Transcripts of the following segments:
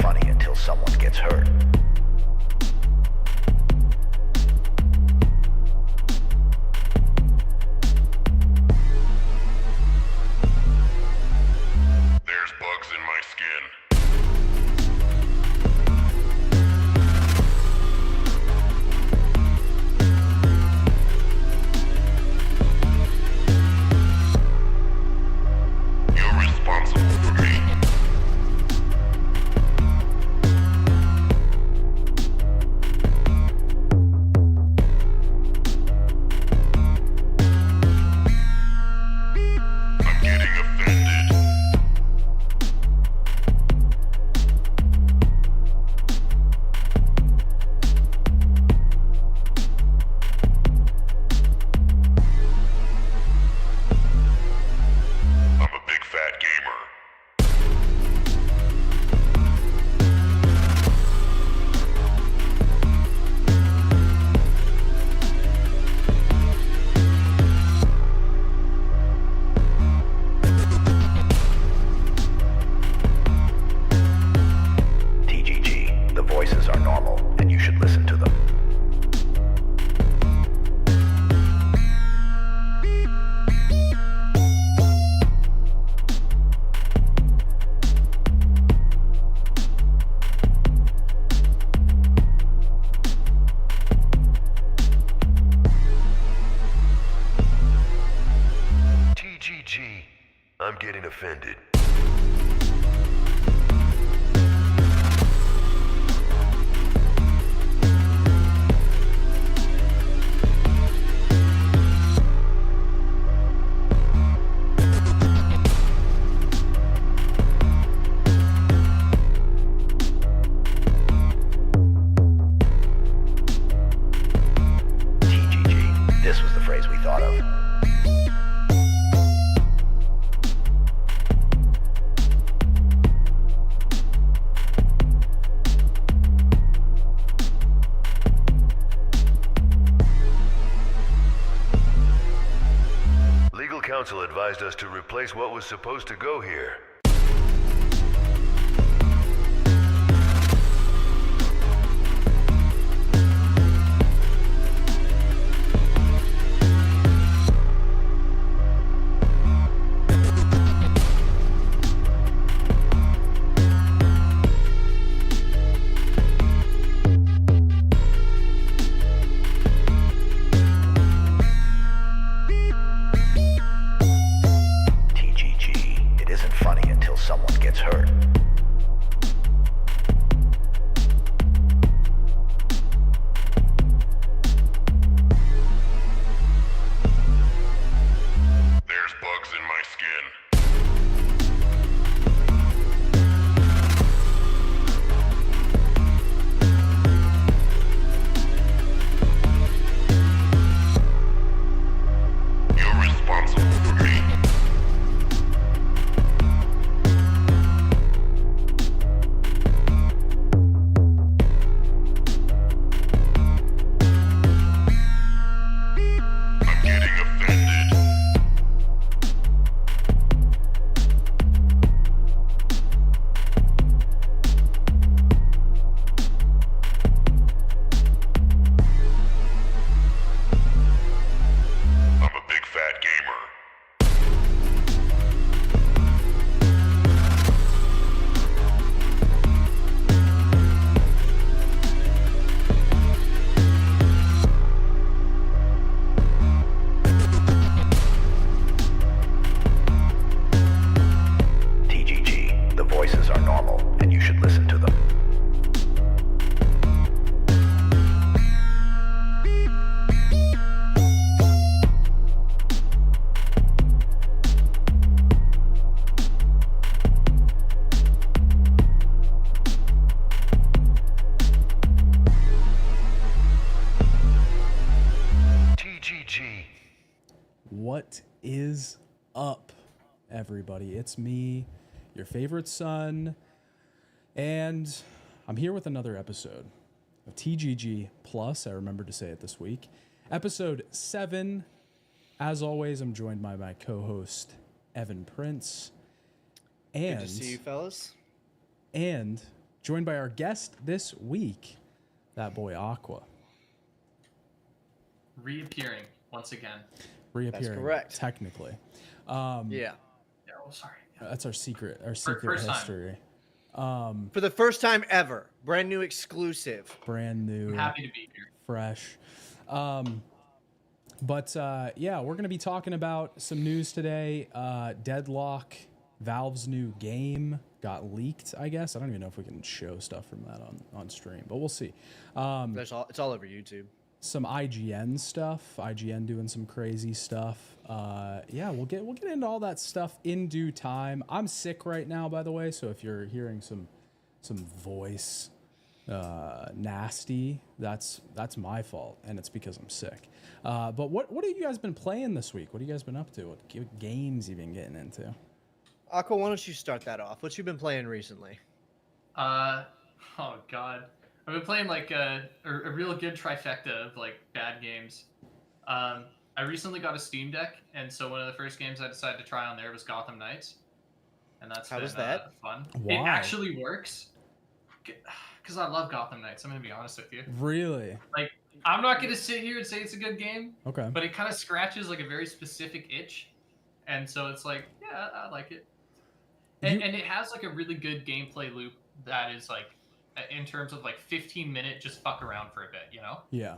funny until someone gets hurt. There's bugs in my skin. You're responsible for me. I'm getting offended. I'm a big fat gamer. TGG, the voices are normal, and you should listen to them. TGG. I'm getting offended. TGG, this was the phrase we thought of. Legal counsel advised us to replace what was supposed to go here. TGG, it isn't funny until someone gets hurt. There's bugs in my skin. You're responsible for me. I'm getting offended. I'm a big fat gamer. TGG, the voices are normal, and you should listen to them. TGG. What is up, everybody? It's me, your favorite son, and I'm here with another episode of TGG Plus. I remembered to say it this week. Episode 7. As always, I'm joined by my co-host, Evan Prince. And Good to see you, fellas. And joined by our guest this week, that boy Aqua. Reappearing once again. Reappearing. That's correct. Technically. Yeah. Yeah, oh, sorry. That's our secret First time. history. For the first time ever, brand new exclusive. Brand new. I'm happy to be here. Fresh. But yeah, we're going to be talking about some news today. Deadlock, Valve's new game, got leaked, I guess. I don't even know if we can show stuff from that on stream, but we'll see. It's all over YouTube. Some IGN stuff. IGN doing some crazy stuff. Yeah, we'll get into all that stuff in due time. I'm sick right now, by the way, so if you're hearing some voice nasty, that's my fault, and it's because I'm sick. But what have you guys been playing this week? What have you guys been up to? What games you been getting into? Aqua, why don't you start that off? What you been playing recently? Oh god, I've been playing like a real good trifecta of like bad games. I recently got a Steam Deck, and so one of the first games I decided to try on there was Gotham Knights, and that's How been, was that? Fun. Why? It actually works because I love Gotham Knights. I'm gonna be honest with you. Really? Like, I'm not gonna sit here and say it's a good game, Okay. but it kind of scratches like a very specific itch, and so it's like, yeah, I like it. And it has like a really good gameplay loop that is like, in terms of like 15-minute just fuck around for a bit, you know? Yeah.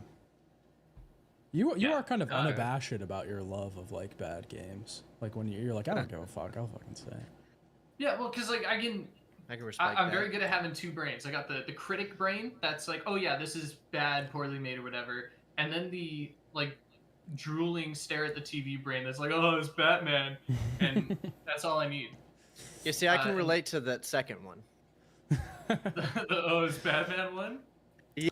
You Yeah, are kind of unabashed about your love of like bad games. Like when you're like, I don't give a fuck, I'll fucking say. Yeah, well, because like I can respect I'm that. very good at having two brains. I got the critic brain that's like, oh yeah, this is bad, poorly made or whatever, and then the like drooling stare at the TV brain that's like, oh, it's Batman, and that's all I need. You see, I can relate to that second one. the oh, it's Batman one. Yeah,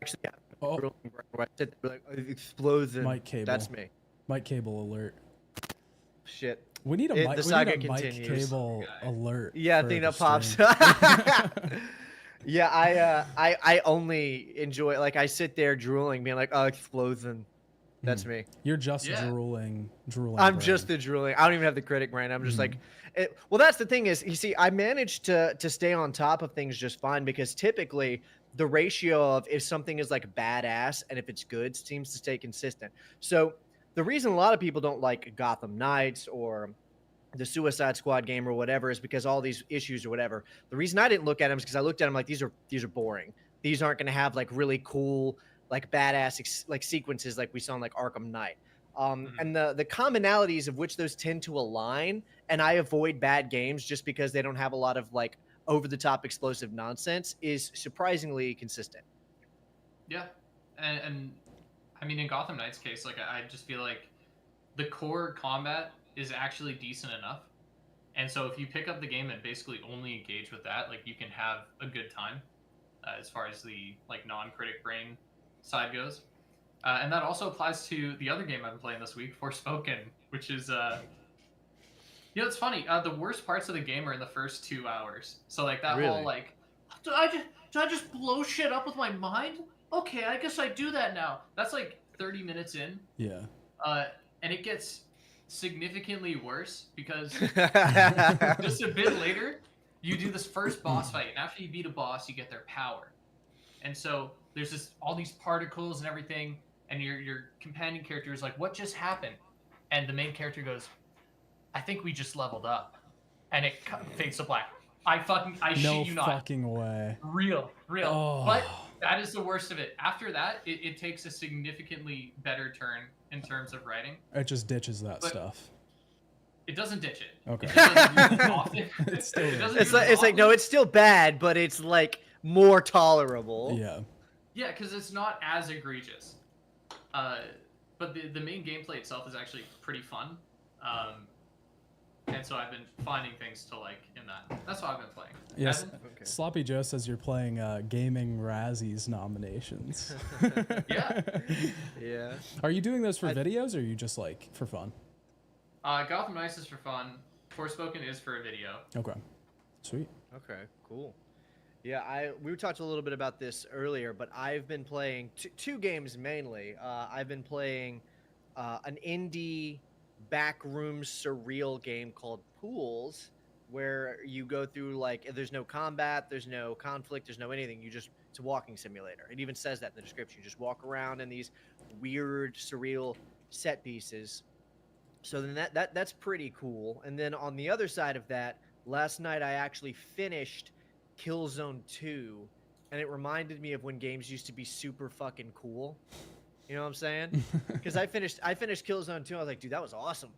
actually, yeah. Oh, Where I sit there, like, explosion. Mic cable. That's me. mic cable alert. Shit. We need a The mic saga mic continues. cable alert. Yeah, for thing the that pops. stream. Yeah, I only enjoy, like, I sit there drooling, being like, oh, explosion. That's me. You're just Yeah. drooling. I'm brain. just the drooling. I don't even have the critic brain. I'm just like, well, that's the thing is, you see, I managed to stay on top of things just fine because typically the ratio of if something is like badass and if it's good seems to stay consistent. So the reason a lot of people don't like Gotham Knights or the Suicide Squad game or whatever is because all these issues or whatever. The reason I didn't look at them is because I looked at them like these are boring. These aren't going to have like really cool, like badass like sequences like we saw in like Arkham Knight. And the commonalities of which those tend to align, and I avoid bad games just because they don't have a lot of like over the top explosive nonsense, is surprisingly consistent. Yeah, and I mean in Gotham Knights case, like I just feel like the core combat is actually decent enough, and so if you pick up the game and basically only engage with that, like you can have a good time as far as the like non-critic brain side goes. And that also applies to the other game I've been playing this week, Forspoken, which is, you know, it's funny. The worst parts of the game are in the first 2 hours. So like that Really? whole like, do I just blow shit up with my mind? Okay, I guess I do that now. That's like 30 minutes in. Yeah. And it gets significantly worse because just a bit later, you do this first boss fight, and after you beat a boss, you get their power. And so there's this all these particles and everything, and your companion character is like, what just happened? And the main character goes, I think we just leveled up. And it fades to black. I No shit you not. fucking way. Real. Oh. But that is the worst of it. After that, it takes a significantly better turn in terms of writing. It just ditches that But- stuff. It doesn't ditch it. Okay. It doesn't do it often. It's still It doesn't It's do it like no, often. it's still bad, but it's like more tolerable. Yeah. Yeah, because it's not as egregious. But the main gameplay itself is actually pretty fun. And so I've been finding things to like in that. That's what I've been playing. Yes. Evan? Okay. Sloppy Joe says you're playing Gaming Razzies nominations. Yeah. Yeah. Are you doing those for videos or are you just like for fun? Gotham Knights is for fun. Forspoken is for a video. Okay. Sweet. Okay, cool. Yeah, we talked a little bit about this earlier, but I've been playing two games mainly. I've been playing an indie backroom surreal game called Pools, where you go through like there's no combat, there's no conflict, there's no anything. It's a walking simulator. It even says that in the description. You just walk around in these weird, surreal set pieces. So then that's pretty cool. And then on the other side of that, last night I actually finished Killzone 2, and it reminded me of when games used to be super fucking cool. You know what I'm saying? Because I finished Killzone 2. I was like, dude, that was awesome.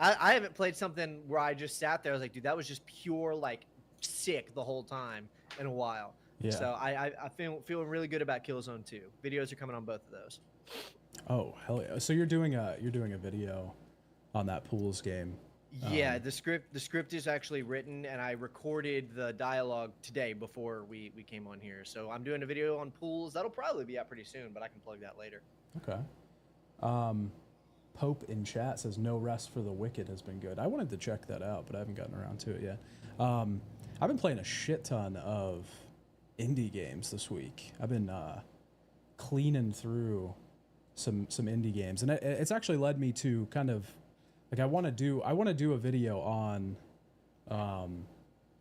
I haven't played something where I just sat there. I was like, dude, that was just pure like sick the whole time in a while. Yeah. So I feeling really good about Killzone 2. Videos are coming on both of those. Oh hell yeah! So you're doing a video on that pools game. Yeah, the script is actually written, and I recorded the dialogue today before we came on here. So I'm doing a video on pools. That'll probably be out pretty soon, but I can plug that later. Okay. Pope in chat says no rest for the wicked has been good. I wanted to check that out, but I haven't gotten around to it yet. I've been playing a shit ton of indie games this week. I've been cleaning through some indie games, and it's actually led me to kind of like I want to do a video on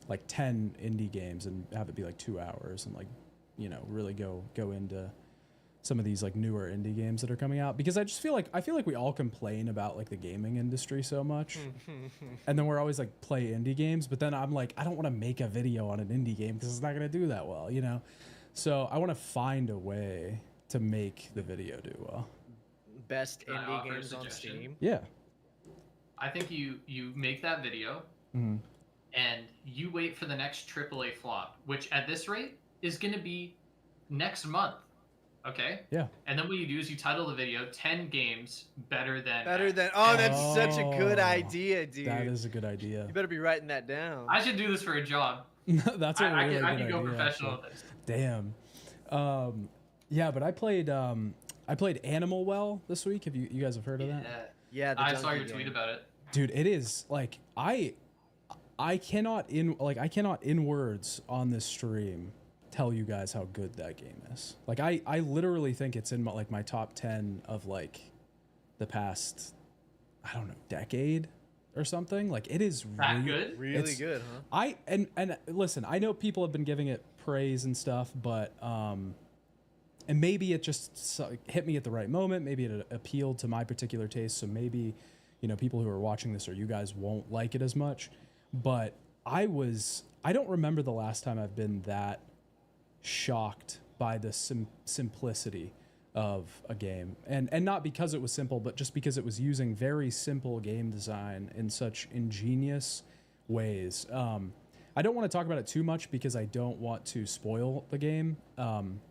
like 10 indie games and have it be like 2 hours and like, you know, really go into some of these like newer indie games that are coming out, because I feel like we all complain about like the gaming industry so much and then we're always like play indie games, but then I'm like, I don't want to make a video on an indie game because it's not going to do that well, you know? So I want to find a way to make the video do well. Best Can I indie offer a games on suggestion? Steam. Yeah. I think you make that video Mhm. and you wait for the next AAA flop, which at this rate is going to be next month. Okay? Yeah. And then what you do is you title the video 10 games better than. Oh, that's such a good Oh, idea, dude. That is a good idea. You better be writing that down. I should do this for a job. That's a really good I can go idea, professional actually. at this. Damn. Yeah, but I played Animal Well this week. Have you guys have heard of that? Yeah, the I saw donkey your tweet game. about it. Dude, it is like I cannot in words on this stream tell you guys how good that game is. Like I literally think it's in my top 10 of like the past, I don't know, decade or something. Like it is That good? Really good, huh? And listen, I know people have been giving it praise and stuff, but and maybe it just hit me at the right moment. Maybe it appealed to my particular taste. So maybe, you know, people who are watching this or you guys won't like it as much. But I don't remember the last time I've been that shocked by the simplicity of a game. And not because it was simple, but just because it was using very simple game design in such ingenious ways. I don't want to talk about it too much because I don't want to spoil the game. And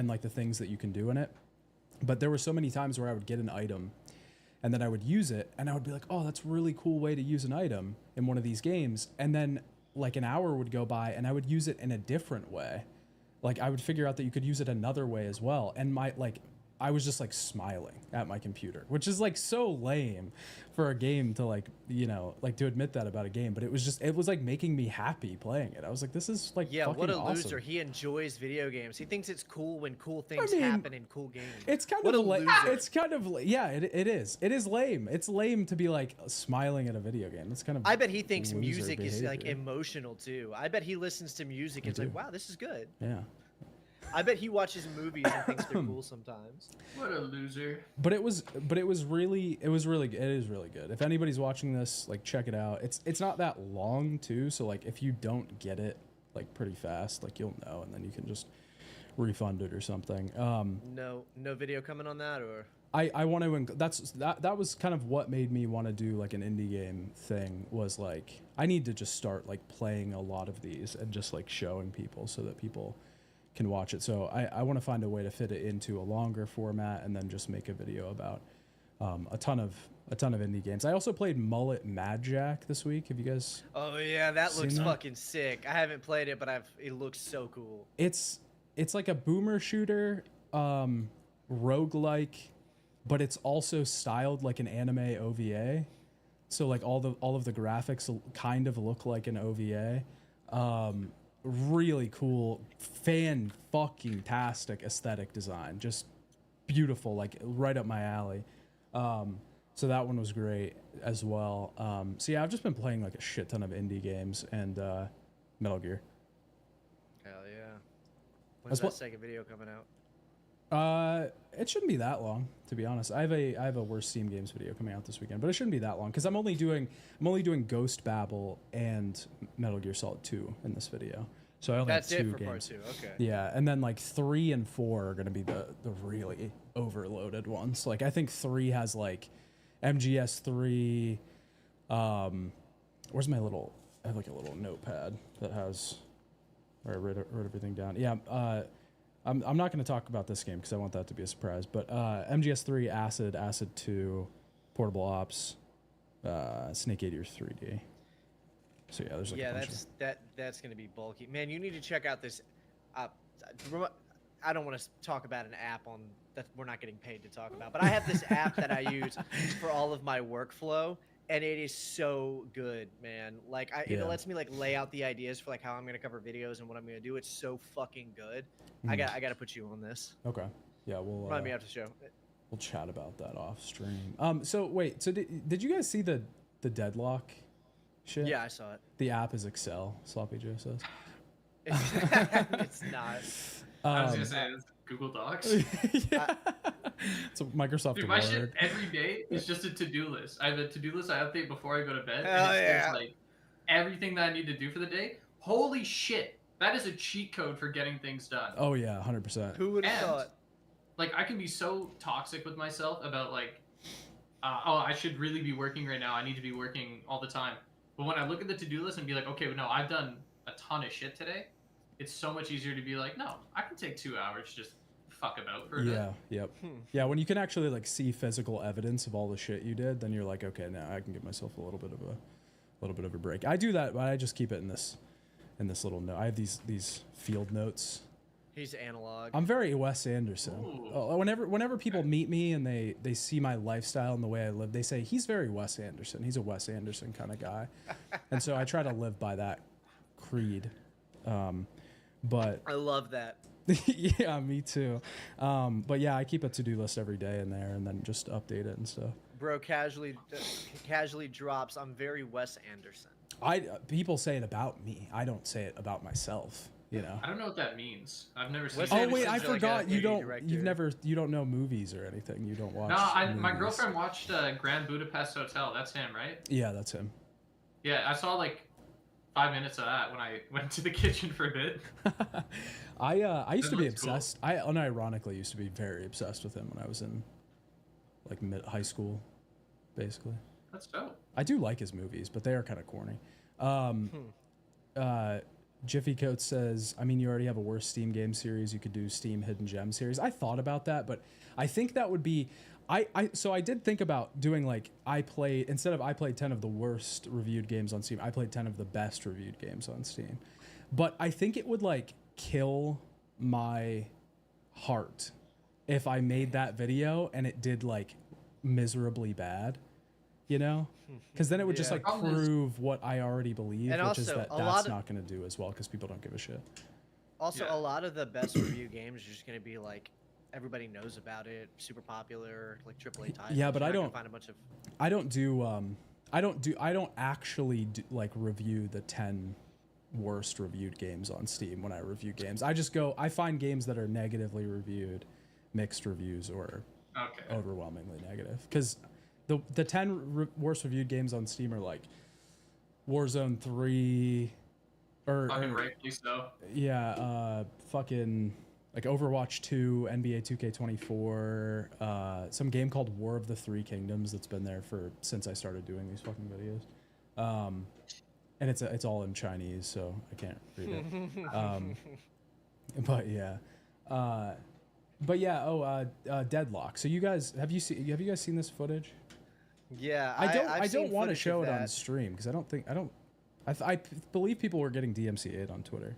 like the things that you can do in it. But there were so many times where I would get an item and then I would use it and I would be like, oh, that's a really cool way to use an item in one of these games. And then like an hour would go by and I would use it in a different way. Like I would figure out that you could use it another way as well. And I was just like smiling at my computer, which is like so lame for a game to like, you know, like to admit that about a game, but it was like making me happy playing it. I was like, this is like, Yeah, fucking what a awesome. loser. He enjoys video games. He thinks it's cool when cool things happen in cool games. It's kind What of a loser. it's kind of yeah, it is. It is lame. It's lame to be like smiling at a video game. It's kind of I bet he thinks loser music is like behavior. emotional too. I bet he listens to music and it's like, wow, this is good. Yeah. I bet he watches movies and thinks they're cool sometimes. What a loser. But it is really good. If anybody's watching this, like check it out. It's not that long too, so like if you don't get it like pretty fast, like you'll know and then you can just refund it or something. No video coming on that, or I want to that was kind of what made me want to do like an indie game thing, was like I need to just start like playing a lot of these and just like showing people so that people can watch it. So I want to find a way to fit it into a longer format and then just make a video about a ton of indie games. I also played Mullet Mad Jack this week. Have you guys? oh yeah, that Seen looks that? fucking sick. I haven't played it, but it looks so cool. It's like a boomer shooter, roguelike, but it's also styled like an anime OVA. So like all of the graphics kind of look like an OVA. Really cool, fan-fucking-tastic aesthetic design. Just beautiful, like right up my alley. So that one was great as well. So yeah, I've just been playing like a shit ton of indie games and Metal Gear. Hell yeah. When's that second video coming out? It shouldn't be that long, to be honest. I have a worst Steam Games video coming out this weekend, but it shouldn't be that long because I'm only doing Ghost Babel and Metal Gear Solid 2 in this video. So I only That's have 2 it for games. part 2. Okay. Yeah, and then like 3 and 4 are gonna be the really overloaded ones. Like I think 3 has like MGS3. Where's my little? I have like a little notepad that has where I wrote everything down. Yeah. I'm not going to talk about this game because I want that to be a surprise. But MGS3, Acid 2, Portable Ops, Snake Eater 3D. So yeah, there's like a bunch of... that's gonna be bulky. Man, you need to check out this. I don't want to talk about an app on that we're not getting paid to talk about, but I have this app that I use for all of my workflow, and it is so good, man. Like it lets me like lay out the ideas for like how I'm gonna cover videos and what I'm gonna do. It's so fucking good. I gotta put you on this. Okay. Yeah, we'll remind me after the show. We'll chat about that off stream. So wait, so did you guys see the Deadlock shit? Yeah, I saw it. The app is Excel, Sloppy Joe says. It's not. I was gonna say it's Google Docs. Yeah. It's a Microsoft Dude, Word. my shit every day is just a to-do list. I have a to-do list I update before I go to bed. Hell and yeah. like everything that I need to do for the day. Holy shit. That is a cheat code for getting things done. Oh yeah, 100%. Who would have And, thought? Like, I can be so toxic with myself about, like, oh, I should really be working right now. I need to be working all the time. But when I look at the to-do list and be like, okay, no, I've done a ton of shit today, it's so much easier to be like, no, I can take 2 hours just fuck about for a bit. Yeah, yep. Yeah, when you can actually, like, see physical evidence of all the shit you did, then you're like, okay, now I can give myself a little bit of a break. I do that, but I just keep it in this little note. I have these field notes. He's analog. I'm very Wes Anderson. Whenever people meet me and they see my lifestyle and the way I live, they say he's very Wes Anderson. He's a Wes Anderson kind of guy, and so I try to live by that creed. But I love that. yeah, me too. But yeah, I keep a to-do list every day in there and then just update it and stuff. Bro, casually drops. I'm very Wes Anderson. People say it about me. I don't say it about myself. You know. I don't know what that means. I've never seen. Wes Oh Anderson's wait, I like forgot. a You movie don't know movies or anything. You don't watch. No, my movies. girlfriend watched Grand Budapest Hotel. That's him, right? Yeah, that's him. Yeah, I saw like 5 minutes of that when I went to the kitchen for a bit. I used to be looks cool. obsessed. I unironically used to be very obsessed with him when I was in like high school, basically. That's dope. I do like his movies, but they are kind of corny. Jiffy Coat says, I mean, you already have a worse Steam game series. You could do Steam Hidden Gem series. I thought about that, but I think that would be... So I did think about doing like, instead of I played 10 of the worst reviewed games on Steam, I played 10 of the best reviewed games on Steam. But I think it would like kill my heart if I made that video and it did like miserably bad. You know, because then it would just like prove what I already believe, And which is also, that a that's lot of- not going to do as well because people don't give a shit. Also, Yeah. a lot of the best review games are just going to be like everybody knows about it, super popular, like AAA titles. Yeah, but You're I not gonna don't- find a bunch of. I don't actually like review the 10 worst reviewed games on Steam when I review games. I find games that are negatively reviewed, mixed reviews, or overwhelmingly negative. Because the 10 worst reviewed games on Steam are like Warzone 3, Fucking rightfully so. yeah, fucking like Overwatch 2, NBA 2K24, some game called War of the Three Kingdoms that's been there since I started doing these fucking videos. And it's all in Chinese, so I can't read it. But yeah. Deadlock. So you guys have you guys seen this footage? Yeah, I don't want to footage show of it on that. stream because I believe people were getting DMCA'd on Twitter.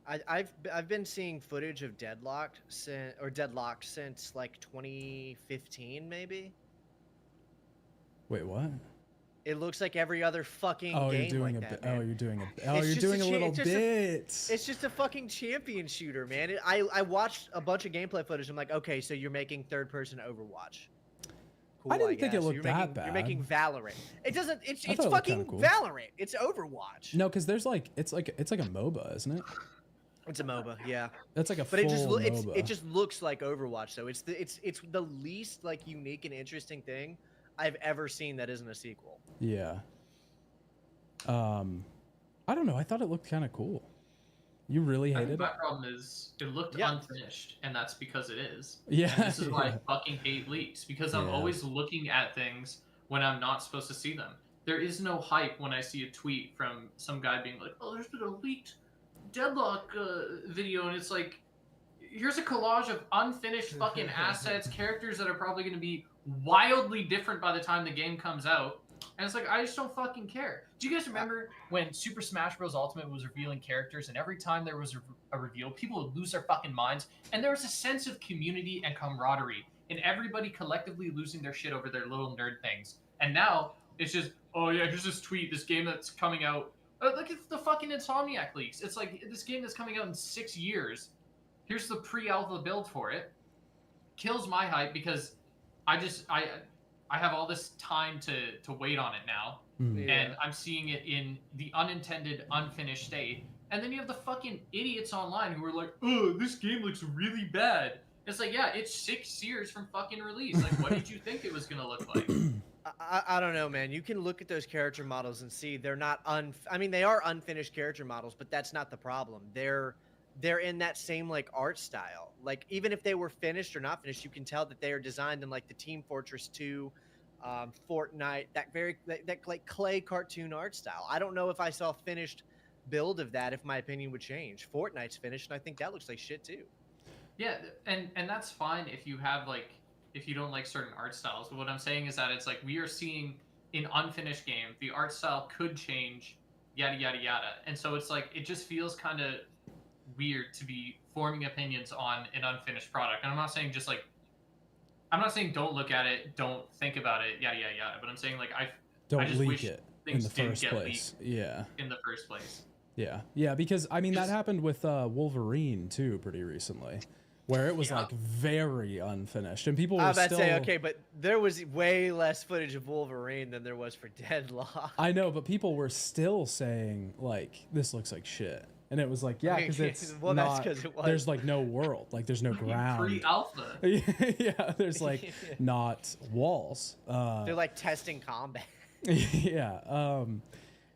I've been seeing footage of Deadlocked since like 2015 maybe. Wait, what? It looks like every other fucking Oh, game you're doing like a that, bit. Oh, man. you're doing a. Oh, It's you're just doing a a cha- little it's just a- bit. It's just a fucking champion shooter, man. I watched a bunch of gameplay footage. I'm like, okay, so you're making third-person Overwatch. cool. I didn't think it guess. looked that bad. You're making Valorant. It doesn't. It's thought it looked fucking kinda cool. Valorant. It's Overwatch. No, because there's like it's like a MOBA, isn't it? It's a MOBA, yeah. That's like a But full it MOBA. just looks like Overwatch though. It's the least like unique and interesting thing I've ever seen that isn't a sequel. Yeah. I don't know. I thought it looked kind of cool. You really I hated think it? my problem is it looked Yeah. unfinished, and that's because it is. Yeah. And this is why yeah. I fucking hate leaks, because I'm Yeah. always looking at things when I'm not supposed to see them. There is no hype when I see a tweet from some guy being like, "Oh, there's been a leaked Deadlock video," and it's like, here's a collage of unfinished fucking assets, characters that are probably going to be wildly different by the time the game comes out. And it's like, I just don't fucking care. Do you guys remember when Super Smash Bros. Ultimate was revealing characters, and every time there was a reveal, people would lose their fucking minds, and there was a sense of community and camaraderie, and everybody collectively losing their shit over their little nerd things. And now, it's just, oh yeah, here's this tweet, this game that's coming out. Look at the fucking Insomniac leaks. It's like, this game that's coming out in 6 years. Here's the pre-alpha build for it. Kills my hype because I have all this time to wait on it now, and I'm seeing it in the unintended, unfinished state. And then you have the fucking idiots online who are like, "Oh, this game looks really bad." It's like, yeah, it's 6 years from fucking release. Like, what did you think it was gonna look like? I don't know, man. You can look at those character models and see they're not I mean, they are unfinished character models, but that's not the problem. They're in that same like art style. Like even if they were finished or not finished, you can tell that they are designed in like the Team Fortress 2, Fortnite, that like clay cartoon art style. I don't know if I saw a finished build of that if my opinion would change. Fortnite's finished, and I think that looks like shit too. Yeah, and that's fine if you have like, if you don't like certain art styles. But what I'm saying is that it's like we are seeing an unfinished game. The art style could change, yada yada yada. And so it's like it just feels kind of weird to be forming opinions on an unfinished product. And I'm not saying just like, I'm not saying don't look at it, don't think about it, yada yada yada. But I'm saying like I Don't just leak wish it in things the didn't first get place. Yeah. in the first place. Yeah. Yeah. Because I mean, that Just- happened with Wolverine too, pretty recently, where it was Yeah. like very unfinished, and people I were was about still. to say, okay, but there was way less footage of Wolverine than there was for Deadlock. I know, but people were still saying like this looks like shit, and it was like yeah, because it's Well, that's not. 'cause it was. There's like no world, like there's no ground. Pre-alpha. Yeah, there's like not walls. They're like testing combat. Yeah.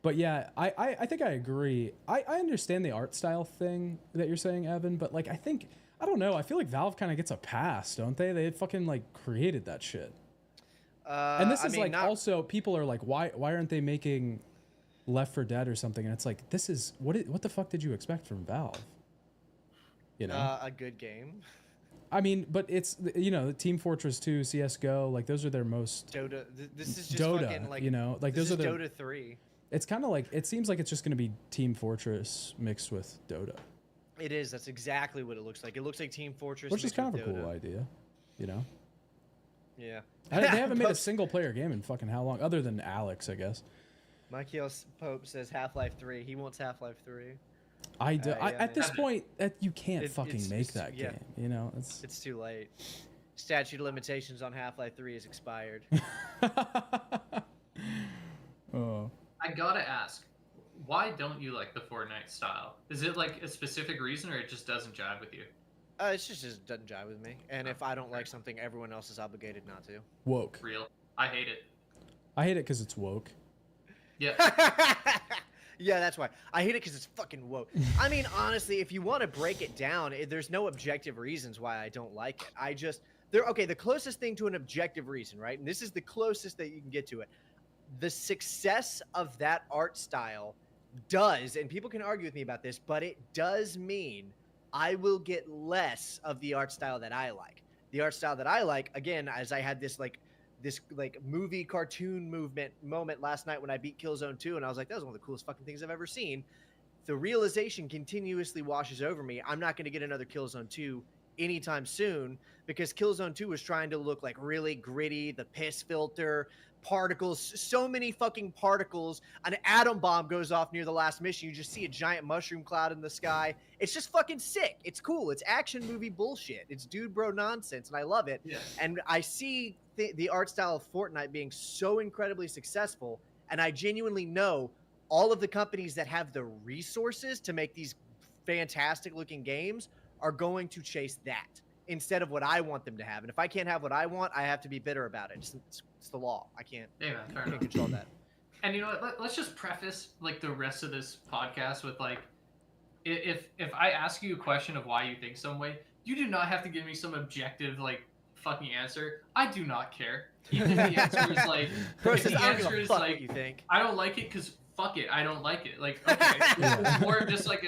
But yeah, I think I agree. I understand the art style thing that you're saying, Evan, but like I don't know. I feel like Valve kind of gets a pass, don't they? They fucking like created that shit. And this is like also people are like, why aren't they making Left 4 Dead or something? And it's like this is what the fuck did you expect from Valve? You know, a good game. I mean, but it's Team Fortress 2, CS:GO, like those are their most Dota. This is just Dota, fucking like like this those are is their. Dota 3. It's kind of like it seems like it's just going to be Team Fortress mixed with Dota, It is. That's exactly what it looks like. It looks like Team Fortress, which is mixed kind of with a cool Dota. idea, you know. Yeah. They haven't made a Pope- single player game in fucking how long, other than Alex, I guess. Michael Pope says Half-Life 3. He wants Half-Life 3. Yeah, at this man. point, you can't fucking it's- make it's- that yeah. game. You know, It's too late. Statute of limitations on Half-Life 3 is expired. Oh. I gotta ask, why don't you like the Fortnite style? Is it like a specific reason, or it just doesn't jive with you? It just doesn't jive with me. And if I don't like something, everyone else is obligated not to. Woke. Real. I hate it. I hate it because it's woke. Yeah. Yeah, that's why. I hate it because it's fucking woke. I mean, honestly, if you want to break it down, there's no objective reasons why I don't like it. The closest thing to an objective reason, right? And this is the closest that you can get to it. The success of that art style does, and people can argue with me about this, but it does mean I will get less of the art style that I like. The art style that I like, again, as I had this movie cartoon moment last night when I beat Killzone 2, and I was like, that was one of the coolest fucking things I've ever seen. The realization continuously washes over me. I'm not going to get another Killzone 2 anytime soon because Killzone 2 was trying to look like really gritty, the piss filter, particles, so many fucking particles. An atom bomb goes off near the last mission. You just see a giant mushroom cloud in the sky. It's just fucking sick. It's cool. It's action movie bullshit. It's dude bro nonsense, and I love it. Yeah. And I see the art style of Fortnite being so incredibly successful, and I genuinely know all of the companies that have the resources to make these fantastic looking games are going to chase that instead of what I want them to have. And if I can't have what I want, I have to be bitter about it. It's the law. I can't, Yeah, man, fair I can't enough. control that. And you know what? Let's just preface like the rest of this podcast with like, if I ask you a question of why you think some way, you do not have to give me some objective like fucking answer. I do not care. Even if the answer is like, Bro if says, the I don't answer give a is fuck like, what you think. I don't like it because fuck it, I don't like it. Like, okay, it's more of just like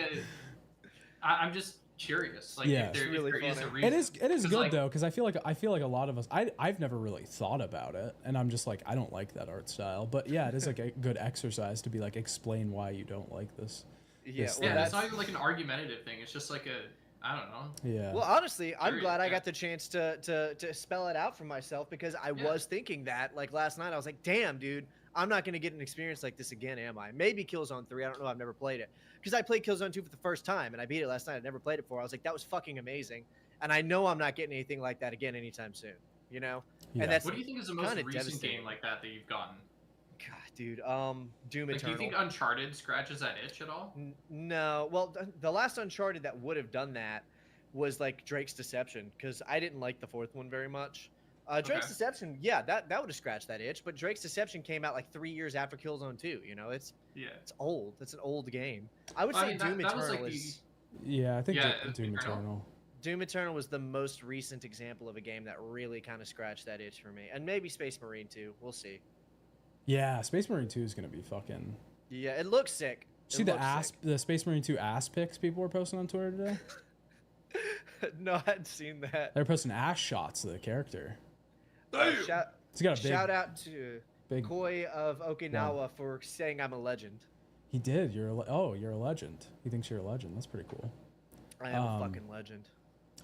I'm just curious. Like, Yeah. if there, It's really if there is a funny. reason. It is 'Cause, good like, though, because I feel like a lot of us I've never really thought about it, and I'm just like, I don't like that art style. But yeah, it is like a good exercise to be like, explain why you don't like this. Yeah, This- well, Yeah, that's, it's not even like an argumentative thing. It's just like I don't know. Yeah. well, honestly, I'm Period, glad I yeah. got the chance to spell it out for myself, because I Yeah. was thinking that like last night. I was like, damn, dude, I'm not going to get an experience like this again, am I? Maybe Killzone 3. I don't know. I've never played it, because I played Killzone 2 for the first time and I beat it last night. I'd never played it before. I was like, that was fucking amazing. And I know I'm not getting anything like that again anytime soon, you know? Yeah. And that's What do you think is the most kinda recent devastating. game like that you've gotten? God, dude, Doom Like, do Eternal. you think Uncharted scratches that itch at all? No. Well, the last Uncharted that would have done that was like Drake's Deception, because I didn't like the fourth one very much. Drake's Okay. Deception, yeah, that would have scratched that itch. But Drake's Deception came out like 3 years after Killzone 2. You know, it's Yeah. old. It's an old game. I would Well, I say mean, that- Doom that was, Eternal like, is Yeah, I think Yeah, Doom Eternal. Eternal. Doom Eternal was the most recent example of a game that really kind of scratched that itch for me. And maybe Space Marine 2. We'll see. Yeah, Space Marine 2 is gonna be fucking. Yeah, it looks sick. It See the looks sick. the Space Marine 2 ass pics people were posting on Twitter today. No, I hadn't seen that. They're posting ass shots of the character. Shout, He's got a big. shout out to big. Koi of Okinawa for saying I'm a legend. He did. You're a legend. He thinks you're a legend. That's pretty cool. I am a Um, fucking legend.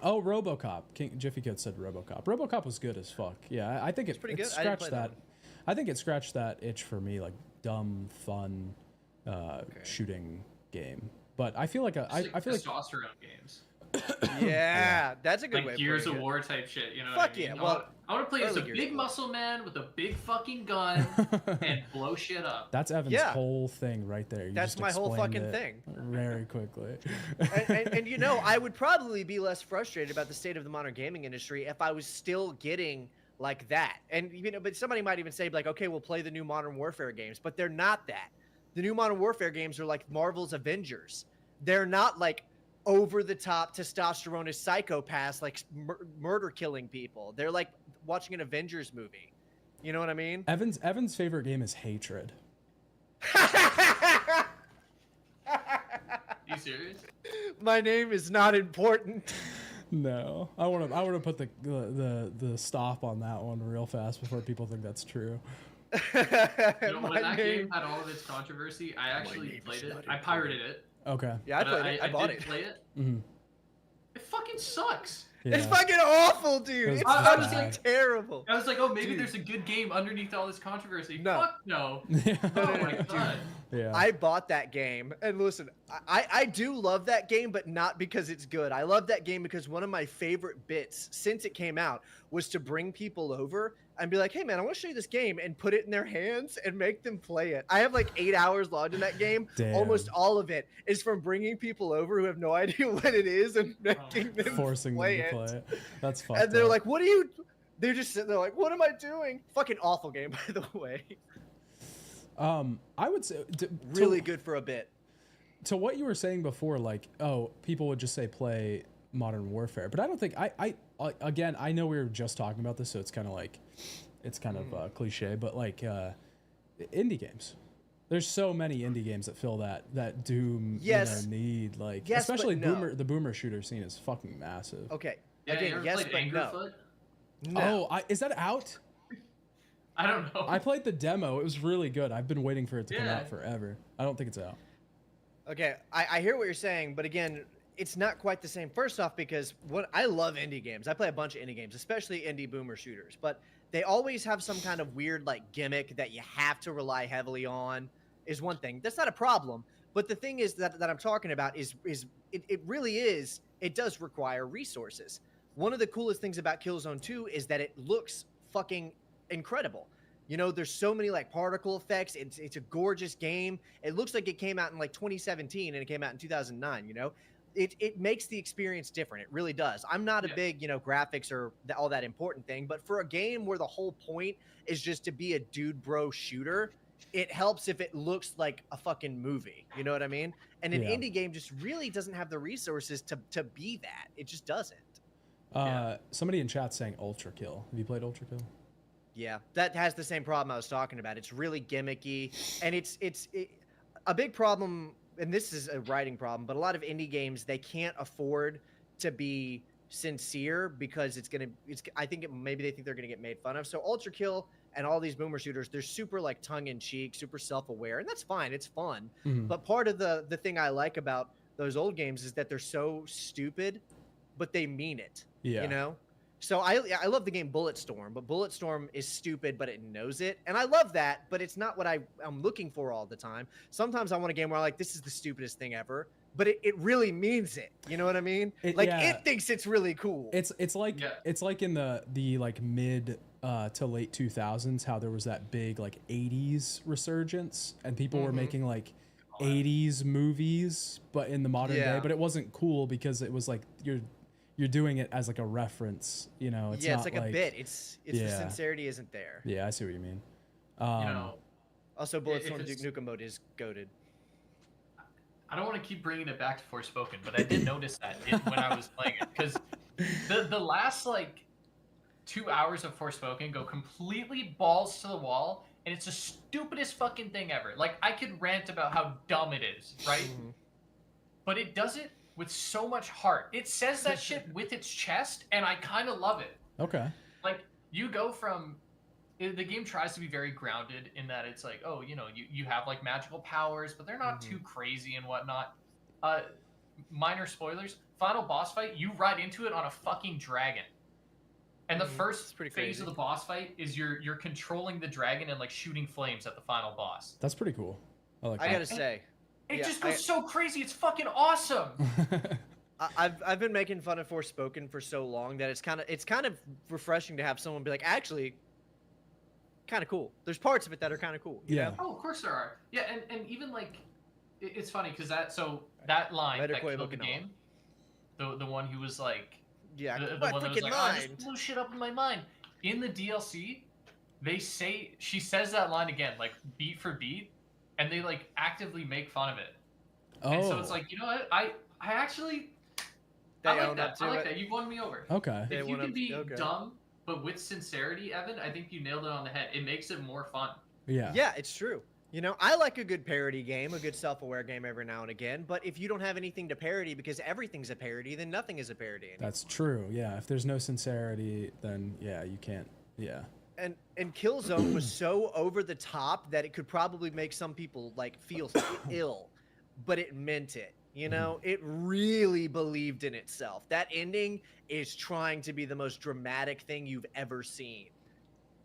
Oh, RoboCop. Jiffy Kid said RoboCop. RoboCop was good as fuck. Yeah, I think it, pretty it good. I didn't scratched play that that. I think it scratched that itch for me, like dumb, fun, shooting game. But I feel like Just, I feel like testosterone games. Yeah, that's a good way Like of Gears putting of it. War type shit, you know Fuck what I mean? yeah, I want to play as a early Gears big of War. muscle man with a big fucking gun and blow shit up. that's Evan's Yeah. whole thing right there. You That's just my whole explained fucking it thing. very quickly. And you know, I would probably be less frustrated about the state of the modern gaming industry if I was still getting like that. And you know, but somebody might even say like, okay, we'll play the new Modern Warfare games, but they're not that. The new Modern Warfare games are like Marvel's Avengers. They're not like over the top testosterone psychopaths like murder killing people. They're like watching an Avengers movie. You know what I mean? Evan's favorite game is Hatred. You serious? My name is not important. No, I want to put the stop on that one real fast before people think that's true. You know, when My that name- game had all of its controversy, I actually name played is it. not I pirated it. Okay. Yeah, I but played it. I bought did it. play it. Mhm. It fucking sucks. Yeah. It's fucking awful, dude. It's It's I was fucking bad. terrible. I was like, oh, maybe Dude. there's a good game underneath all this controversy. No. Fuck no. Yeah. Oh my god. Yeah. I bought that game, and listen, I do love that game, but not because it's good. I love that game because one of my favorite bits since it came out was to bring people over and be like, hey man, I want to show you this game, and put it in their hands and make them play it. I have like 8 hours logged in that game. Damn. Almost all of it is from bringing people over who have no idea what it is and making them Forcing them play to it. play it. That's fucked And they're up. like, what are you? They're just sitting there like, what am I doing? Fucking awful game, by the way. I would say Really good for a bit. to what you were saying before, like, oh, people would just say play Modern Warfare, but I don't think again, I know we were just talking about this, so it's kind of like, it's kind of cliche, but like indie games. There's so many indie games that fill that Doom Yes. need, like, Yes, but especially no. the boomer shooter scene is fucking massive. Okay. Yeah, you Again, ever yes, played but no. Angerfoot? No. Oh, is that out? I don't know. I played the demo. It was really good. I've been waiting for it to come Yeah. out forever. I don't think it's out. Okay, I hear what you're saying, but again, it's not quite the same. First off, because I love indie games. I play a bunch of indie games, especially indie boomer shooters. But They always have some kind of weird like gimmick that you have to rely heavily on. Is one thing. That's not a problem. But the thing is that I'm talking about is it really is. It does require resources. One of the coolest things about Killzone 2 is that it looks fucking incredible. You know, there's so many like particle effects. It's a gorgeous game. It looks like it came out in like 2017 and it came out in 2009. You know, it makes the experience different. It really does. I'm not a big, you know, graphics or all that important thing, but for a game where the whole point is just to be a dude bro shooter, it helps if it looks like a fucking movie. You know what I mean? And an indie game just really doesn't have the resources to be that. It just doesn't. Somebody in chat saying Ultra Kill. Have you played Ultra Kill? Yeah, that has the same problem I was talking about. It's really gimmicky, and it's a big problem. And this is a writing problem, but a lot of indie games, they can't afford to be sincere because I think maybe they think they're gonna get made fun of. So Ultra Kill and all these boomer shooters, they're super like tongue in cheek, super self-aware, and that's fine. It's fun. But part of the thing I like about those old games is that they're so stupid, but they mean it. Yeah. You know? So I love the game Bulletstorm, but Bulletstorm is stupid, but it knows it. And I love that, but it's not what I'm looking for all the time. Sometimes I want a game where I'm like, this is the stupidest thing ever, but it really means it. You know what I mean? It thinks it's really cool. It's like in the like mid to late 2000s, how there was that big like 80s resurgence and people were making like 80s movies, but in the modern day, but it wasn't cool because it was like you're doing it as like a reference, you know. It's it's like a bit. It's the sincerity isn't there. Yeah, I see what you mean. You know, also Bulletstorm Duke Nukem mode is goated. I don't want to keep bringing it back to Forspoken, but I did notice that when I was playing it, because the last like 2 hours of Forspoken go completely balls to the wall, and it's the stupidest fucking thing ever. Like, I could rant about how dumb it is, right? But it does it with so much heart. It says that shit with its chest, and I kind of love it. Okay. Like, you go from... The game tries to be very grounded in that it's like, oh, you know, you have, like, magical powers, but they're not too crazy and whatnot. Minor spoilers. Final boss fight, you ride into it on a fucking dragon. And the first phase of the boss fight is you're controlling the dragon and, like, shooting flames at the final boss. That's pretty cool. I like that. I gotta say... It just goes so crazy. It's fucking awesome. I've been making fun of Forspoken for so long that it's kind of refreshing to have someone be like, actually, kind of cool. There's parts of it that are kind of cool. You know? Oh, of course there are. Yeah, and even like, it's funny because that line that killed the game, the one who was like, the one that was like, I just blew shit up in my mind. In the DLC, she says that line again, like beat for beat. And they like actively make fun of it. Oh. And so it's like, you know what? I actually I like that. I like that. You won me over. Okay. If you can be dumb but with sincerity, Evan, I think you nailed it on the head. It makes it more fun. Yeah. Yeah, it's true. You know, I like a good parody game, a good self-aware game every now and again, but if you don't have anything to parody because everything's a parody, then nothing is a parody anymore. That's true. Yeah, if there's no sincerity, then yeah, you can't. Yeah. And Killzone was so over the top that it could probably make some people like feel ill, but it meant it. You know, it really believed in itself. That ending is trying to be the most dramatic thing you've ever seen.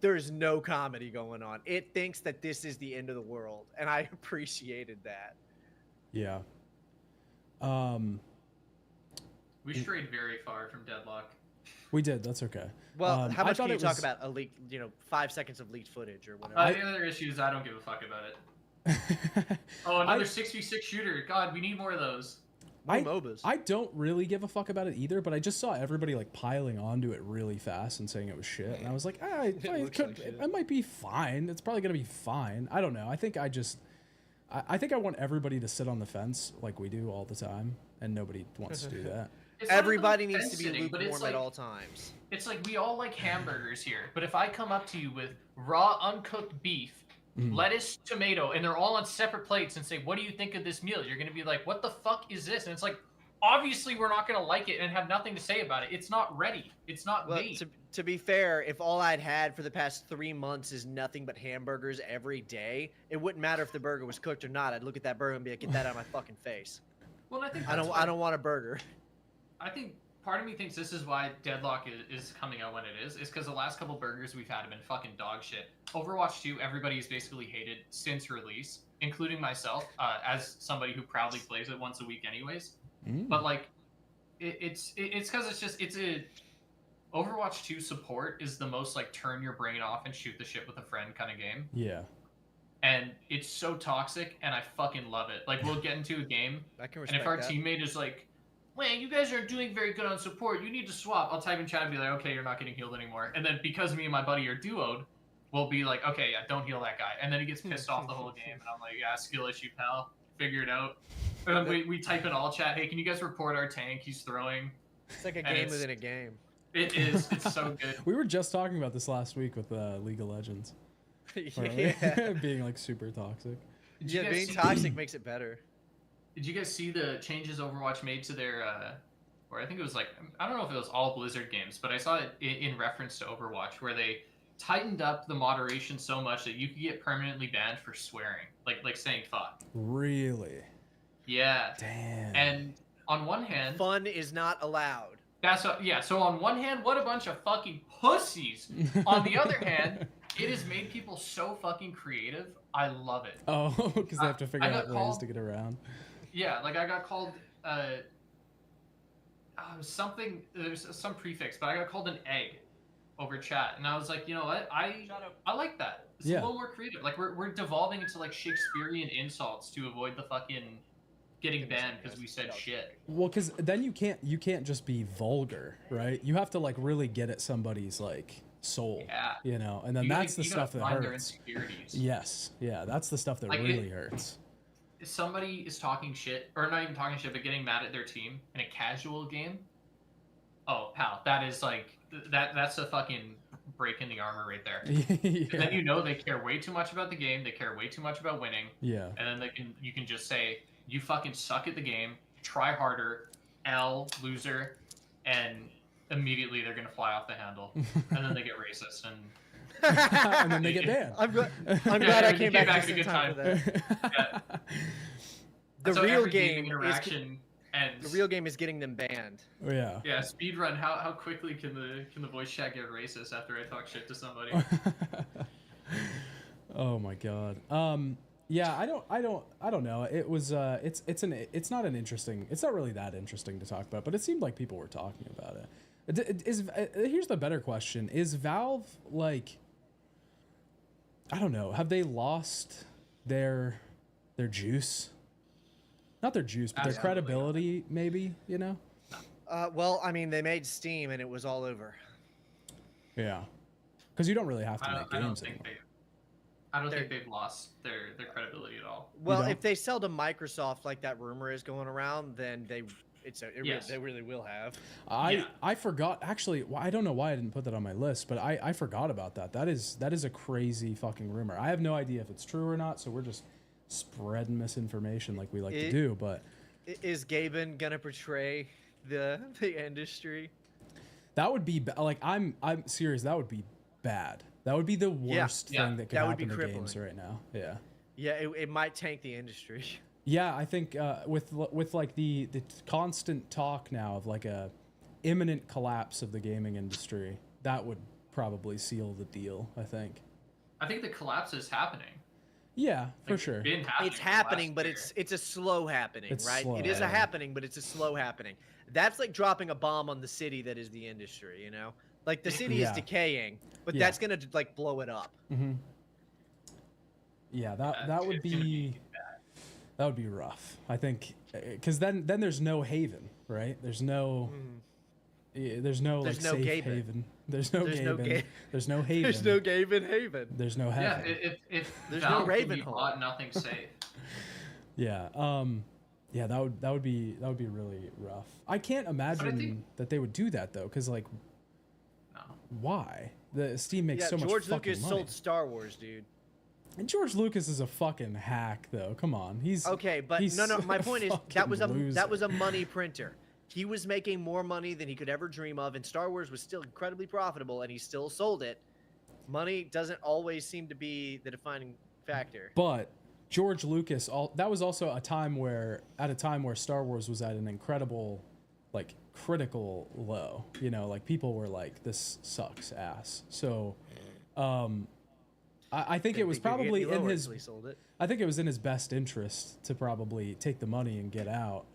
There's no comedy going on. It thinks that this is the end of the world, and I appreciated that. Yeah. We strayed very far from Deadlock. We did. That's okay. Well, how much can you talk about a leak? 5 seconds of leaked footage or whatever. The other issue is I don't give a fuck about it. Another 6v6 shooter. God, we need more of those. MOBAs. I don't really give a fuck about it either, but I just saw everybody like piling onto it really fast and saying it was shit, and I was like, it might be fine. It's probably gonna be fine. I don't know. I think I want everybody to sit on the fence like we do all the time, and nobody wants to do that. Everybody needs to be lukewarm at all times. It's like we all like hamburgers here, but if I come up to you with raw, uncooked beef, lettuce, tomato, and they're all on separate plates and say, what do you think of this meal? You're going to be like, what the fuck is this? And it's like, obviously we're not going to like it and have nothing to say about it. It's not ready. It's not made. To be fair, if all I'd had for the past 3 months is nothing but hamburgers every day, it wouldn't matter if the burger was cooked or not. I'd look at that burger and be like, get that out of my fucking face. Well, I think I don't want a burger. I think part of me thinks this is why Deadlock is coming out when it is because the last couple burgers we've had have been fucking dog shit. Overwatch 2, everybody has basically hated since release, including myself, as somebody who proudly plays it once a week anyways. But like, it's because it's a Overwatch 2 support is the most like turn your brain off and shoot the shit with a friend kind of game. Yeah. And it's so toxic, and I fucking love it. Like, we'll get into a game, and if our teammate is like, "Man, you guys aren't doing very good on support. You need to swap." I'll type in chat and be like, "Okay, you're not getting healed anymore." And then because me and my buddy are duoed, we'll be like, "Okay, yeah, don't heal that guy." And then he gets pissed off the whole game, and I'm like, "Yeah, skill issue, pal. Figure it out." And then we type in all chat, "Hey, can you guys report our tank? He's throwing." It's like a game within a game. It is. It's so good. We were just talking about this last week with League of Legends. Yeah. Being like super toxic. Yeah, being toxic makes it better. Did you guys see the changes Overwatch made to their, or I think it was like, I don't know if it was all Blizzard games, but I saw it in reference to Overwatch, where they tightened up the moderation so much that you could get permanently banned for swearing, like saying fuck. Really? Yeah. Damn. And on one hand, fun is not allowed. So on one hand, what a bunch of fucking pussies. On the other hand, it has made people so fucking creative. I love it. Oh, because they have to figure out ways to get around. Yeah, like I got called something. There's some prefix, but I got called an egg over chat, and I was like, you know what? I like that. It's a little more creative. Like we're devolving into like Shakespearean insults to avoid the fucking getting banned because we said shit. Well, because then you can't just be vulgar, right? You have to like really get at somebody's like soul, you know, and then that's the stuff that hurts. Their insecurities. Yes, yeah, that's the stuff that like really hurts. If somebody is talking shit, or not even talking shit, but getting mad at their team in a casual game, oh pal, that is like that's a fucking break in the armor right there. Yeah. And then you know they care way too much about the game, they care way too much about winning. Yeah. And then you can just say, you fucking suck at the game, try harder, L, loser, and immediately they're gonna fly off the handle. And then they get racist and then they get banned. I'm glad I came back just in time for that. Yeah. The so real game interaction the real game is getting them banned. Yeah. Yeah, speedrun. How quickly can the voice chat get racist after I talk shit to somebody? Oh my god. Yeah, I don't know. It was it's not really that interesting to talk about, but it seemed like people were talking about it. Here's the better question. Is Valve like, I don't know, have they lost their juice? Not their juice, but their credibility, maybe, you know? Well, I mean, they made Steam and it was all over. Yeah. Because you don't really have to make games anymore. I don't think they've lost their credibility at all. Well, if they sell to Microsoft like that rumor is going around, then they really will have. I forgot, actually, I don't know why I didn't put that on my list, but I forgot about that. That is a crazy fucking rumor. I have no idea if it's true or not, so we're just spreading misinformation like we like to do. But is Gaben gonna portray the industry? That would be like, I'm serious. That would be bad. That would be the worst thing that could happen to games right now. Yeah. Yeah, it might tank the industry. Yeah, I think with like the constant talk now of like a imminent collapse of the gaming industry, that would probably seal the deal, I think. I think the collapse is happening. Yeah, for sure. It's happening, but it's a slow happening, right? It is a happening, but it's a slow happening. That's like dropping a bomb on the city that is the industry, you know? Like the city is decaying, but that's gonna like blow it up. Mm-hmm. Yeah, that would be rough. I think because then there's no haven, right? There's no like safe haven. There's no Gaben. There's no haven. There's no Gaben. There's no heaven. Yeah, if there's no Raven hole, nothing's safe. Yeah. Yeah, that would be really rough. I can't imagine that they would do that though, because like, why? The Steam makes so much George fucking Lucas money. sold Star Wars, dude. And George Lucas is a fucking hack, though. Come on, he's okay, but no. My point is that was a money printer. He was making more money than he could ever dream of, and Star Wars was still incredibly profitable, and he still sold it. Money doesn't always seem to be the defining factor. But George Lucas, that was also a time where Star Wars was at an incredible like critical low. You know, like people were like, "This sucks ass." So, I think it was probably in his. I think it was in his best interest to probably take the money and get out.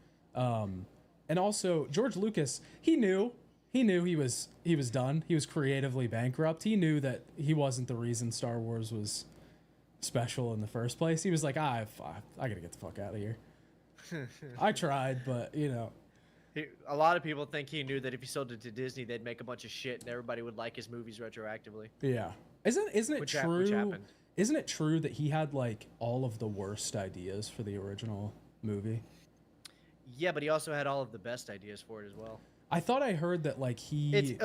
And also George Lucas, he knew he was done. He was creatively bankrupt. He knew that he wasn't the reason Star Wars was special in the first place. He was like, I gotta get the fuck out of here. I tried, but you know. A lot of people think he knew that if he sold it to Disney, they'd make a bunch of shit and everybody would like his movies retroactively. Yeah. Isn't it Which true? happened. Isn't it true that he had like all of the worst ideas for the original movie? Yeah, but he also had all of the best ideas for it as well. I thought I heard that like he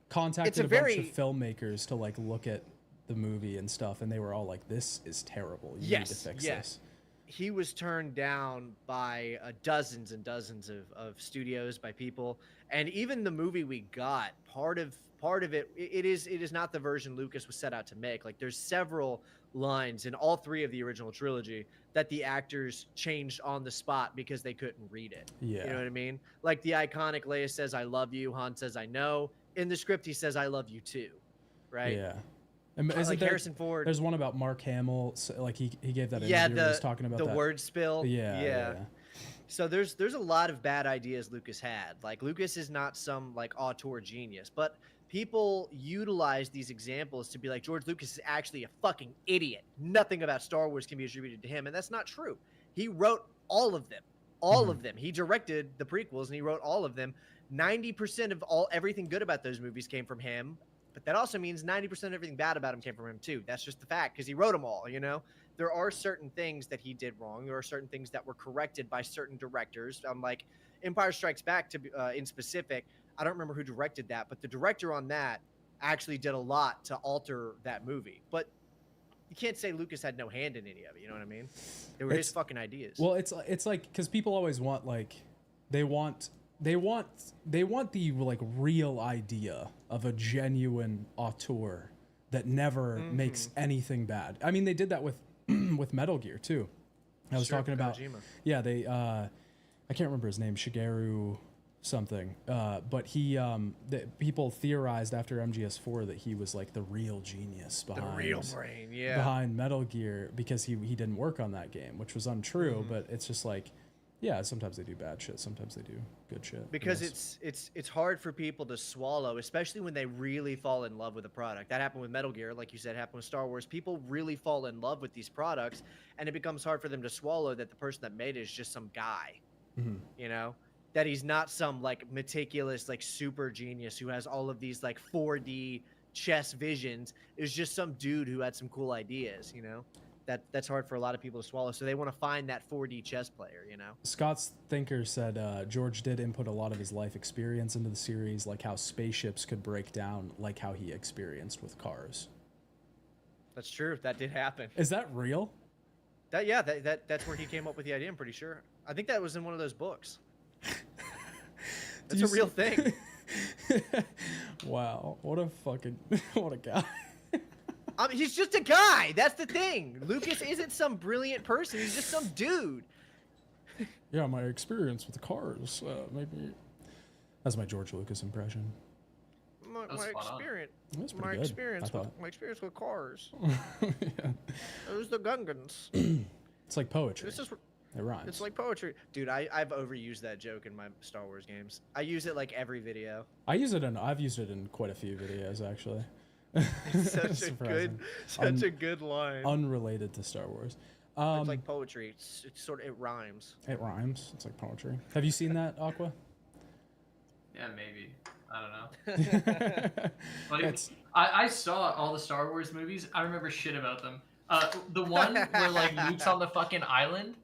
contacted a bunch of filmmakers to like look at the movie and stuff, and they were all like, "This is terrible. You need to fix this." He was turned down by dozens and dozens of studios, by people, and even the movie we got, part of it is not the version Lucas was set out to make. Like there's several lines in all three of the original trilogy that the actors changed on the spot because they couldn't read it. Yeah. You know what I mean? Like the iconic Leia says, "I love you." Han says, "I know." In the script, he says, "I love you too." Right? Yeah. And isn't like there, Harrison Ford. There's one about Mark Hamill. So like he gave that interview. Yeah, where he was talking about the that. word spill. Yeah. So there's a lot of bad ideas Lucas had. Like Lucas is not some like auteur genius, but people utilize these examples to be like, George Lucas is actually a fucking idiot. Nothing about Star Wars can be attributed to him, and that's not true. He wrote all of them. All of them. He directed the prequels and he wrote all of them. 90% of everything good about those movies came from him, but that also means 90% of everything bad about him came from him too. That's just the fact, because he wrote them all, you know? There are certain things that he did wrong. There are certain things that were corrected by certain directors. Like Empire Strikes Back, in specific, I don't remember who directed that, but the director on that actually did a lot to alter that movie. But you can't say Lucas had no hand in any of it. You know what I mean? They were his fucking ideas. Well, it's like, because people always want like they want the like real idea of a genuine auteur that never makes anything bad. I mean, they did that with with Metal Gear too. I was talking about Kojima. Yeah, they I can't remember his name, Shigeru something, but he people theorized after MGS4 that he was like the real genius behind the real brain, behind Metal Gear, because he didn't work on that game, which was untrue. But it's just like, yeah, sometimes they do bad shit, sometimes they do good shit. Because it's hard for people to swallow, especially when they really fall in love with a product. That happened with Metal Gear, like you said, happened with Star Wars. People really fall in love with these products, and it becomes hard for them to swallow that the person that made it is just some guy. You know? That he's not some like meticulous, like super genius who has all of these like 4D chess visions. Is just some dude who had some cool ideas, you know? That's hard for a lot of people to swallow. So they want to find that 4D chess player, you know? Scott's Thinker said George did input a lot of his life experience into the series, like how spaceships could break down, like how he experienced with cars. That's true. That did happen. Is that real? That's where he came up with the idea, I'm pretty sure. I think that was in one of those books. That's a real thing. Wow. What a guy. I mean, he's just a guy. That's the thing. Lucas isn't some brilliant person. He's just some dude. Yeah, my experience with the cars. Maybe that's my George Lucas impression. My experience. That's My pretty good, experience with cars. Yeah. Those the Gungans. It's like poetry. This is. It rhymes. It's like poetry. Dude, I've overused that joke in my Star Wars games. I use it like every video. I've used it in quite a few videos, actually. It's such a good line. Unrelated to Star Wars. It's like poetry. It rhymes. It rhymes. It's like poetry. Have you seen that, Aqua? Yeah, maybe. I don't know. Like, I saw all the Star Wars movies. I remember shit about them. The one where like Luke's on the fucking island.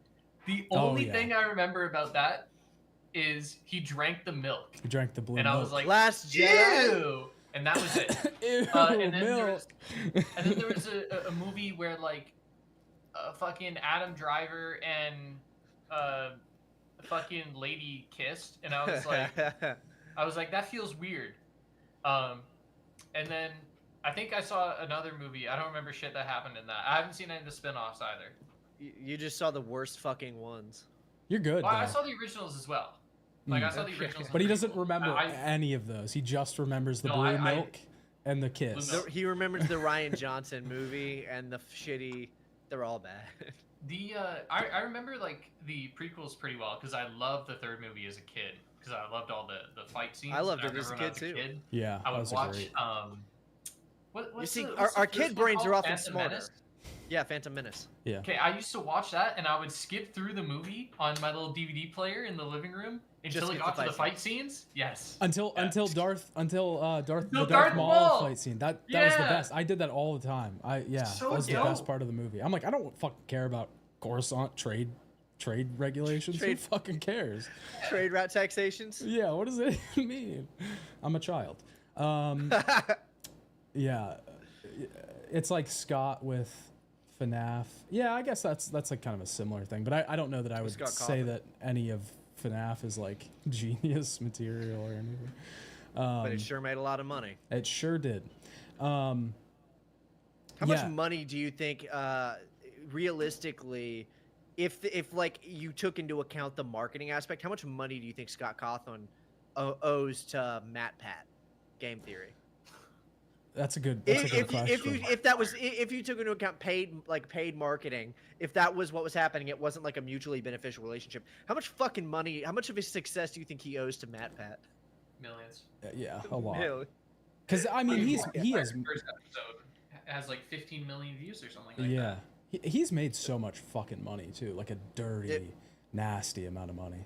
The only thing I remember about that is he drank the milk. He drank the blue and milk. I was like, Last Jedi. Ew! And that was it. Ew, and then milk. there was a movie where like fucking Adam Driver and a fucking lady kissed, and I was like, that feels weird. And then I think I saw another movie. I don't remember shit that happened in that. I haven't seen any of the spin-offs either. You just saw the worst fucking ones. You're good. Well, I though. saw the originals as well. Like I saw the originals. But he on doesn't prequel. remember I- any of those. He just remembers the No, blue I- milk and the kiss. Blue milk. He remembers the Ryan Johnson movie and the shitty. They're all bad. The I remember like the prequels pretty well because I loved the third movie as a kid because I loved all the fight scenes. I loved and it as a remember kid, when I was too. Yeah, I that would was watch great. What's You see, the, our what's the kid first one brains are called? often Phantom smarter. Menace? Yeah, Phantom Menace. Yeah. Okay, I used to watch that and I would skip through the movie on my little DVD player in the living room until Just it get got the to the fight fight scenes. Yes. Until Yeah. Darth the Darth Darth Maul Maul! fight scene. That was the Yeah. best. I did that all the time. So that was the best dope. part of the movie. I'm like, I don't fucking care about Coruscant trade regulations. Who Trade- fucking cares? Trade route taxations. Yeah, what does it mean? I'm a child. Yeah, it's like Scott with FNAF. Yeah, I guess that's like kind of a similar thing. But I don't know that I would Scott say Cawthon. that any of FNAF is like genius material or anything. But it sure made a lot of money. It sure did. How Yeah. much money do you think, realistically, if like you took into account the marketing aspect, how much money do you think Scott Cawthon owes to MatPat Game Theory? That's a good If question. if you took into account paid marketing, if that was what was happening, it wasn't like a mutually beneficial relationship. How much fucking money? How much of his success do you think he owes to MatPat? Millions. Yeah, a lot. Really? Because I mean, he has First episode has like 15 million views or something like yeah, that. he's made so much fucking money too, like a dirty, nasty amount of money.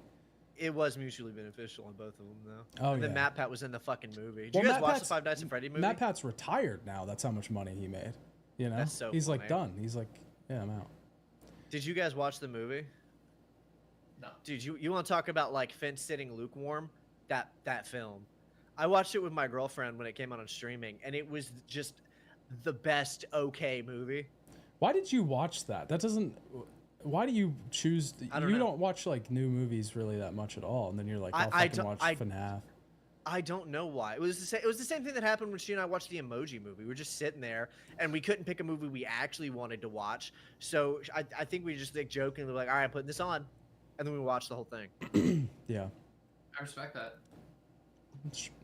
It was mutually beneficial on both of them, though. Oh, and then yeah. MatPat was in the fucking movie. Did Well, you guys watch the MatPat's- Five Nights at Freddy movie? Matt Pat's retired now. That's how much money he made. You know, That's so he's like funny. done. He's like, yeah, I'm out. Did you guys watch the movie? No. Dude, you want to talk about like fence sitting lukewarm? That film. I watched it with my girlfriend when it came out on streaming, and it was just the best okay movie. Why did you watch that? That doesn't. Why do you choose? I don't you know. don't watch like new movies really that much at all, and then you're like, I- I'll I fucking don't- watch I- FNAF. I don't know why. It was the same thing that happened when she and I watched the Emoji Movie. We were just sitting there, and we couldn't pick a movie we actually wanted to watch. So I think we just like jokingly were like, all right, I'm putting this on, and then we watched the whole thing. Yeah. I respect that.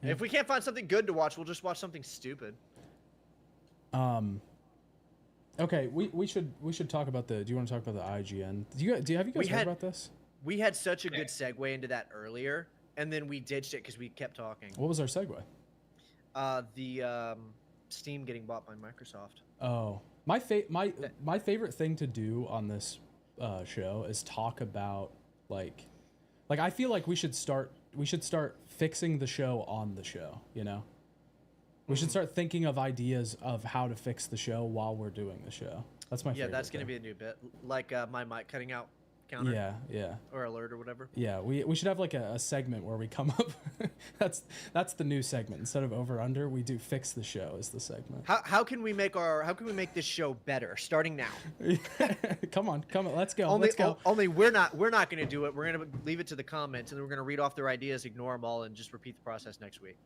Yeah. If we can't find something good to watch, we'll just watch something stupid. Okay, we should talk about the. Do you want to talk about the IGN? Have you guys We heard had- about this? We had such a Yeah. good segue into that earlier, and then we ditched it because we kept talking. What was our segue? The Steam getting bought by Microsoft. Oh, my favorite thing to do on this show is talk about like I feel like we should start fixing the show on the show. You know, we should start thinking of ideas of how to fix the show while we're doing the show. That's my Yeah, favorite. that's gonna thing. be a new bit, like my mic cutting out counter Yeah. or alert or whatever. Yeah, we should have like a segment where we come up. that's the new segment. Instead of over under, we do fix the show as the segment. How can we make this show better starting now? come on, let's go. Only let's go. only we're not gonna do it. We're gonna leave it to the comments, and then we're gonna read off their ideas, ignore them all, and just repeat the process next week.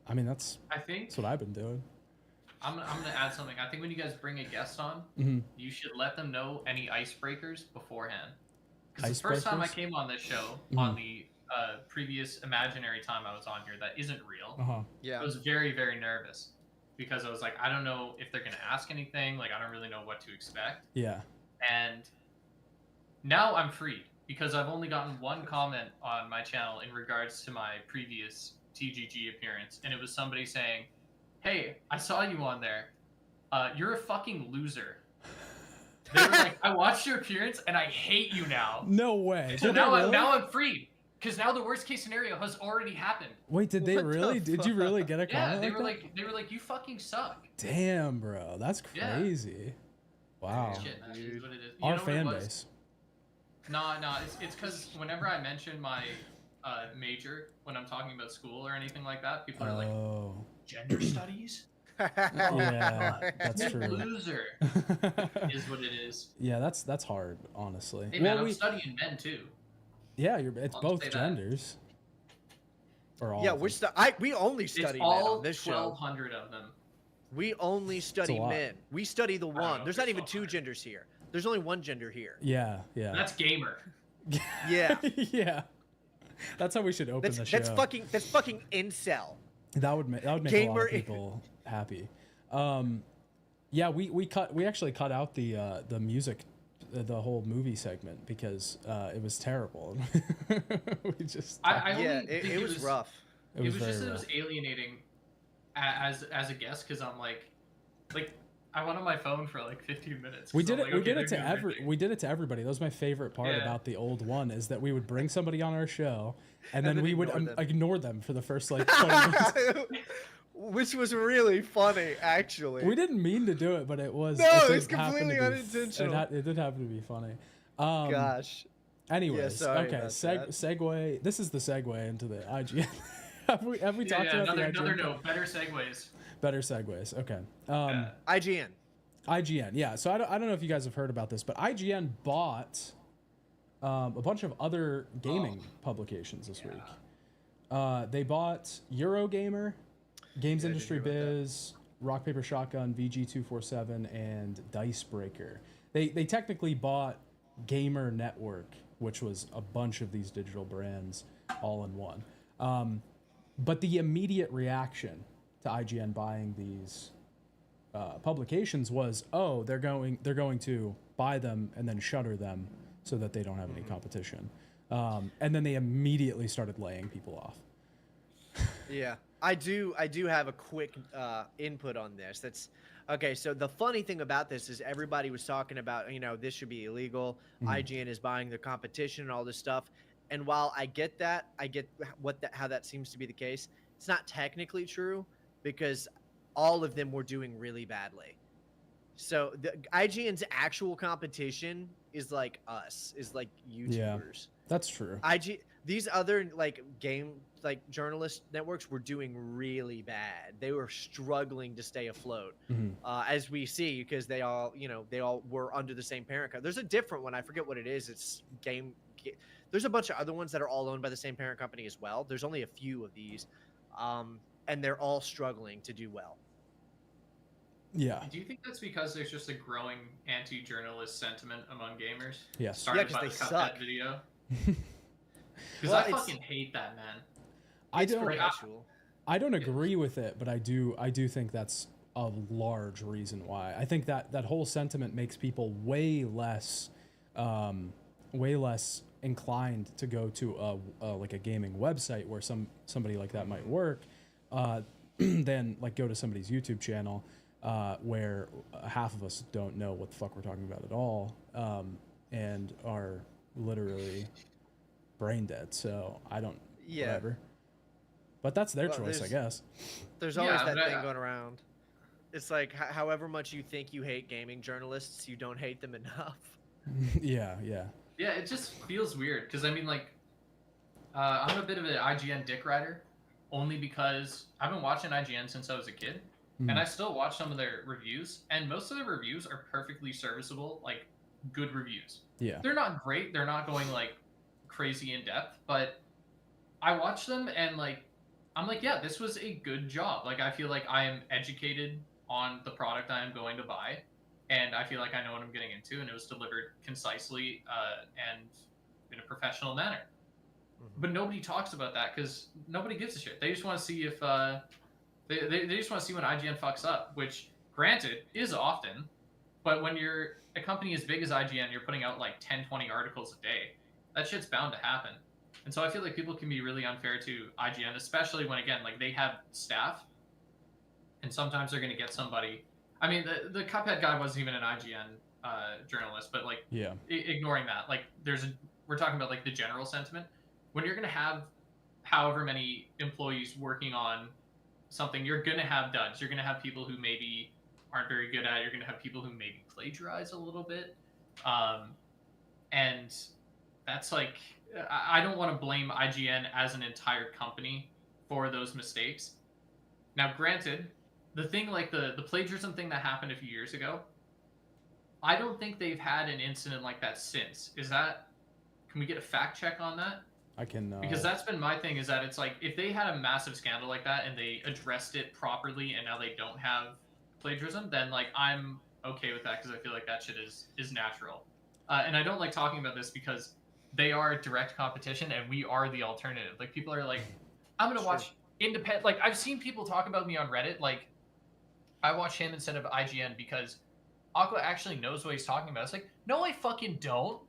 I mean, that's I think what I've been doing. I'm gonna add something. I think when you guys bring a guest on, Mhm. you should let them know any icebreakers beforehand. Because the first time I Icebreakers? came on this show, Mhm. on the previous imaginary time I was on here, that isn't real. Uh-huh. Yeah. I was very, very nervous because I was like, I don't know if they're gonna ask anything. Like, I don't really know what to expect. Yeah. And now I'm free because I've only gotten one comment on my channel in regards to my previous TGG appearance, and it was somebody saying, "Hey, I saw you on there. You're a fucking loser." They were like, "I watched your appearance and I hate you now." No way. So Did they now really? I'm free because now the worst case scenario has already happened. Wait, did they What the really? Did you really get a Yeah, comment? they were like, "You fucking suck." Damn, bro, that's Yeah. crazy. Wow. Shit, man, it is what it is. You Our know what it fan was? base. No, it's because whenever I mention my major when I'm talking about school or anything like that, people are like, Oh. "Gender studies? Yeah, that's You true. loser." Is what it is. Yeah, that's hard, honestly. Hey man, Well, I'm studying men too. yeah, it's I'll both say that. genders. Or all Yeah, of we're them. we only It's study men all on this show. 1,200 of them. We only study lot. men. We study the don't know one. if There's there's not even two 1,200. genders here. There's only one gender here. Yeah. That's gamer. Yeah. Yeah. That's how we should open the show. That's fucking incel. That would make a lot of people happy. Yeah, we actually cut out the music, the whole movie segment because it was terrible. We just it was rough. It was very rough. It was alienating as a guest because I'm like I went on my phone for like 15 minutes. We did it to everybody. That was my favorite part about the old one is that we would bring somebody on our show and then we would ignore them for the first like 20 minutes. Which was really funny, actually. We didn't mean to do it, but it was. No, it was completely unintentional. It did happen to be funny. Gosh. Anyways, okay. Segue. This is the segue into the IGN. have we talked about the IGN? Another note. Better segues. Better segues. Okay. IGN. Yeah. So I don't know if you guys have heard about this, but IGN bought a bunch of other gaming publications this week. They bought Eurogamer, Games Industry Biz, Rock Paper Shotgun, VG247, and Dicebreaker. They technically bought Gamer Network, which was a bunch of these digital brands all in one. But the immediate reaction to IGN buying these publications was, oh, they're going to buy them and then shutter them so that they don't have any competition. And then they immediately started laying people off. Yeah, I do have a quick input on this. That's okay. So the funny thing about this is everybody was talking about, this should be illegal. IGN is buying their competition and all this stuff. And while I get that, I get how that seems to be the case. It's not technically true because all of them were doing really badly. So the IGN's actual competition is like us, is like YouTubers. Yeah, that's true. These other journalist networks were doing really bad. They were struggling to stay afloat, as we see, because they all were under the same parent company. There's a different one. I forget what it is. It's There's a bunch of other ones that are all owned by the same parent company as well. There's only a few of these, and they're all struggling to do well. Yeah. Do you think that's because there's just a growing anti-journalist sentiment among gamers? Yes. Started because by they the suck. Cuphead video. Because I fucking hate that, man. I don't agree with it, but I do think that's a large reason why. I think that whole sentiment makes people way less inclined to go to like a gaming website where somebody like that might work, than like go to somebody's YouTube channel, where half of us don't know what the fuck we're talking about at all, and are literally brain dead. So I don't. Yeah. Whatever. But that's their choice, I guess. There's always that thing going around. It's like, however much you think you hate gaming journalists, you don't hate them enough. Yeah. Yeah, it just feels weird because I mean, like, I'm a bit of an IGN dick rider, only because I've been watching IGN since I was a kid, and I still watch some of their reviews, and most of their reviews are perfectly serviceable, like good reviews. Yeah. They're not great. They're not going like crazy in depth, but I watch them and like I'm like, yeah, this was a good job. Like I feel like I am educated on the product I am going to buy, and I feel like I know what I'm getting into, and it was delivered concisely and in a professional manner. But nobody talks about that because nobody gives a shit. They just want to see if they just want to see when IGN fucks up, which granted is often, but when you're a company as big as IGN, you're putting out like 10, 20 articles a day. That shit's bound to happen. And so I feel like people can be really unfair to IGN, especially when, again, like they have staff, and sometimes they're going to get somebody. I mean, the Cuphead guy wasn't even an IGN journalist, but like, ignoring that, like, we're talking about like the general sentiment. When you're going to have however many employees working on something, you're going to have duds. You're going to have people who maybe aren't very good at it. You're going to have people who maybe plagiarize a little bit, and that's like. I don't want to blame IGN as an entire company for those mistakes. Now, granted, the thing like the plagiarism thing that happened a few years ago, I don't think they've had an incident like that since. Can we get a fact check on that? I can. Because that's been my thing, is that it's like, if they had a massive scandal like that and they addressed it properly and now they don't have plagiarism, then like I'm okay with that because I feel like that shit is natural. And I don't like talking about this because they are direct competition, and we are the alternative. Like people are like, I'm gonna watch independent. Like I've seen people talk about me on Reddit. Like I watch him instead of IGN because Aqua actually knows what he's talking about. It's like, no, I fucking don't.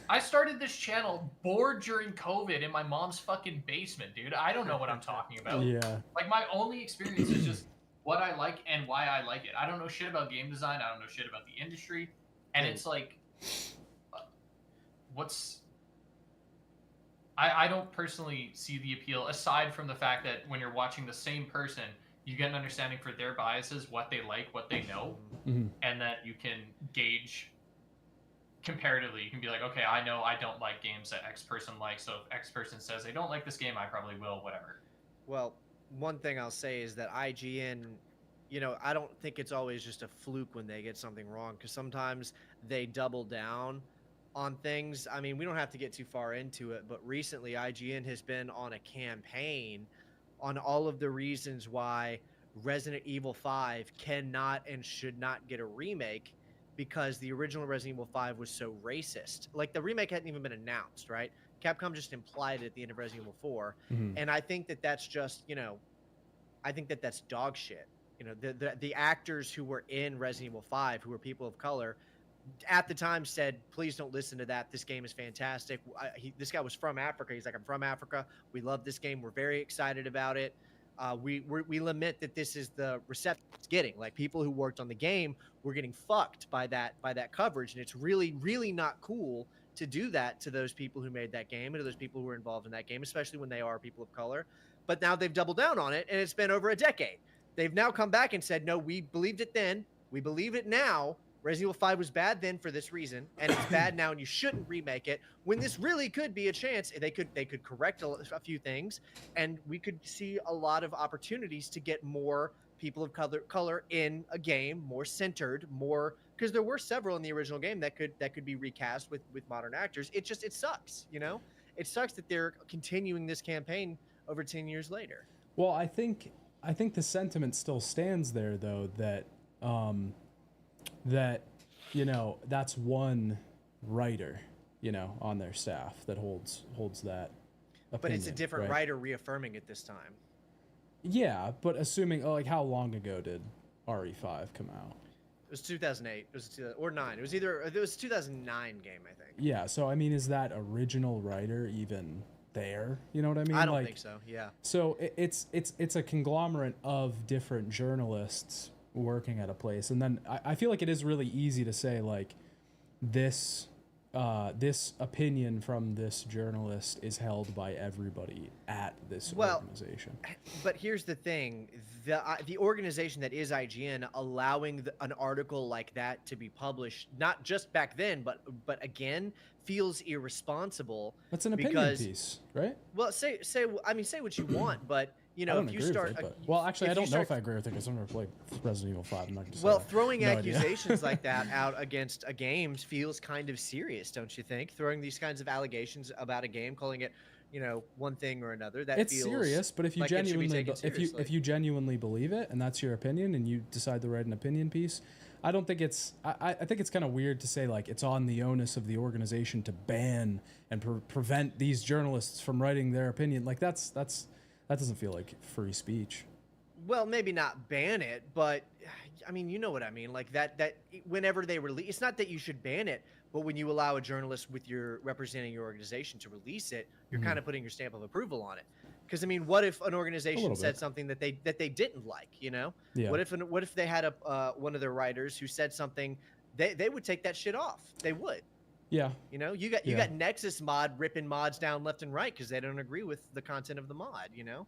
I started this channel bored during COVID in my mom's fucking basement, dude. I don't know what I'm talking about. Yeah. Like my only experience is just what I like and why I like it. I don't know shit about game design. I don't know shit about the industry. And it's like, what's... I don't personally see the appeal, aside from the fact that when you're watching the same person, you get an understanding for their biases, what they like, what they know, and that you can gauge comparatively. You can be like, okay, I know I don't like games that X person likes, so if X person says they don't like this game, I probably will, whatever. Well, one thing I'll say is that IGN, you know, I don't think it's always just a fluke when they get something wrong, because sometimes they double down on things. I mean, we don't have to get too far into it, but recently IGN has been on a campaign on all of the reasons why Resident Evil 5 cannot and should not get a remake, because the original Resident Evil 5 was so racist. Like, the remake hadn't even been announced, right? Capcom just implied it at the end of Resident Evil 4. And I think that that's just, you know, I think that that's dog shit. You know, the actors who were in Resident Evil 5, who were people of color, at the time said, please don't listen to that. This game is fantastic. This guy was from Africa. He's like, I'm from Africa. We love this game. We're very excited about it. We lament that this is the reception it's getting. Like, people who worked on the game were getting fucked by that coverage, and it's really, really not cool to do that to those people who made that game and to those people who were involved in that game, especially when they are people of color. But now they've doubled down on it, and it's been over a decade. They've now come back and said, no, we believed it then. We believe it now. Resident Evil 5 was bad then for this reason, and it's bad now, and you shouldn't remake it, when this really could be a chance. They could correct a few things, and we could see a lot of opportunities to get more people of color in a game, more centered, more, because there were several in the original game that could be recast with modern actors. It sucks, you know? It sucks that they're continuing this campaign over 10 years later. Well, I think the sentiment still stands there, though, that that, you know, that's one writer, you know, on their staff that holds that opinion, but it's a different right? writer reaffirming it this time. Yeah, but assuming, like, how long ago did RE5 come out? It was 2008. It was or 9. It was 2009 game, I think. Yeah, so I mean, is that original writer even there? You know what I mean? I don't think so. Yeah. So it's a conglomerate of different journalists working at a place, and then I feel like it is really easy to say, like, this opinion from this journalist is held by everybody at this organization. But here's the thing: the organization that is IGN allowing an article like that to be published, not just back then, but again, feels irresponsible. That's an opinion piece, right? Well, say what you want, but you know, if you start, well, actually, I don't know if I agree with it because I've never played Resident Evil 5. I'm not gonna say well, that. throwing No accusations like that out against a game feels kind of serious, don't you think? Throwing these kinds of allegations about a game, calling it, you know, one thing or another, that it's feels serious. But if you like genuinely, if you genuinely believe it, and that's your opinion, and you decide to write an opinion piece, I don't think it's. I think it's kind of weird to say, like, it's on the onus of the organization to ban and prevent these journalists from writing their opinion. Like, that doesn't feel like free speech. Well, maybe not ban it, but I mean, you know what I mean. Like that whenever they release, it's not that you should ban it, but when you allow a journalist with your representing your organization to release it, you're kind of putting your stamp of approval on it. Because I mean, what if an organization said something that they didn't like? You know, yeah. What if they had one of their writers who said something, they would take that shit off. They would. Yeah. You know, you got Nexus mod ripping mods down left and right because they don't agree with the content of the mod, you know?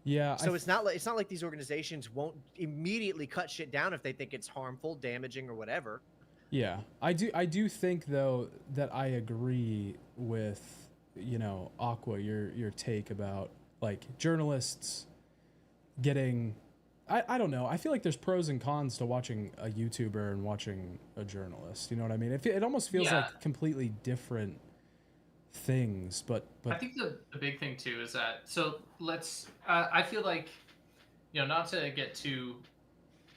Yeah. So it's not like these organizations won't immediately cut shit down if they think it's harmful, damaging, or whatever. Yeah. I do think, though, that I agree with, you know, Aqua, your take about, like, journalists getting, I don't know. I feel like there's pros and cons to watching a YouTuber and watching a journalist. You know what I mean? It almost feels like completely different things. But I think the big thing too is that, so let's. I feel like, you know, not to get too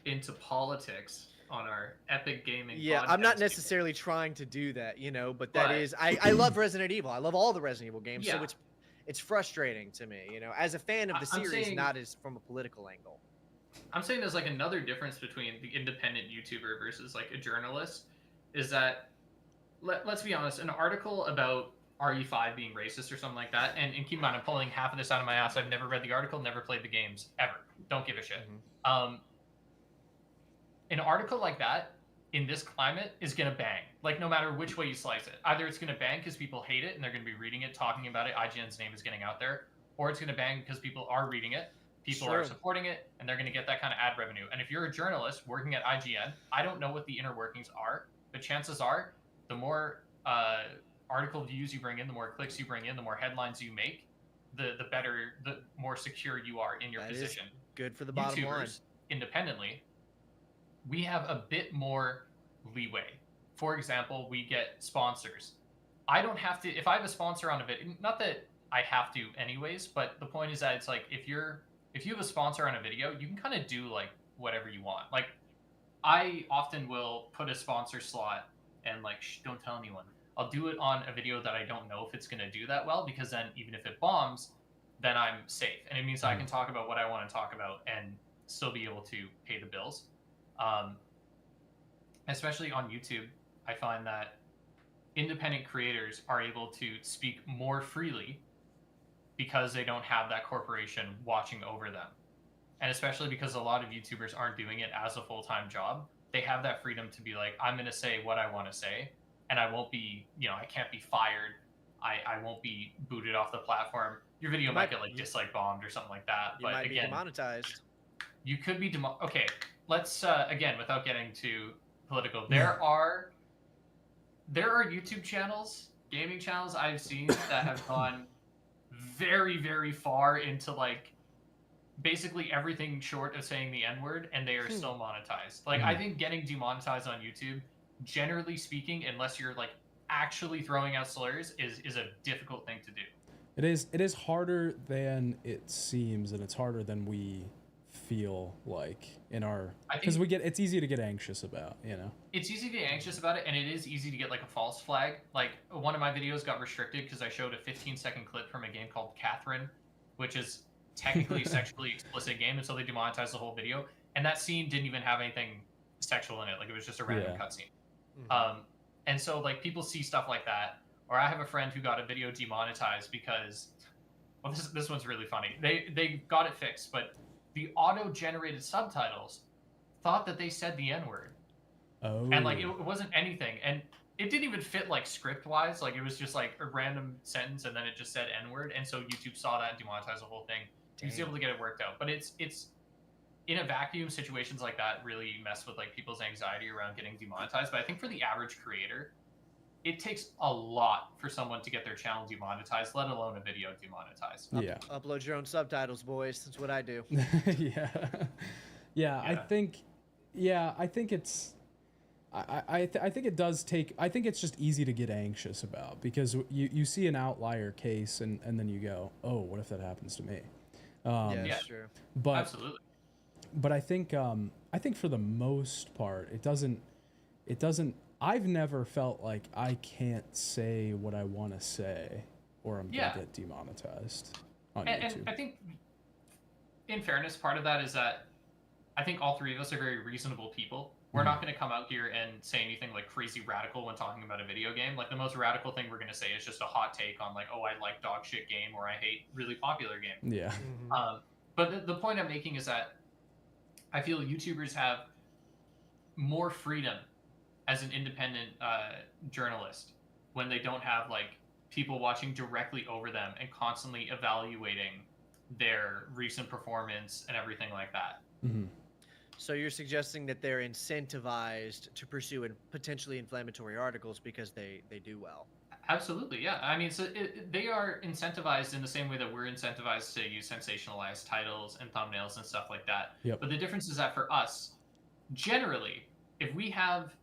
into politics, on our epic gaming. Yeah, I'm not podcast. necessarily trying to do that, you know, but But- that is I love Resident Evil. I love all the Resident Evil games, so Yeah. it's frustrating to me, you know, as a fan of the I'm series, saying- not as from a political angle. I'm saying there's like another difference between the independent YouTuber versus like a journalist, is that let's be honest, an article about RE5 being racist or something like that, and keep in mind, I'm pulling half of this out of my ass. I've never read the article, never played the games, ever. Don't give a shit. An article like that in this climate is going to bang. Like, no matter which way you slice it. Either it's going to bang because people hate it and they're going to be reading it, talking about it, IGN's name is getting out there, or it's going to bang because people are reading it, people are supporting it, and they're going to get that kind of ad revenue. And if you're a journalist working at IGN, I don't know what the inner workings are, but chances are the more article views you bring in, the more clicks you bring in, the more headlines you make, the better, the more secure you are in your position. Good for the bottom line. Independently, we have a bit more leeway. For example, we get sponsors. I don't have to, if I have a sponsor on a video, not that I have to anyways, but the point is that it's like, if you have a sponsor on a video, you can kind of do like whatever you want. Like, I often will put a sponsor slot and like, don't tell anyone. I'll do it on a video that I don't know if it's going to do that well, because then even if it bombs, then I'm safe. And it means I can talk about what I want to talk about and still be able to pay the bills. Especially on YouTube, I find that independent creators are able to speak more freely because they don't have that corporation watching over them. And especially because a lot of YouTubers aren't doing it as a full-time job, they have that freedom to be like, I'm going to say what I want to say, and I won't be, I can't be fired. I won't be booted off the platform. Your video might get like dislike bombed or something like that. You but might again, be demonetized. You could be okay. Let's again, without getting too political, there are YouTube channels, gaming channels I've seen that have gone very, very far into like basically everything short of saying the N-word, and they are still monetized. Like, I think getting demonetized on YouTube, generally speaking, unless you're like actually throwing out slurs, is a difficult thing to do. It is harder than it seems, and it's harder than we feel like in our, because it's easy to get anxious about, It's easy to get anxious about it, and it is easy to get like a false flag. Like, one of my videos got restricted because I showed a 15-second clip from a game called Catherine, which is technically a sexually explicit game, and so they demonetized the whole video. And that scene didn't even have anything sexual in it. Like, it was just a random cutscene. And so like people see stuff like that, or I have a friend who got a video demonetized because, well, this one's really funny. They got it fixed, but the auto-generated subtitles thought that they said the N-word. Oh. And like it wasn't anything, and it didn't even fit like script-wise. Like, it was just like a random sentence, and then it just said N-word, and so YouTube saw that and demonetized the whole thing. He was able to get it worked out, but it's in a vacuum, situations like that really mess with like people's anxiety around getting demonetized. But I think for the average creator, it takes a lot for someone to get their channel demonetized, let alone a video demonetized. Upload your own subtitles, boys. That's what I do. Yeah. I think it's, I think it does take, I think it's just easy to get anxious about, because you see an outlier case and then you go, oh, what if that happens to me? Yeah, sure. But absolutely. But I think for the most part, it doesn't. I've never felt like I can't say what I want to say, or I'm gonna get demonetized on YouTube. And I think, in fairness, part of that is that I think all three of us are very reasonable people. We're not going to come out here and say anything like crazy radical when talking about a video game. Like, the most radical thing we're going to say is just a hot take on like, oh, I like dog shit game, or I hate really popular game. Yeah. But the point I'm making is that I feel YouTubers have more freedom as an independent journalist when they don't have like people watching directly over them and constantly evaluating their recent performance and everything like that. So you're suggesting that they're incentivized to pursue potentially inflammatory articles because they do well? Absolutely, yeah. I mean, so they are incentivized in the same way that we're incentivized to use sensationalized titles and thumbnails and stuff like that. Yep. But the difference is that for us, generally, if we have,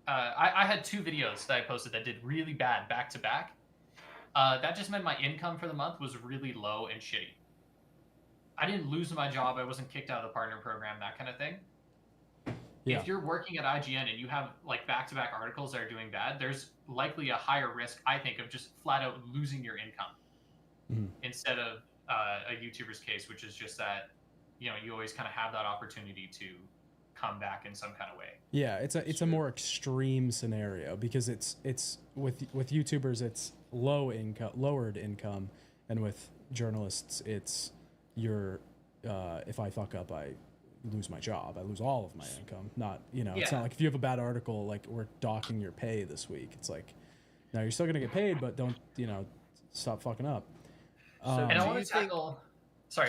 I had 2 videos that I posted that did really bad back to back. That just meant my income for the month was really low and shitty. I didn't lose my job. I wasn't kicked out of the partner program, that kind of thing. Yeah. If you're working at IGN and you have like back-to-back articles that are doing bad, there's likely a higher risk, I think, of just flat out losing your income instead of a YouTuber's case, which is just that, you know, you always kind of have that opportunity to come back in some kind of way. Yeah, it's a more extreme scenario because it's with YouTubers it's lowered income, and with journalists it's your if I fuck up I lose my job, I lose all of my income. Not, you know, it's not like if you have a bad article like we're docking your pay this week. It's like, no, you're still gonna get paid, but don't, you know, stop fucking up. And I want to tackle. Sorry.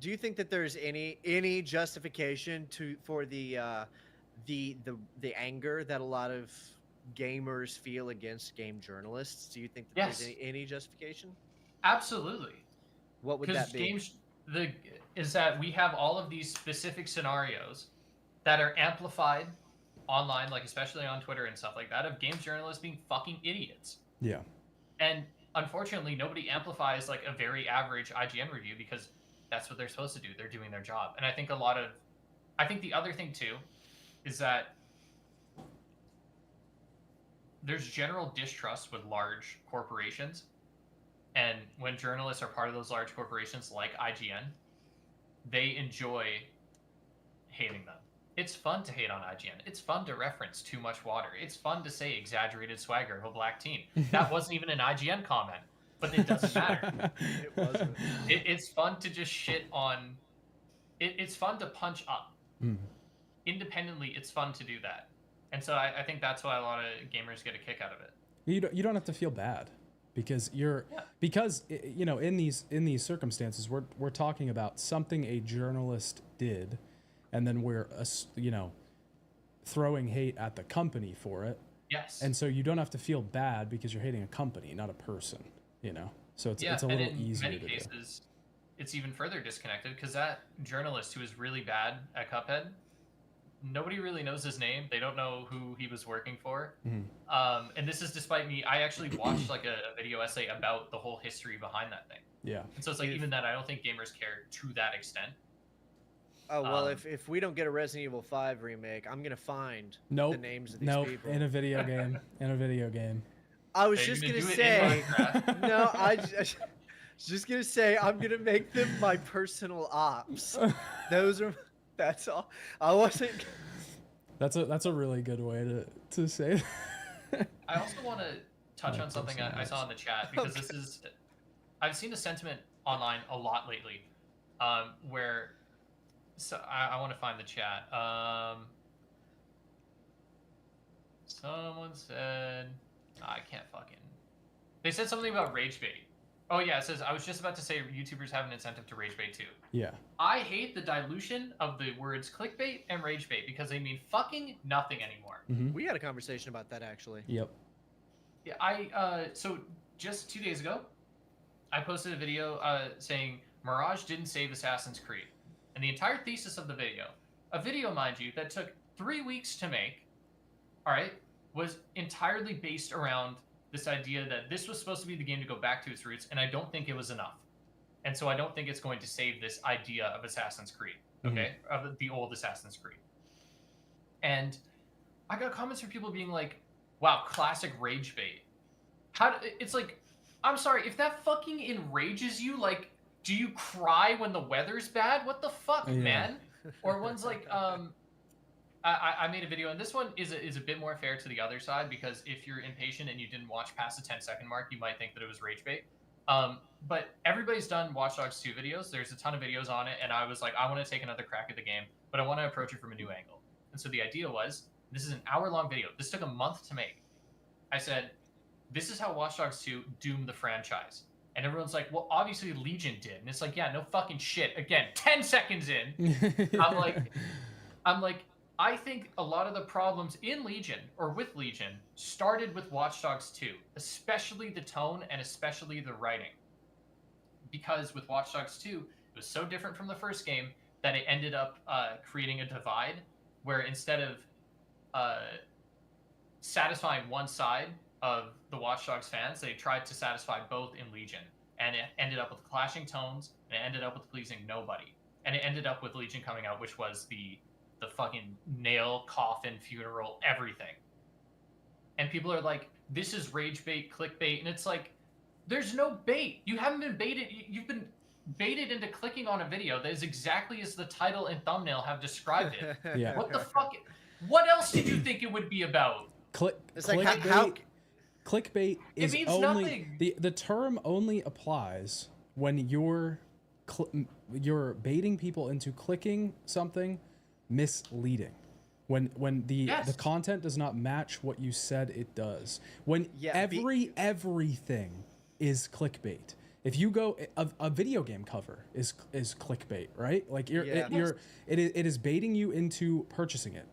Do you think that there's any justification for the anger that a lot of gamers feel against game journalists? Do you think that there's any justification? Absolutely. What would that be? Is that we have all of these specific scenarios that are amplified online, like especially on Twitter and stuff like that, of game journalists being fucking idiots. Yeah. And unfortunately, nobody amplifies like a very average IGN review because that's what they're supposed to do. They're doing their job. And I think the other thing too is that there's general distrust with large corporations. And when journalists are part of those large corporations like IGN, they enjoy hating them. It's fun to hate on IGN. It's fun to reference too much water. It's fun to say exaggerated swagger of a black team. That wasn't even an IGN comment, but it doesn't matter. It wasn't. It's fun to just shit on. It's fun to punch up. Independently, it's fun to do that. And so I think that's why a lot of gamers get a kick out of it. You don't have to feel bad. Because you know, in these circumstances we're talking about something a journalist did, and then we're you know, throwing hate at the company for it. Yes. And so you don't have to feel bad because you're hating a company, not a person. You know, so it's a little easier to do. In many cases, it's even further disconnected because that journalist who is really bad at Cuphead, nobody really knows his name. They don't know who he was working for. And this is despite me. I actually watched like a video essay about the whole history behind that thing. Yeah. And so it's like, even that, I don't think gamers care to that extent. Oh, well, if we don't get a Resident Evil 5 remake, I'm going to find the names of these people. In a video game. In a video game. I was just going to say, no, I was just going to say, I'm going to make them my personal ops. That's all. I wasn't. That's a really good way to say it. I also want to touch on something I saw in the chat because I've seen a sentiment online a lot lately, where I want to find the chat. Someone said I can't fucking. They said something about rage bait. Oh yeah, it says, I was just about to say YouTubers have an incentive to rage bait too. Yeah. I hate the dilution of the words clickbait and rage bait because they mean fucking nothing anymore. We had a conversation about that actually. Yep. Yeah, so just 2 days ago, I posted a video saying Mirage didn't save Assassin's Creed. And the entire thesis of the video, a video, mind you, that took 3 weeks to make, all right, was entirely based around this idea that this was supposed to be the game to go back to its roots, and I don't think it was enough. And so I don't think it's going to save this idea of Assassin's Creed, okay? Of the old Assassin's Creed. And I got comments from people being like, wow, classic rage bait. It's like, I'm sorry, if that fucking enrages you, like, do you cry when the weather's bad? What the fuck, man? Or one's like, I made a video, and this one is a bit more fair to the other side, because if you're impatient and you didn't watch past the 10-second mark, you might think that it was rage bait. But everybody's done Watch Dogs 2 videos. There's a ton of videos on it, and I was like, I want to take another crack at the game, but I want to approach it from a new angle. And so the idea was, this is an hour-long video. This took a month to make. I said, this is how Watch Dogs 2 doomed the franchise. And everyone's like, well, obviously Legion did. And it's like, yeah, no fucking shit. Again, 10 seconds in. I'm like, I think a lot of the problems in Legion, or with Legion, started with Watch Dogs 2, especially the tone and especially the writing. Because with Watch Dogs 2, it was so different from the first game that it ended up creating a divide where instead of satisfying one side of the Watch Dogs fans, they tried to satisfy both in Legion. And it ended up with clashing tones, and it ended up with pleasing nobody. And it ended up with Legion coming out, which was the the fucking nail, coffin, funeral, everything. And people are like, this is rage bait, clickbait, and it's like, there's no bait. You haven't been baited. You've been baited into clicking on a video that is exactly as the title and thumbnail have described it. Yeah. What the fuck? What else did you think it would be about? It's like clickbait, how clickbait It is means only nothing. the term only applies when you're baiting people into clicking something misleading. When the content does not match what you said it does. When everything is clickbait. If you go a video game cover is clickbait, right? Like it is baiting you into purchasing it.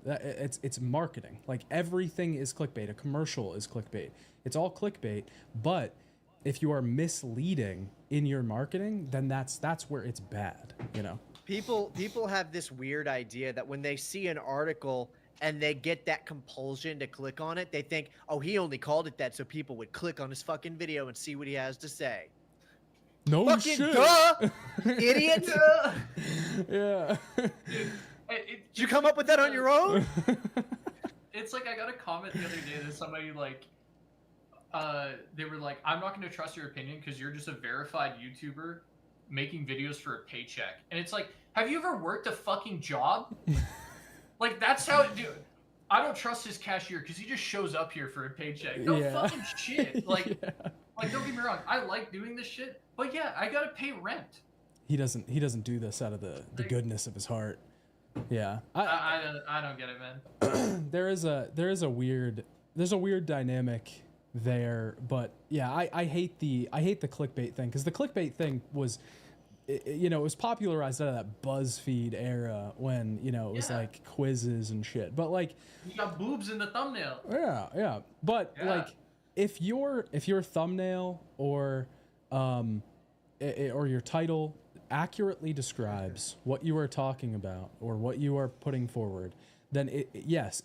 It's marketing. Like everything is clickbait. A commercial is clickbait. It's all clickbait, but if you are misleading in your marketing, then that's where it's bad, you know. People have this weird idea that when they see an article and they get that compulsion to click on it, they think, oh, he only called it that so people would click on his fucking video and see what he has to say. No fucking shit. duh, idiot. Yeah. Dude, Did you come up with that on your own? it's like I got a comment the other day that somebody like, they were like, I'm not going to trust your opinion because you're just a verified YouTuber making videos for a paycheck. And it's like, have you ever worked a fucking job? Like, that's how it do. I don't trust his cashier because he just shows up here for a paycheck. No fucking shit. Like, like, don't get me wrong. I like doing this shit, but yeah, I gotta pay rent. He doesn't do this out of the goodness of his heart. Yeah. I don't get it, man. There's a weird dynamic there, but yeah, I hate the clickbait thing, because the clickbait thing was, it was popularized out of that BuzzFeed era when, it was like quizzes and shit. But like, you got boobs in the thumbnail. Yeah. But like, if your thumbnail or your title accurately describes what you are talking about or what you are putting forward, then it is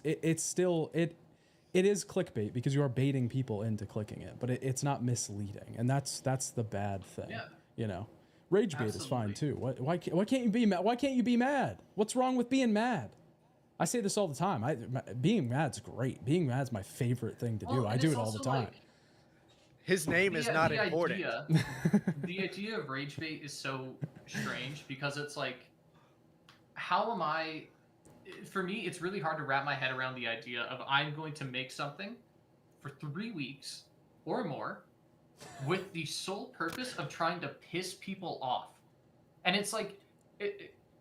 clickbait because you are baiting people into clicking it, but it's not misleading, and that's the bad thing. Rage bait is fine too. Why can't you be mad? Why can't you be mad? What's wrong with being mad? I say this all the time. Being mad's great. Being mad's my favorite thing to do. I do it all the time. Like, his name is not important. The idea of rage bait is so strange because it's like, how am I? For me, it's really hard to wrap my head around the idea of I'm going to make something for 3 weeks or more with the sole purpose of trying to piss people off. And it's like,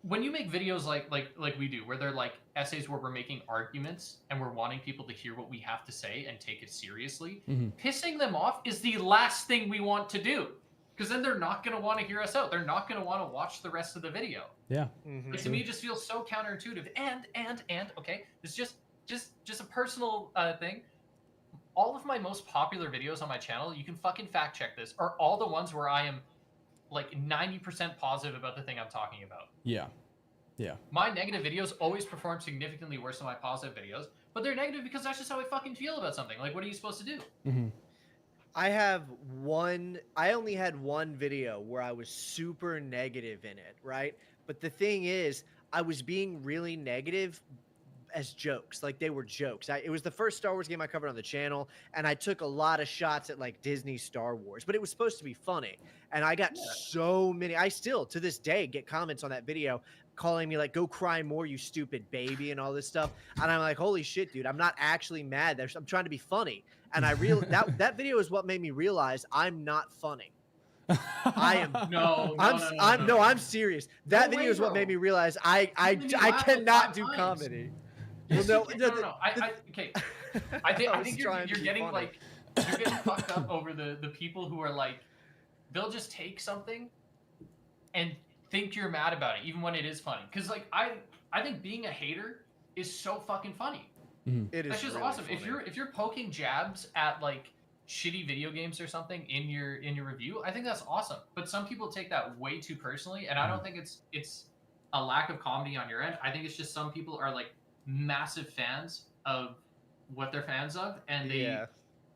when you make videos like we do, where they're like essays where we're making arguments and we're wanting people to hear what we have to say and take it seriously, pissing them off is the last thing we want to do. Because then they're not going to want to hear us out. They're not going to want to watch the rest of the video. Yeah. Like, to me, it just feels so counterintuitive. And okay, it's just a personal thing. All of my most popular videos on my channel, you can fucking fact check this, are all the ones where I am like 90% positive about the thing I'm talking about. Yeah. My negative videos always perform significantly worse than my positive videos, but they're negative because that's just how I fucking feel about something. Like, what are you supposed to do? I only had one video where I was super negative in it, right? But the thing is, I was being really negative as jokes. Like, they were jokes. It was the first Star Wars game I covered on the channel, and I took a lot of shots at like Disney Star Wars, but it was supposed to be funny. And I got so many, I still to this day get comments on that video calling me like, go cry more, you stupid baby, and all this stuff. And I'm like, holy shit, dude, I'm not actually mad. I'm trying to be funny. And I that video is what made me realize I'm not funny. I am I'm serious. That video is what made me realize I cannot do comedy. Well, no. Okay. I think you're getting like, you're getting fucked up over the people who are like, they'll just take something and think you're mad about it even when it is funny. Because like I think being a hater is so fucking funny. It is. That's just really awesome. funny. If you're poking jabs at like shitty video games or something in your review, I think that's awesome. But some people take that way too personally, and I don't think it's a lack of comedy on your end. I think it's just some people are like massive fans of what they're fans of, and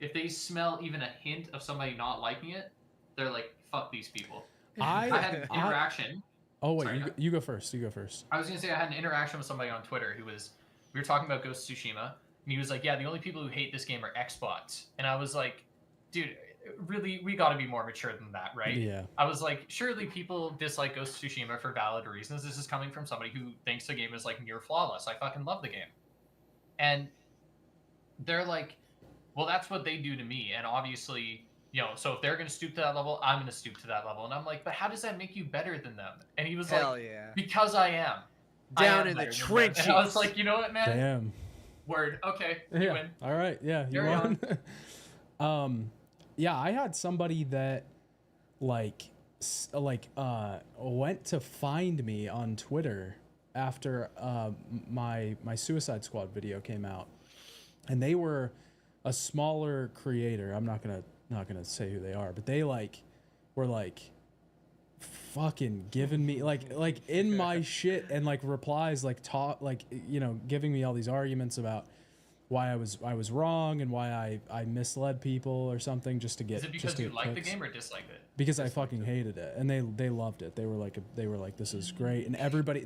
if they smell even a hint of somebody not liking it, they're like, fuck these people. I had an interaction Oh wait, Sorry, you go first. You go first. I was gonna say I had an interaction with somebody on Twitter we were talking about Ghost of Tsushima, and he was like, "Yeah, the only people who hate this game are Xbox," and I was like, "Dude, really, we got to be more mature than that, right?" Yeah. I was like, "Surely people dislike Ghost of Tsushima for valid reasons. This is coming from somebody who thinks the game is like near flawless. I fucking love the game," and they're like, "Well, that's what they do to me," and obviously. So if they're going to stoop to that level, I'm going to stoop to that level. And I'm like, but how does that make you better than them? And he was Hell like, yeah. because I am. Down I am in the better than them. trenches. And I was like, you know what, man? Damn. Word. Okay. You Yeah. win. All right. Yeah. You Carry won. Yeah, I had somebody that went to find me on Twitter after my Suicide Squad video came out, and they were a smaller creator. I'm not gonna say who they are, but they were fucking giving me like in my shit and replies giving me all these arguments about why I was wrong and why I misled people or something just to get. Is it because you liked the game or disliked it? Because I fucking hated it, and they loved it. They were like this is great, and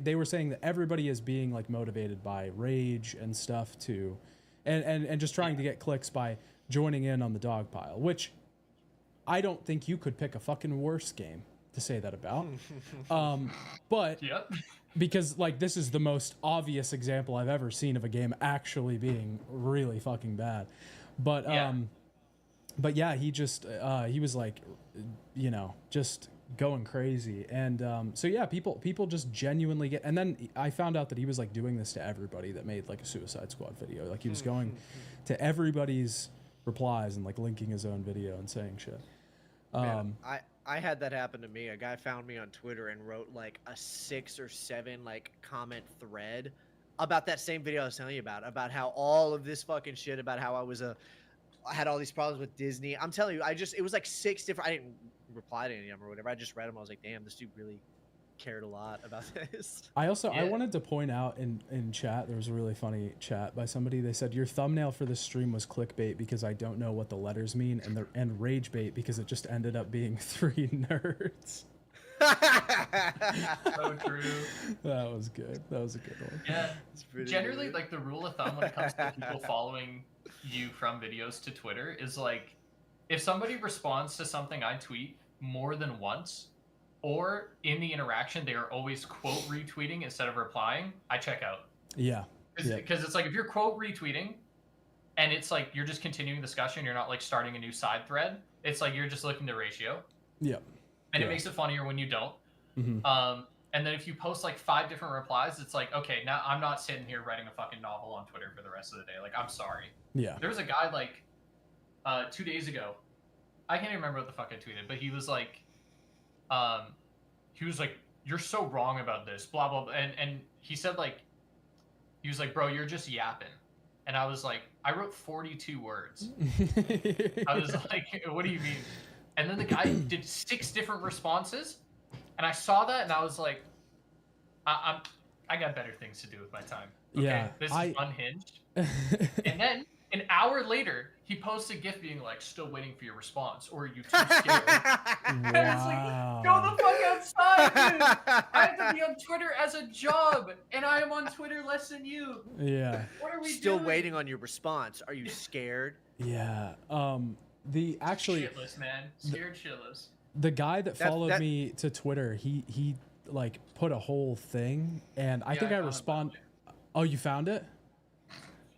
they were saying that everybody is being motivated by rage and stuff too, and just trying to get clicks by joining in on the dog pile, which I don't think you could pick a fucking worse game to say that about. But Yep. because this is the most obvious example I've ever seen of a game actually being really fucking bad. But but yeah, he just he was just going crazy. And so yeah, people just genuinely get. And then I found out that he was doing this to everybody that made a Suicide Squad video. He was going to everybody's replies and linking his own video and saying shit. Man, I had that happen to me. A guy found me on Twitter and wrote a 6 or 7 comment thread about that same video I was telling you about how all of this fucking shit about how I had all these problems with Disney. I'm telling you, it was 6 different. I didn't reply to any of them or whatever. I just read them. I was like, damn, this dude really cared a lot about this. I wanted to point out in chat, there was a really funny chat by somebody. They said your thumbnail for this stream was clickbait because I don't know what the letters mean, and rage bait because it just ended up being 3 nerds. So true. That was good. That was a good one. Yeah. Generally, good. the rule of thumb when it comes to people following you from videos to Twitter is if somebody responds to something I tweet more than once, or in the interaction they are always quote retweeting instead of replying, I check out. Yeah. Because it's if you're quote retweeting and it's you're just continuing discussion, you're not starting a new side thread. It's you're just looking to ratio. Yeah. And it makes it funnier when you don't. Mm-hmm. And then if you post 5 different replies, it's okay, now I'm not sitting here writing a fucking novel on Twitter for the rest of the day. I'm sorry. Yeah. There was a guy 2 days ago. I can't even remember what the fuck I tweeted, but he was you're so wrong about this, blah blah blah. And he said he was bro, you're just yapping. And I was I wrote 42 words. I was what do you mean? And then the guy did 6 different responses, and I saw that and I was I got better things to do with my time. Okay? Yeah, This is unhinged. And then an hour later, he posts a GIF being still waiting for your response, or are you too scared? And it's go the fuck outside, dude! I have to be on Twitter as a job, and I am on Twitter less than you. Yeah. What are we Still doing? waiting on your response. Are you scared? Yeah. Shitless, man. Scared shitless. The guy that followed me to Twitter, he put a whole thing, and I think I respond. Oh, you found it?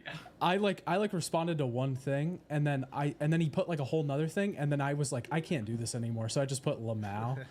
Yeah. I responded to one thing, and then he put a whole nother thing, and then I was I can't do this anymore, so I just put Lamau.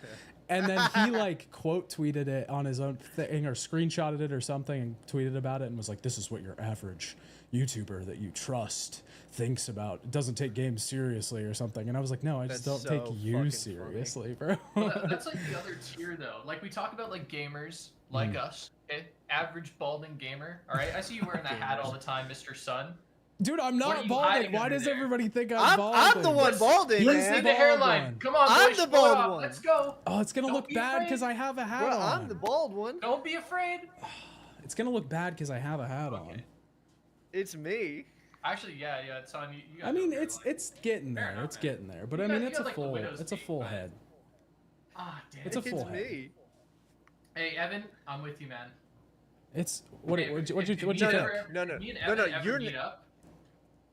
And then he quote tweeted it on his own thing, or screenshotted it or something, and tweeted about it, and was this is what your average YouTuber that you trust thinks about. It doesn't take games seriously or something. And I was no, I just don't take you seriously, bro. Well, that's the other tier though. We talk about gamers like us, okay? Average balding gamer. All right, I see you wearing that hat all the time, Mr. Sun. Dude, I'm not balding. Why does everybody think I'm balding? I'm the one balding, He's man. See the hairline. one. Come on, I'm boys, the blow it bald up. one. Let's go. Oh, it's gonna Don't look be bad afraid. because I have a hat Bro, on. I'm the bald one. Don't be afraid. It's gonna look bad because I have a hat on. It's me. Actually, yeah, it's on you. I mean, it's getting there. enough, It's man. getting there. But You I got- mean, you it's got, a like, the full widow's it's a peak, full but- head. Ah, damn. It's a full It's head. me. Hey, Evan, I'm with you, man. It's what Hey, you if what you me think? and Evan- No, if me and no, Evan ever you're meet up,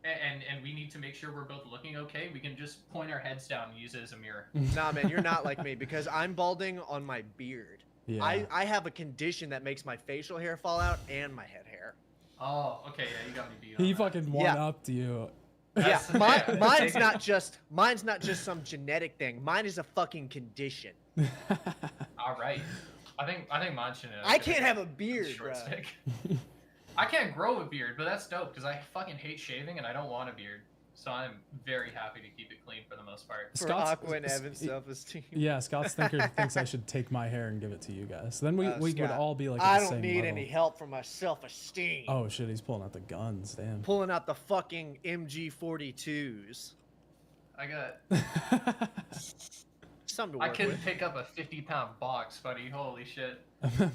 and we need to make sure we're both looking okay, we can just point our heads down and use it as a mirror. Nah, man, you're not like me because I'm balding on my beard. Yeah. I have a condition that makes my facial hair fall out and my head hair. Oh, okay, yeah, you got me beat on He that. fucking one upped you. Yeah, That's- yeah, mine's take not just some genetic thing. Mine is a fucking condition. All right. I think mine should. I can't have a beard, short bro. stick. I can't grow a beard, but that's dope because I fucking hate shaving and I don't want a beard. So I'm very happy to keep it clean for the most part. For Aqua and Evan's self-esteem. Yeah, Scott's thinker thinks I should take my hair and give it to you guys. Then we would Scott, all be like. At I the don't same need level. any help for my self-esteem. Oh shit, he's pulling out the guns. Damn. Pulling out the fucking MG42s. I got. Something to I work couldn't with. pick up a 50-pound box, buddy. Holy shit.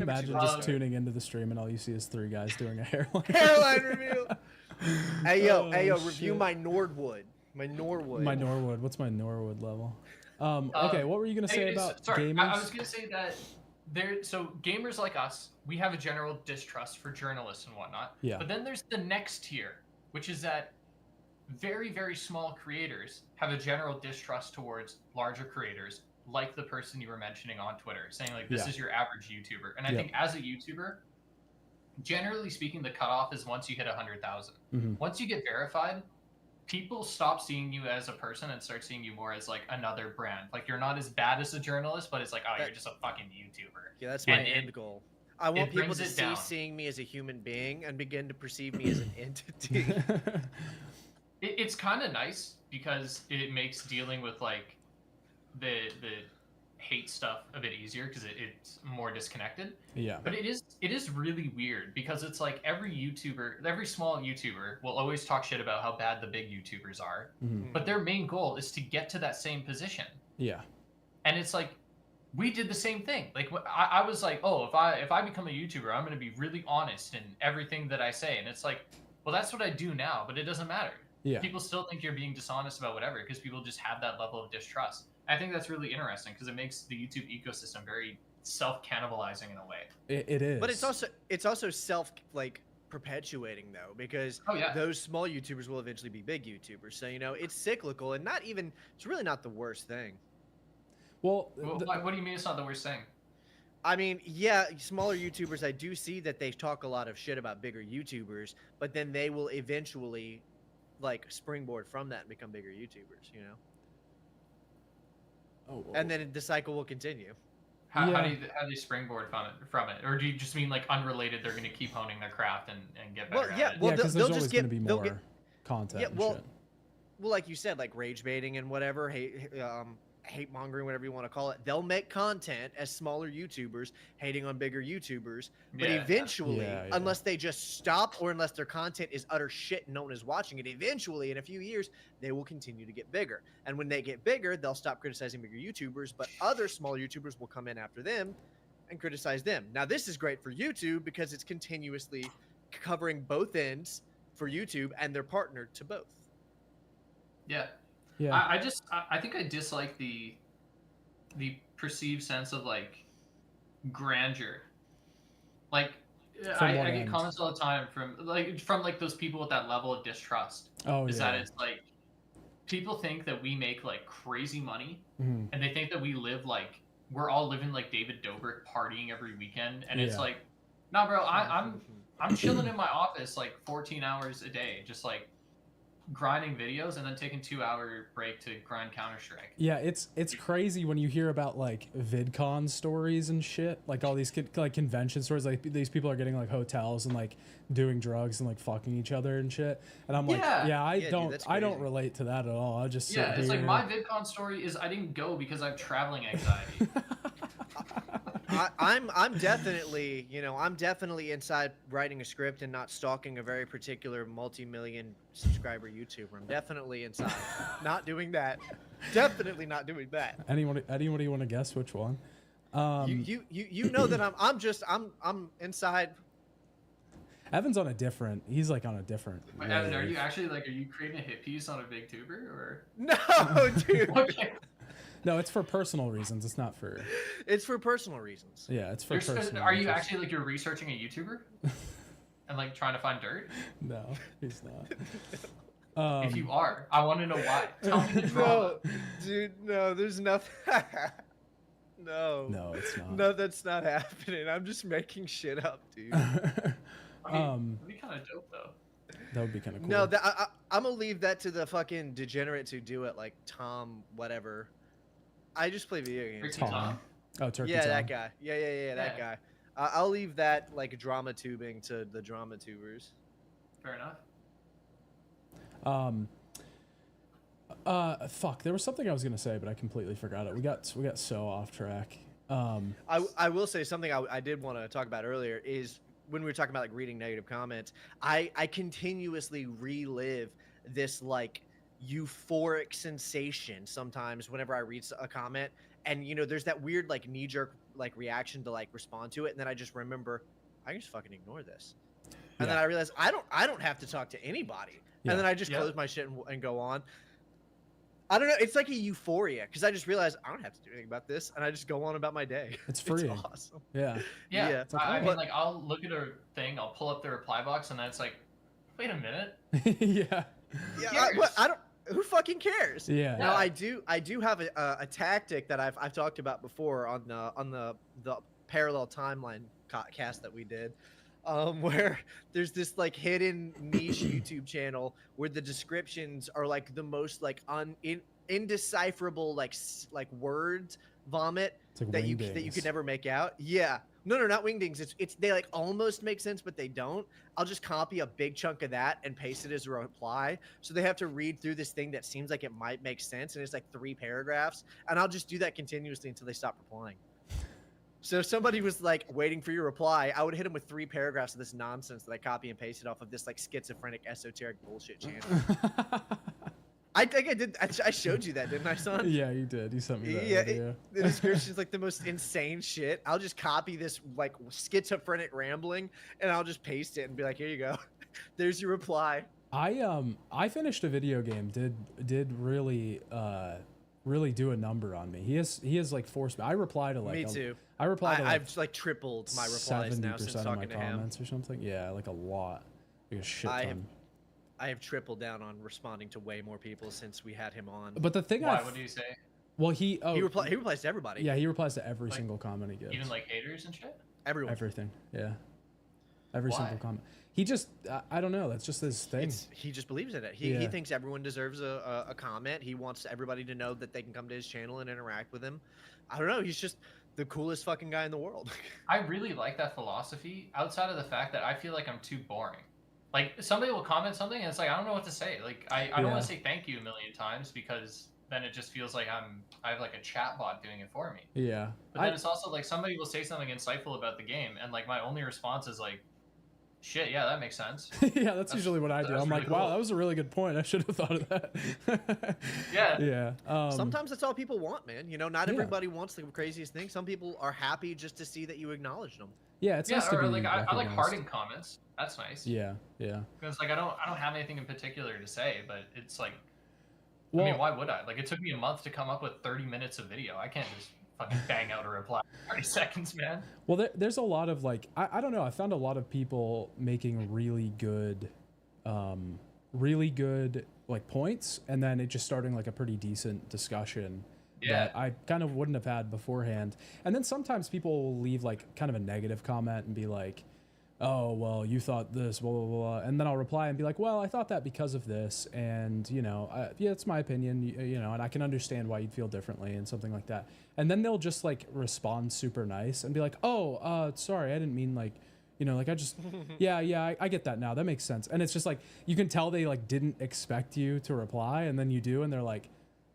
Imagine you just love- tuning into the stream and all you see is 3 guys doing a hairline. Hairline reveal. Hey yo, Oh, review shit. my Nordwood. My Norwood. My Norwood. What's my Norwood level? Okay, what were you gonna say about sorry, gamers? I was gonna say that so gamers like us, we have a general distrust for journalists and whatnot. Yeah. But then there's the next tier, which is that very, very small creators have a general distrust towards larger creators, like the person you were mentioning on Twitter, saying like this Yeah. is your average YouTuber. And I Yep. think as a YouTuber, generally speaking, the cutoff is once you hit 100,000. Mhm. Once you get verified, people stop seeing you as a person and start seeing you more as like another brand. Like you're not as bad as a journalist, but it's like, oh, you're just a fucking YouTuber. Yeah, that's my And end goal. I want people brings to it see down. seeing me as a human being and begin to perceive me as an entity. It's kind of nice because it makes dealing with like the hate stuff a bit easier because it's more disconnected. Yeah. But it is really weird because it's like every small YouTuber will always talk shit about how bad the big YouTubers are, Mhm. but their main goal is to get to that same position. Yeah. And it's like we did the same thing. Like I was like, oh, if I become a YouTuber, I'm going to be really honest in everything that I say. And it's like, well, that's what I do now, but it doesn't matter. Yeah. People still think you're being dishonest about whatever because people just have that level of distrust. I think that's really interesting because it makes the YouTube ecosystem very self-cannibalizing in a way. It is. But it's also self perpetuating though, because Oh, yeah. those small YouTubers will eventually be big YouTubers. So it's cyclical and it's really not the worst thing. Well, What do you mean it's not the worst thing? I mean, yeah, smaller YouTubers, I do see that they talk a lot of shit about bigger YouTubers, but then they will eventually like springboard from that and become bigger YouTubers, and then the cycle will continue. How Yeah. do they springboard from it? Or do you just mean like unrelated, they're going to keep honing their craft and get better Well, yeah, at it? well, yeah, because they'll there's just always going to get- be they'll more get- content. Yeah, and well, shit. Well, like you said, like rage baiting and whatever, hate mongering, whatever you want to call it. They'll make content as smaller YouTubers hating on bigger YouTubers, but Yeah. eventually, Yeah. unless they just stop or unless their content is utter shit and no one is watching it, eventually in a few years they will continue to get bigger. And when they get bigger, they'll stop criticizing bigger YouTubers, but other smaller YouTubers will come in after them and criticize them. Now, this is great for YouTube because it's continuously covering both ends for YouTube and they're partnered to both. Yeah. Yeah. I think I dislike the perceived sense of like grandeur. Like From I what get end? comments all the time from those people with that level of distrust. Oh, Is yeah. that it's like people think that we make like crazy money Mhm. and they think that we live like we're all living like David Dobrik partying every weekend and it's Yeah. like, nah bro, I'm chilling in my office like 14 hours a day, just like grinding videos and then taking 2-hour break to grind Counter-Strike. Yeah, it's crazy when you hear about like VidCon stories and shit, like all these like convention stories, like these people are getting like hotels and like doing drugs and like fucking each other and shit. And I'm like, Yeah. I Dude, don't that's I don't crazy. relate to that at all. I just sit Yeah, it's here. like my VidCon story is I didn't go because I have traveling anxiety. I'm definitely, I'm definitely inside writing a script and not stalking a very particular multi-million subscriber YouTuber. I'm definitely inside, not doing that. Definitely not doing that. Anybody want to guess which one? You know that I'm inside. Evan's on a different. He's like on a different. Wait, Evan, are wave. you actually like, are you creating a hit piece on a big tuber or? No, dude. Okay. No, it's for personal reasons. It's not for. It's for personal reasons. Yeah, it's for You're personal. are you reasons. actually like you're researching a YouTuber and like trying to find dirt? No, he's not. If you are, I want to know why. Tell me the drama. No, dude, no, there's nothing. No. No, it's not. No, that's not happening. I'm just making shit up, dude. I mean, it'd be kind of dope though. That would be kind of cool. No, I'm gonna leave that to the fucking degenerates who do it, like Tom, whatever. I just play video games. Turkey Tom. Oh, Turkey Yeah, Tom. that guy. Yeah, that guy. I'll leave that like drama tubing to the drama tubers. Fair enough. Fuck. There was something I was gonna say, but I completely forgot it. We got so off track. I will say something I did want to talk about earlier is when we were talking about like reading negative comments. I continuously relive this like euphoric sensation sometimes whenever I read a comment, and you know, there's that weird like knee jerk like reaction to like respond to it, and then I just remember I can just fucking ignore this, and then I realize I don't have to talk to anybody, and then I just close my shit and go on. I don't know. It's like a euphoria because I just realized I don't have to do anything about this, and I just go on about my day. It's free. It's awesome. Yeah. Yeah. It's like, I mean, like, I'll look at a thing, I'll pull up the reply box, and then it's like, wait a minute. Yeah. Yeah. I don't. Who fucking cares? Yeah. Now I do have a tactic that I've talked about before on the parallel timeline cast that we did. Where there's this like hidden niche YouTube channel where the descriptions are like the most like indecipherable like words vomit like that you could never make out. Yeah, no, not wingdings. It's they like almost make sense but they don't. I'll just copy a big chunk of that and paste it as a reply, so they have to read through this thing that seems like it might make sense, and it's like 3 paragraphs, and I'll just do that continuously until they stop replying. So if somebody was like waiting for your reply, I would hit them with 3 paragraphs of this nonsense that I copy and pasted off of this like schizophrenic esoteric bullshit channel. I think I did. I showed you that, didn't I, son? Yeah, you did. You sent me that Yeah, video. the description is like the most insane shit. I'll just copy this like schizophrenic rambling, and I'll just paste it and be like, "Here you go. There's your reply." I finished a video game. Did really do a number on me. He has like forced me. I reply to like Me too. I reply to like I've like tripled my replies now since 70% of talking my to him. comments or something. Yeah, like a lot. Like a shit ton. I have tripled down on responding to way more people since we had him on. But the thing Why? What do you say? Well, he replies to everybody. Yeah, he replies to every single comment he gets. Even like haters and shit? Everyone. Everything. Yeah. Every Why? single comment. He just I don't know. That's just his thing. He just believes in it. He thinks everyone deserves a comment. He wants everybody to know that they can come to his channel and interact with him. I don't know. He's just the coolest fucking guy in the world. I really like that philosophy outside of the fact that I feel like I'm too boring. Like somebody will comment something and it's like I don't know what to say. Like I don't want to say thank you a million times because then it just feels like I have like a chat bot doing it for me. Yeah. But then it's also like somebody will say something insightful about the game and like my only response is like, shit, yeah, that makes sense. Yeah, that's usually what I do. I'm really like, wow, cool. that was a really good point. I should have thought of that. Yeah. Yeah. Sometimes that's all people want, man. You know, not everybody wants the craziest thing. Some people are happy just to see that you acknowledge them. Yeah, it's nice to or be like I like recognized. hearting comments. That's nice. Yeah, yeah. Because like I don't have anything in particular to say, but it's like, Well, I mean, why would I? Like it took me a month to come up with 30 minutes of video. I can't just fucking bang out a reply in 30 seconds, man. Well, there's a lot of like I don't know. I found a lot of people making really good like points, and then it just starting like a pretty decent discussion that I kind of wouldn't have had beforehand. And then sometimes people will leave like kind of a negative comment and be like, oh, well, you thought this, blah, blah, blah. And then I'll reply and be like, well, I thought that because of this. And, you know, yeah, it's my opinion, you know, and I can understand why you'd feel differently and something like that. And then they'll just like respond super nice and be like, oh, sorry, I didn't mean like, you know, like I just, yeah, I get that now. That makes sense. And it's just like, you can tell they like didn't expect you to reply. And then you do, and they're like,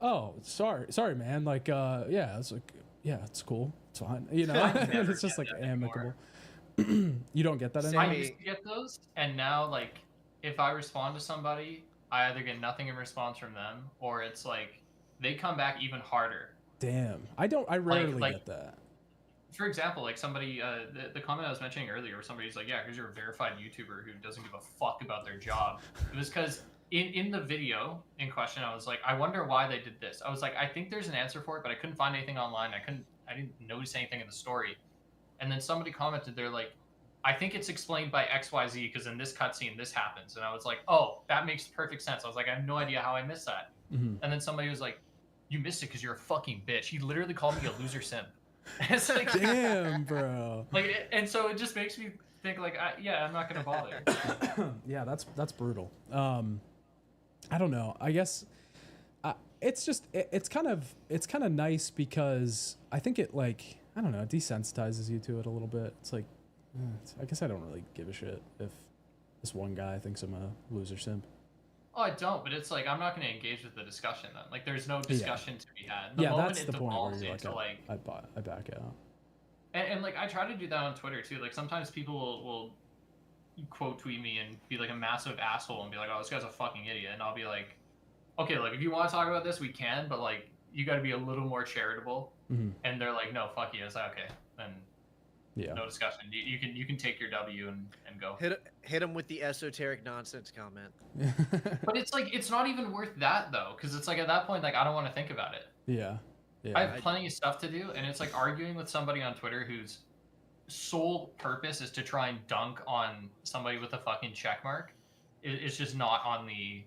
oh, sorry, man. Like, yeah, it's like, yeah, it's cool. It's fine. You know, and it's just like amicable. You don't get that anymore? I used to get those, and now like if I respond to somebody, I either get nothing in response from them, or it's like they come back even harder. Damn, I rarely like, get that. For example, like somebody, the comment I was mentioning earlier, where somebody's like, yeah, because you're a verified YouTuber who doesn't give a fuck about their job. It was because in the video in question, I was like, I wonder why they did this. I was like, I think there's an answer for it, but I couldn't find anything online. I didn't notice anything in the story. And then somebody commented, they're like, I think it's explained by XYZ because in this cutscene this happens. And I was like, oh, that makes perfect sense. I was like, I have no idea how I missed that. And then somebody was like, you missed it because you're a fucking bitch. He literally called me a loser simp. And it's like, Damn, bro. like, and so it just makes me think like, yeah, I'm not gonna bother. Yeah, that's brutal. I don't know. I guess it's just it's kind of nice because I think it, like, I don't know, it desensitizes you to it a little bit. It's like, I guess I don't really give a shit if this one guy thinks I'm a loser simp. Oh, I don't, but it's like I'm not going to engage with the discussion then. Like, there's no discussion to be had. The Yeah, moment that's it the point where devolves you're into like, I back out. And like I try to do that on Twitter too. Like sometimes people will quote tweet me and be like a massive asshole and be like, "Oh, this guy's a fucking idiot," and I'll be like, "Okay, like if you want to talk about this, we can, but like you got to be a little more charitable." And they're like, "No, fuck you." It's like, okay, then. Yeah. No discussion. You can take your W and go. Hit him with the esoteric nonsense comment. But it's like it's not even worth that though, because it's like at that point, like I don't want to think about it. Yeah. I have plenty of stuff to do, and it's like arguing with somebody on Twitter whose sole purpose is to try and dunk on somebody with a fucking check mark. It's just not on the.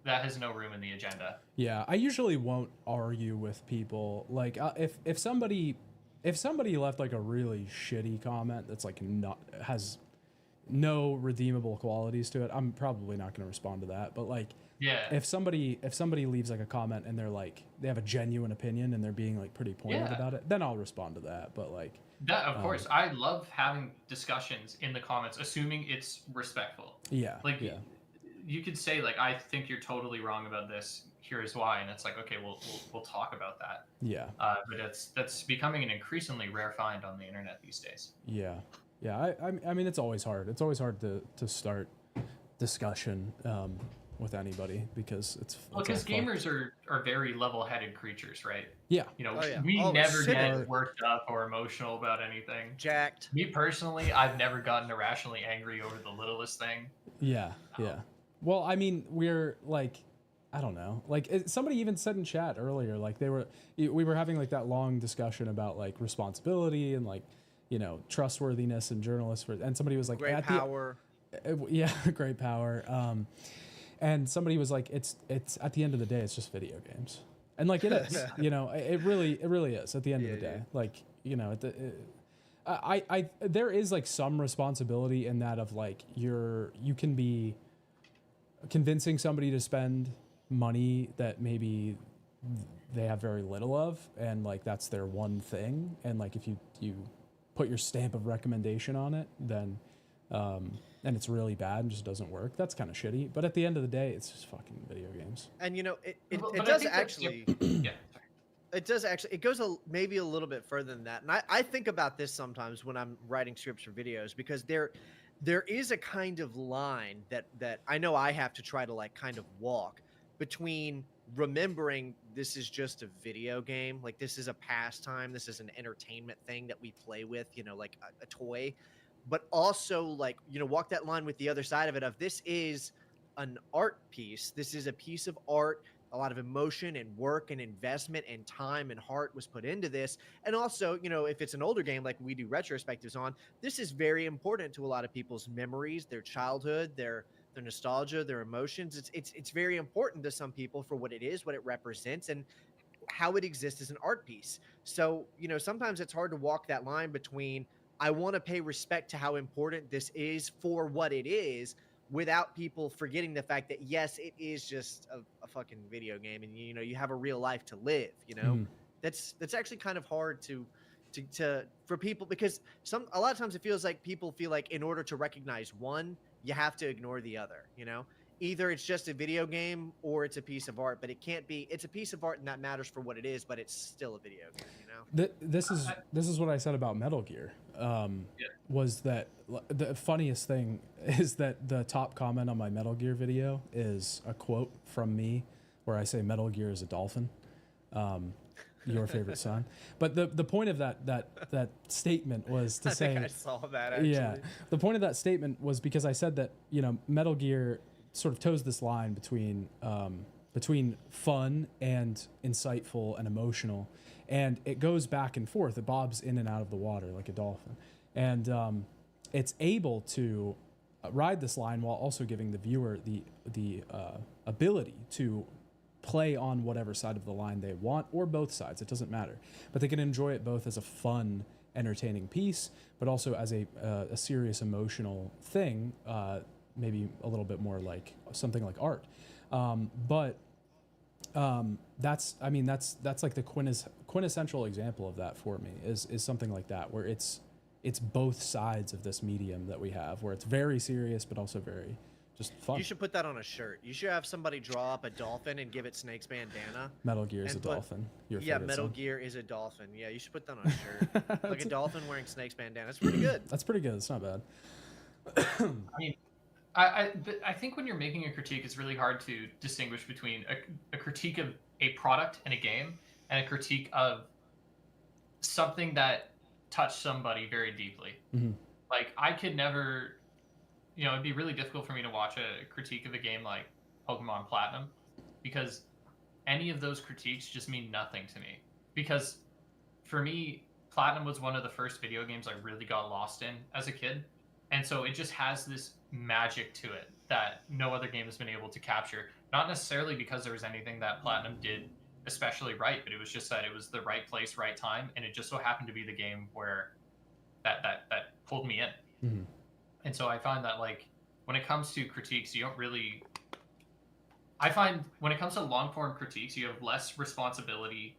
That has no room in the agenda. Yeah, I usually won't argue with people. Like if somebody left like a really shitty comment that's like has no redeemable qualities to it, I'm probably not going to respond to that. But like, yeah, if somebody leaves like a comment and they're like they have a genuine opinion and they're being like pretty pointed about it, then I'll respond to that. But like that, of course, I love having discussions in the comments, assuming it's respectful. Yeah, like you could say like, I think you're totally wrong about this. Here's why, and it's like, okay, we'll talk about that. Yeah. But that's becoming an increasingly rare find on the internet these days. Yeah. Yeah. I mean, it's always hard. It's always hard to start discussion with anybody because because gamers are very level-headed creatures, right? Yeah. You know, we never get worked up or emotional about anything. Jacked. Me personally, I've never gotten irrationally angry over the littlest thing. Yeah. Yeah. Well, I mean, we're like, I don't know. Like somebody even said in chat earlier, like we were having like that long discussion about like responsibility and like, you know, trustworthiness and journalists. And somebody was like, great power. Yeah, great power. And somebody was like, it's at the end of the day, it's just video games, and like it is. You know, it really is at the end of the day. Like, you know, there is like some responsibility in that of like you can be convincing somebody to spend money that maybe they have very little of, and like that's their one thing, and like if you put your stamp of recommendation on it, then and it's really bad and just doesn't work, that's kind of shitty. But at the end of the day, it's just fucking video games. And you know, it But does actually yeah. it does actually, it goes maybe a little bit further than that. And I think about this sometimes when I'm writing scripts for videos, because there is a kind of line that I know I have to try to like kind of walk between remembering this is just a video game, like this is a pastime, this is an entertainment thing that we play with, you know, like a toy, but also like, you know, walk that line with the other side of it of this is an art piece, this is a piece of art, a lot of emotion and work and investment and time and heart was put into this. And also, you know, if it's an older game like we do retrospectives on, this is very important to a lot of people's memories, their childhood, their nostalgia, their emotions. It's very important to some people for what it is, what it represents, and how it exists as an art piece. So, you know, sometimes it's hard to walk that line between I want to pay respect to how important this is for what it is, without people forgetting the fact that yes, it is just a fucking video game, and you know, you have a real life to live. You know, that's actually kind of hard to for people, because a lot of times it feels like people feel like in order to recognize one, you have to ignore the other. You know, either it's just a video game or it's a piece of art, but it can't be. It's a piece of art and that matters for what it is, but it's still a video game. You know, this is what I said about Metal Gear. Was that the funniest thing is that the top comment on my Metal Gear video is a quote from me where I say Metal Gear is a dolphin, your favorite son. But the point of that statement was to say, I think I saw that actually. Yeah, the point of that statement was because I said that, you know, Metal Gear sort of toes this line between fun and insightful and emotional, and it goes back and forth. It bobs in and out of the water like a dolphin, and it's able to ride this line while also giving the viewer the ability to play on whatever side of the line they want, or both sides. It doesn't matter, but they can enjoy it both as a fun, entertaining piece, but also as a serious emotional thing, maybe a little bit more like something like art. That's like the quintessential example of that for me is something like that, where it's both sides of this medium that we have, where it's very serious but also very just fun. You should put that on a shirt. You should have somebody draw up a dolphin and give it Snake's bandana. Metal Gear is a dolphin. Yeah, Metal Gear is a dolphin. Yeah, you should put that on a shirt. Like a dolphin wearing Snake's bandana. That's pretty good. That's pretty good. It's not bad. I mean, I think when you're making a critique, it's really hard to distinguish between a critique of a product in a game and a critique of something that touched somebody very deeply. Mm-hmm. Like, I could never, it'd be really difficult for me to watch a critique of a game like Pokemon Platinum, because any of those critiques just mean nothing to me. Because for me, Platinum was one of the first video games I really got lost in as a kid. And so it just has this magic to it that no other game has been able to capture. Not necessarily because there was anything that Platinum did especially right, but it was just that it was the right place, right time, and it just so happened to be the game where that pulled me in. Mm-hmm. And so I find that, like, when it comes to critiques, you don't really... I find when it comes to long-form critiques, you have less responsibility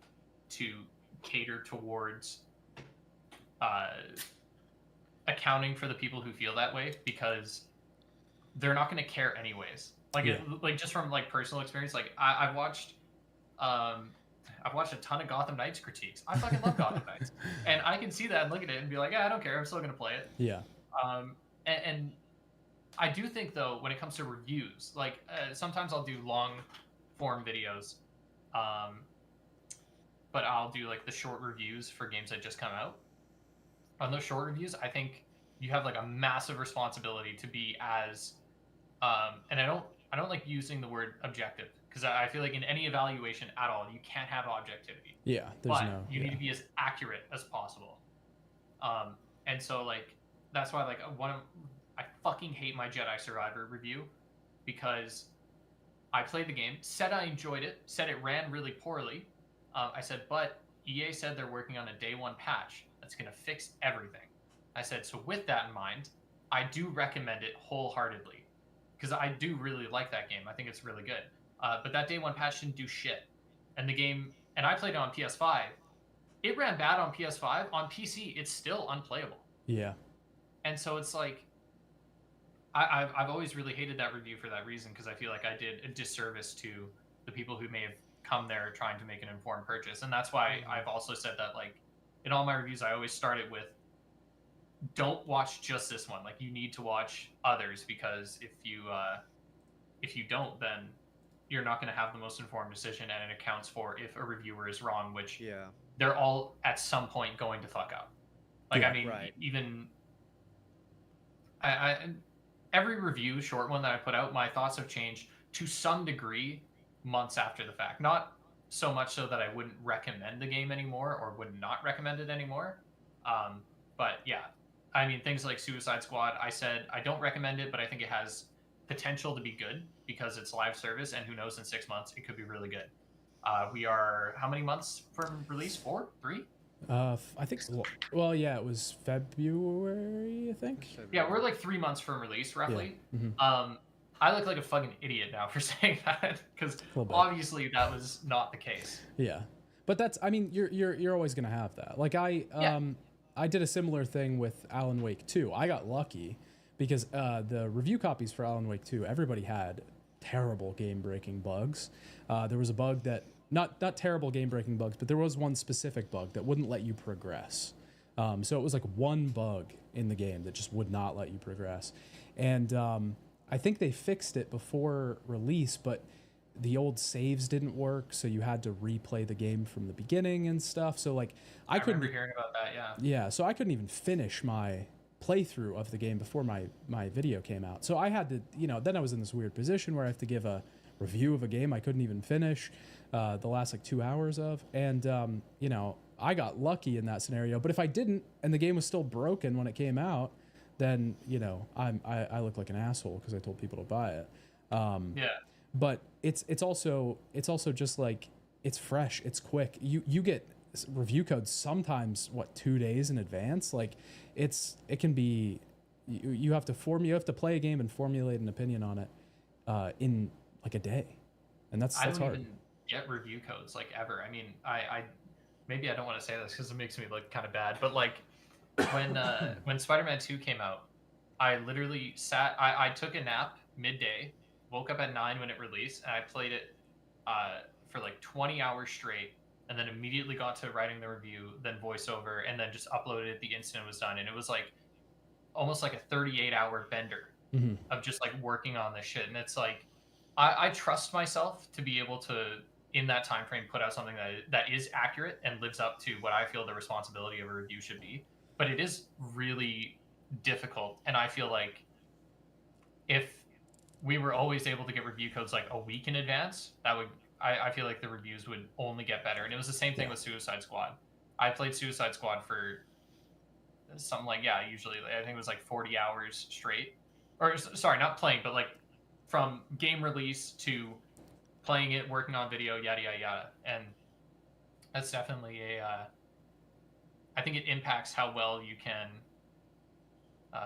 to cater towards accounting for the people who feel that way, because they're not going to care anyways. Like, like, just from like personal experience, like I've watched a ton of Gotham Knights critiques. I fucking love Gotham Knights, and I can see that and look at it and be like, yeah, I don't care. I'm still going to play it. Yeah. And I do think, though, when it comes to reviews, like sometimes I'll do long form videos, but I'll do like the short reviews for games that just come out. On those short reviews, I think you have like a massive responsibility to be as, and I don't like using the word objective, because I feel like in any evaluation at all, you can't have objectivity. Yeah, you need to be as accurate as possible. And so like that's why like I fucking hate my Jedi Survivor review, because I played the game, said I enjoyed it, said it ran really poorly. I said, but EA said they're working on a day one patch that's going to fix everything. I said, so with that in mind, I do recommend it wholeheartedly, because I do really like that game. I think it's really good. But that day one patch didn't do shit. And the game, and I played it on PS5. It ran bad on PS5. On PC, it's still unplayable. Yeah. And so it's like, I've always really hated that review for that reason, because I feel like I did a disservice to the people who may have come there trying to make an informed purchase. And that's why I've also said that, like, in all my reviews, I always start it with, don't watch just this one. Like, you need to watch others, because if you don't, then you're not going to have the most informed decision, and it accounts for if a reviewer is wrong, which they're all at some point going to fuck up. Like, I mean, even I every review, short one that I put out, my thoughts have changed to some degree months after the fact. Not so much so that I wouldn't recommend the game anymore or would not recommend it anymore. But yeah, I mean, things like Suicide Squad, I said I don't recommend it, but I think it has potential to be good because it's live service, and who knows, in 6 months it could be really good. We are how many months from release? 4? 3? I think so. Well, yeah, it was February, I think. Yeah, we're like 3 months from release, roughly. Yeah. Mm-hmm. I look like a fucking idiot now for saying that, because obviously that was not the case. Yeah, but that's, I mean, you're always gonna have that. Like I did a similar thing with Alan Wake 2. I got lucky because the review copies for Alan Wake 2, everybody had terrible game-breaking bugs. There was a bug that, not terrible game-breaking bugs, but there was one specific bug that wouldn't let you progress. So it was like one bug in the game that just would not let you progress. And I think they fixed it before release, but the old saves didn't work, so you had to replay the game from the beginning and stuff. So like I couldn't remember hearing about that, yeah. Yeah, so I couldn't even finish my playthrough of the game before my video came out. So I had to, then I was in this weird position where I have to give a review of a game I couldn't even finish the last like 2 hours of. And, I got lucky in that scenario. But if I didn't, and the game was still broken when it came out, then, I look like an asshole because I told people to buy it. Yeah. But it's also just like, it's fresh, it's quick. You get review codes sometimes 2 days in advance. Like it can be, you have to play a game and formulate an opinion on it in like a day, and that's hard. Even get review codes like ever. I mean, I maybe I don't want to say this because it makes me look kind of bad, but like when Spider-Man 2 came out, I literally I took a nap midday, woke up at 9 when it released, and I played it for like 20 hours straight, and then immediately got to writing the review, then voiceover, and then just uploaded it the instant it was done. And it was like almost like a 38-hour bender of just like working on this shit. And it's like I trust myself to be able to, in that time frame, put out something that is accurate and lives up to what I feel the responsibility of a review should be. But it is really difficult, and I feel like if we were always able to get review codes like a week in advance, that would, I feel like the reviews would only get better. And it was the same thing with Suicide Squad. I played Suicide Squad for something like, usually I think it was like 40 hours straight, or sorry, not playing, but like from game release to playing it, working on video, yada yada yada. And that's definitely I think it impacts how well you can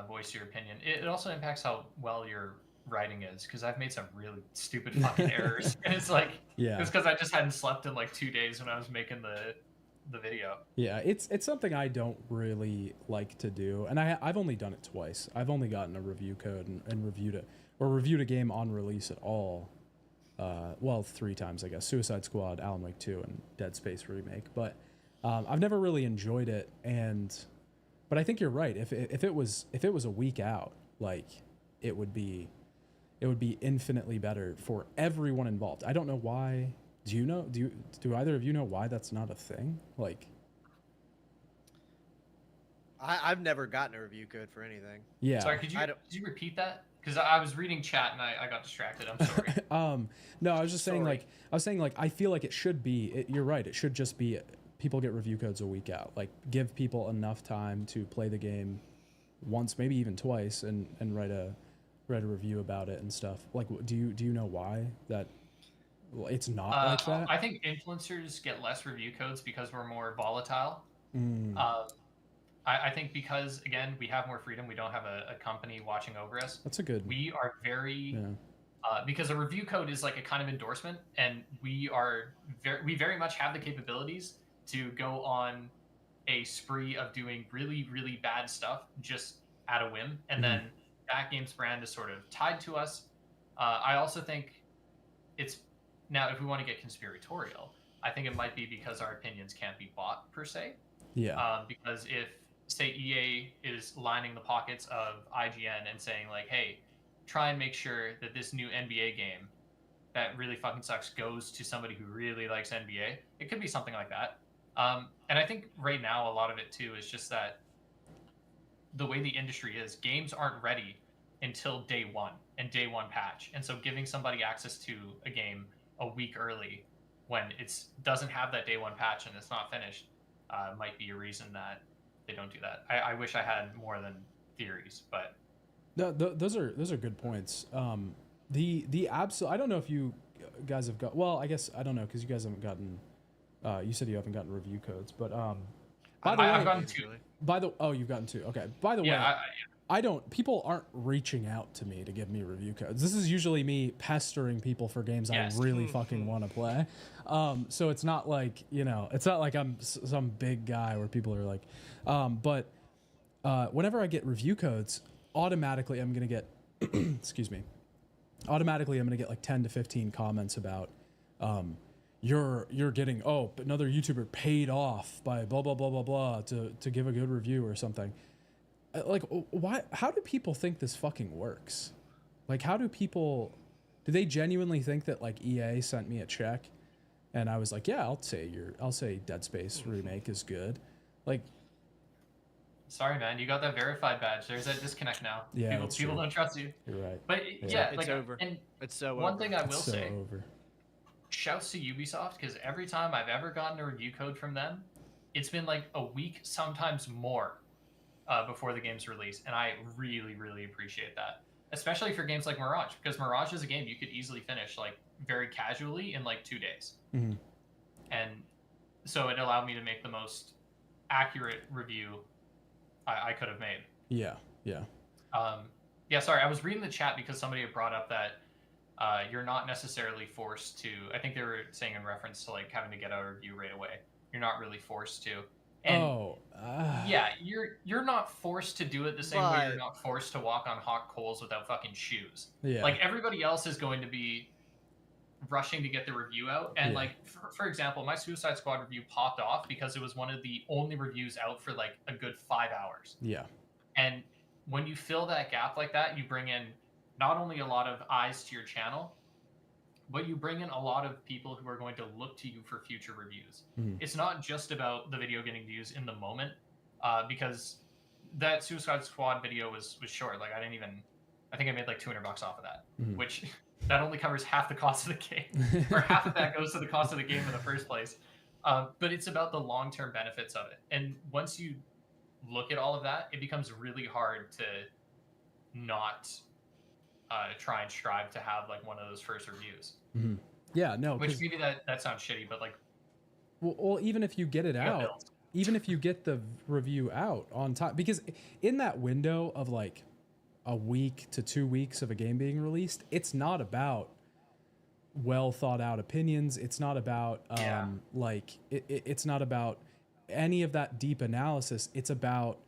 voice your opinion. It also impacts how well your writing is, because I've made some really stupid fucking errors. And it's like, it's because I just hadn't slept in like 2 days when I was making the video. Yeah, it's something I don't really like to do, and I've only done it twice. I've only gotten a review code and reviewed it, or reviewed a game on release at all. 3 times, I guess. Suicide Squad, Alan Wake 2, and Dead Space remake. But I've never really enjoyed it, but I think you're right. If it was a week out, like it would be infinitely better for everyone involved. I don't know why. Do you know? Do either of you know why that's not a thing? Like, I've never gotten a review code for anything. Yeah. Sorry, could you repeat that? Because I was reading chat and I got distracted. I'm sorry. No, I was just saying I feel like it should be. You're right. It should just be people get review codes a week out. Like, give people enough time to play the game once, maybe even twice, and write a review about it and stuff. Like, do you know why that it's not like that? I think influencers get less review codes because we're more volatile. I think because, again, we have more freedom. We don't have a company watching over us. That's a good. We are very because a review code is like a kind of endorsement, and we very much have the capabilities to go on a spree of doing really, really bad stuff just at a whim, and then that game's brand is sort of tied to us. I also think it's, now if we want to get conspiratorial, I think it might be because our opinions can't be bought per se. Yeah. Because if, say, EA is lining the pockets of IGN and saying like, hey, try and make sure that this new NBA game that really fucking sucks goes to somebody who really likes NBA, it could be something like that. And I think right now a lot of it too is just that the way the industry is, games aren't ready until day one and day one patch. And so giving somebody access to a game a week early when it doesn't have that day one patch and it's not finished might be a reason that they don't do that. I wish I had more than theories, but those are good points. The absolute, I don't know if you guys have got, well, I guess I don't know, because you guys haven't gotten you said you haven't gotten review codes, but by the way, I've gotten 2. You've gotten 2. Okay. By the way, people aren't reaching out to me to give me review codes. This is usually me pestering people for games I really fucking want to play. So it's not like, it's not like I'm some big guy where people are like, but whenever I get review codes, automatically I'm going to get, excuse me, automatically I'm going to get like 10 to 15 comments about, you're getting, another YouTuber paid off by blah, blah, blah, blah, blah to give a good review or something. Like, why? How do people think this fucking works? Like, do they genuinely think that like EA sent me a check and I was like, yeah, I'll say Dead Space remake is good. Like, Sorry, man. You got that verified badge. There's that disconnect now. Yeah, People don't trust you. You're right. But It's like, over. And It's so one over. thing I will It's so say, over. shouts to Ubisoft, because every time I've ever gotten a review code from them, it's been like a week, sometimes more, before the game's release, and I really, really appreciate that. Especially for games like Mirage, because Mirage is a game you could easily finish like very casually in like 2 days. Mm-hmm. And so it allowed me to make the most accurate review I could have made. Yeah. Yeah, sorry, I was reading the chat because somebody had brought up that you're not necessarily forced to. I think they were saying in reference to like having to get a review right away. You're not really forced to. And yeah, you're not forced to do it the same way you're not forced to walk on hot coals without fucking shoes. Yeah. Like everybody else is going to be rushing to get the review out, and like for example, my Suicide Squad review popped off because it was one of the only reviews out for like a good 5 hours. Yeah. And when you fill that gap like that, you bring in not only a lot of eyes to your channel, but you bring in a lot of people who are going to look to you for future reviews. Mm-hmm. It's not just about the video getting views in the moment, because that Suicide Squad video was short. Like I think I made like $200 off of that, which that only covers half the cost of the game, or half of that goes to the cost of the game in the first place. But it's about the long-term benefits of it. And once you look at all of that, it becomes really hard to not try and strive to have like one of those first reviews. Mm-hmm. Yeah, no. Which maybe that sounds shitty, but like, well, even if you get it out, even if you get the review out on time, because in that window of like a week to 2 weeks of a game being released, it's not about well thought out opinions. It's not about like it's not about any of that deep analysis. It's about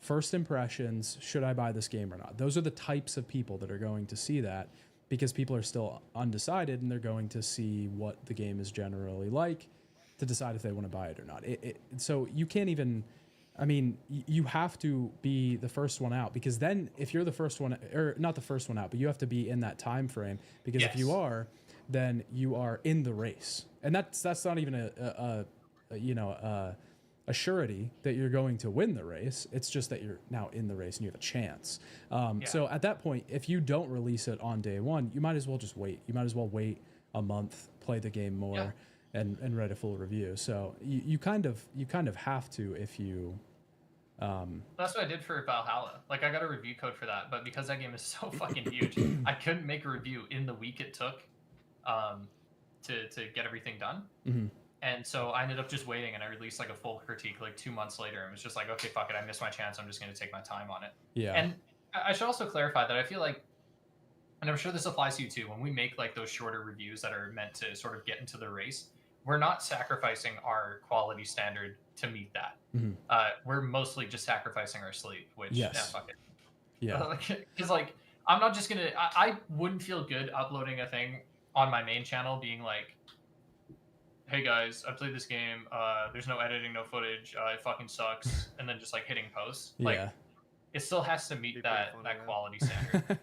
first impressions. Should I buy this game or not? Those are the types of people that are going to see that, because people are still undecided and they're going to see what the game is generally like to decide if they want to buy it or not. So you can't even, I mean, you have to be the first one out, because then if you're the first one, or not the first one out, but you have to be in that time frame, because if you are, then you are in the race. And that's not even a surety that you're going to win the race. It's just that you're now in the race and you have a chance. So at that point, if you don't release it on day one, you might as well just wait. You might as well wait a month, play the game more, and write a full review. So you kind of have to if you. That's what I did for Valhalla. Like I got a review code for that, but because that game is so fucking huge, I couldn't make a review in the week it took to get everything done. Mm-hmm. And so I ended up just waiting, and I released like a full critique like 2 months later, and was just like, okay, fuck it, I missed my chance. I'm just going to take my time on it. Yeah. And I should also clarify that I feel like, and I'm sure this applies to you too, when we make like those shorter reviews that are meant to sort of get into the race, we're not sacrificing our quality standard to meet that. Mm-hmm. We're mostly just sacrificing our sleep, which, fuck it. Yeah. Because like, I'm not just going to, I wouldn't feel good uploading a thing on my main channel being like, hey guys, I played this game. There's no editing, no footage. It fucking sucks. And then just like hitting post. Like, it still has to meet that quality standard.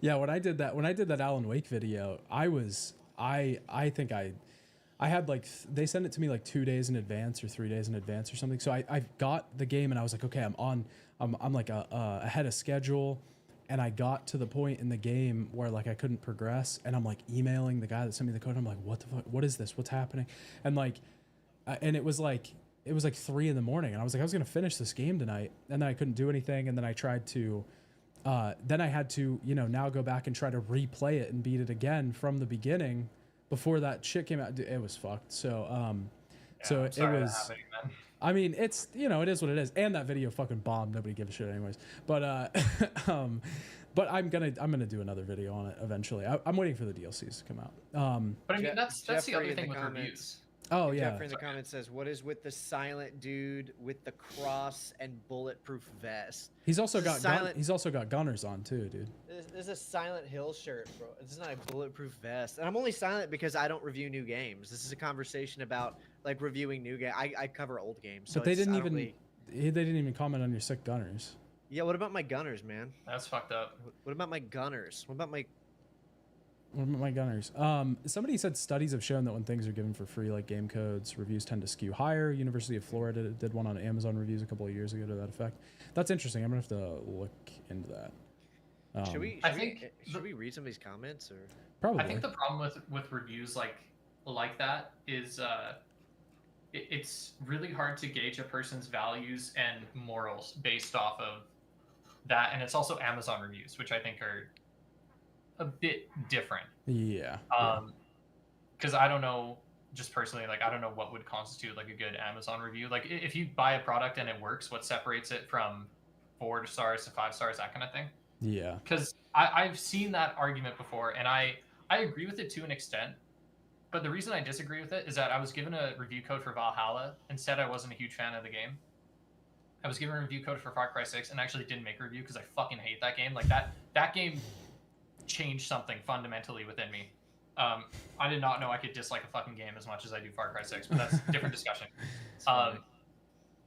Yeah, when I did that Alan Wake video, I had like, they sent it to me like 2 days in advance or 3 days in advance or something. So I got the game and I was like, okay, I'm like ahead of schedule. And I got to the point in the game where like I couldn't progress, and I'm like emailing the guy that sent me the code. I'm like, what the fuck? What is this? What's happening? And like, and it was like 3 a.m, and I was like, I was gonna finish this game tonight, and then I couldn't do anything, and then I tried to, then I had to, now go back and try to replay it and beat it again from the beginning before that shit came out. It was fucked. So so it was. I mean, it's, it is what it is. And that video fucking bombed. Nobody gives a shit anyways. But but I'm gonna do another video on it eventually. I'm waiting for the DLCs to come out. But I mean, that's the other thing with reviews. Oh yeah. Jeffrey in the comments says, "What is with the silent dude with the cross and bulletproof vest?" He's also got gunners on too, dude. This is a Silent Hill shirt, bro. This is not a bulletproof vest. And I'm only silent because I don't review new games. This is a conversation about like reviewing new game. I cover old games. So but they didn't even comment on your sick gunners. Yeah, what about my gunners, man? That's fucked up. What about my gunners? What about my What about my gunners? Somebody said studies have shown that when things are given for free, like game codes, reviews tend to skew higher. University of Florida did one on Amazon reviews a couple of years ago to that effect. That's interesting. I'm gonna have to look into that. Should we read some of these comments or? I think the problem with reviews like that is it's really hard to gauge a person's values and morals based off of that, and it's also Amazon reviews, which I think are a bit different. Yeah. Because I don't know, just personally, like I don't know what would constitute like a good Amazon review. Like if you buy a product and it works, what separates it from 4 stars to 5 stars, that kind of thing. Yeah. Because I've seen that argument before, and I agree with it to an extent. But the reason I disagree with it is that I was given a review code for Valhalla and said I wasn't a huge fan of the game. I was given a review code for Far Cry 6 and actually didn't make a review because I fucking hate that game. Like that game changed something fundamentally within me. I did not know I could dislike a fucking game as much as I do Far Cry 6, but that's a different discussion.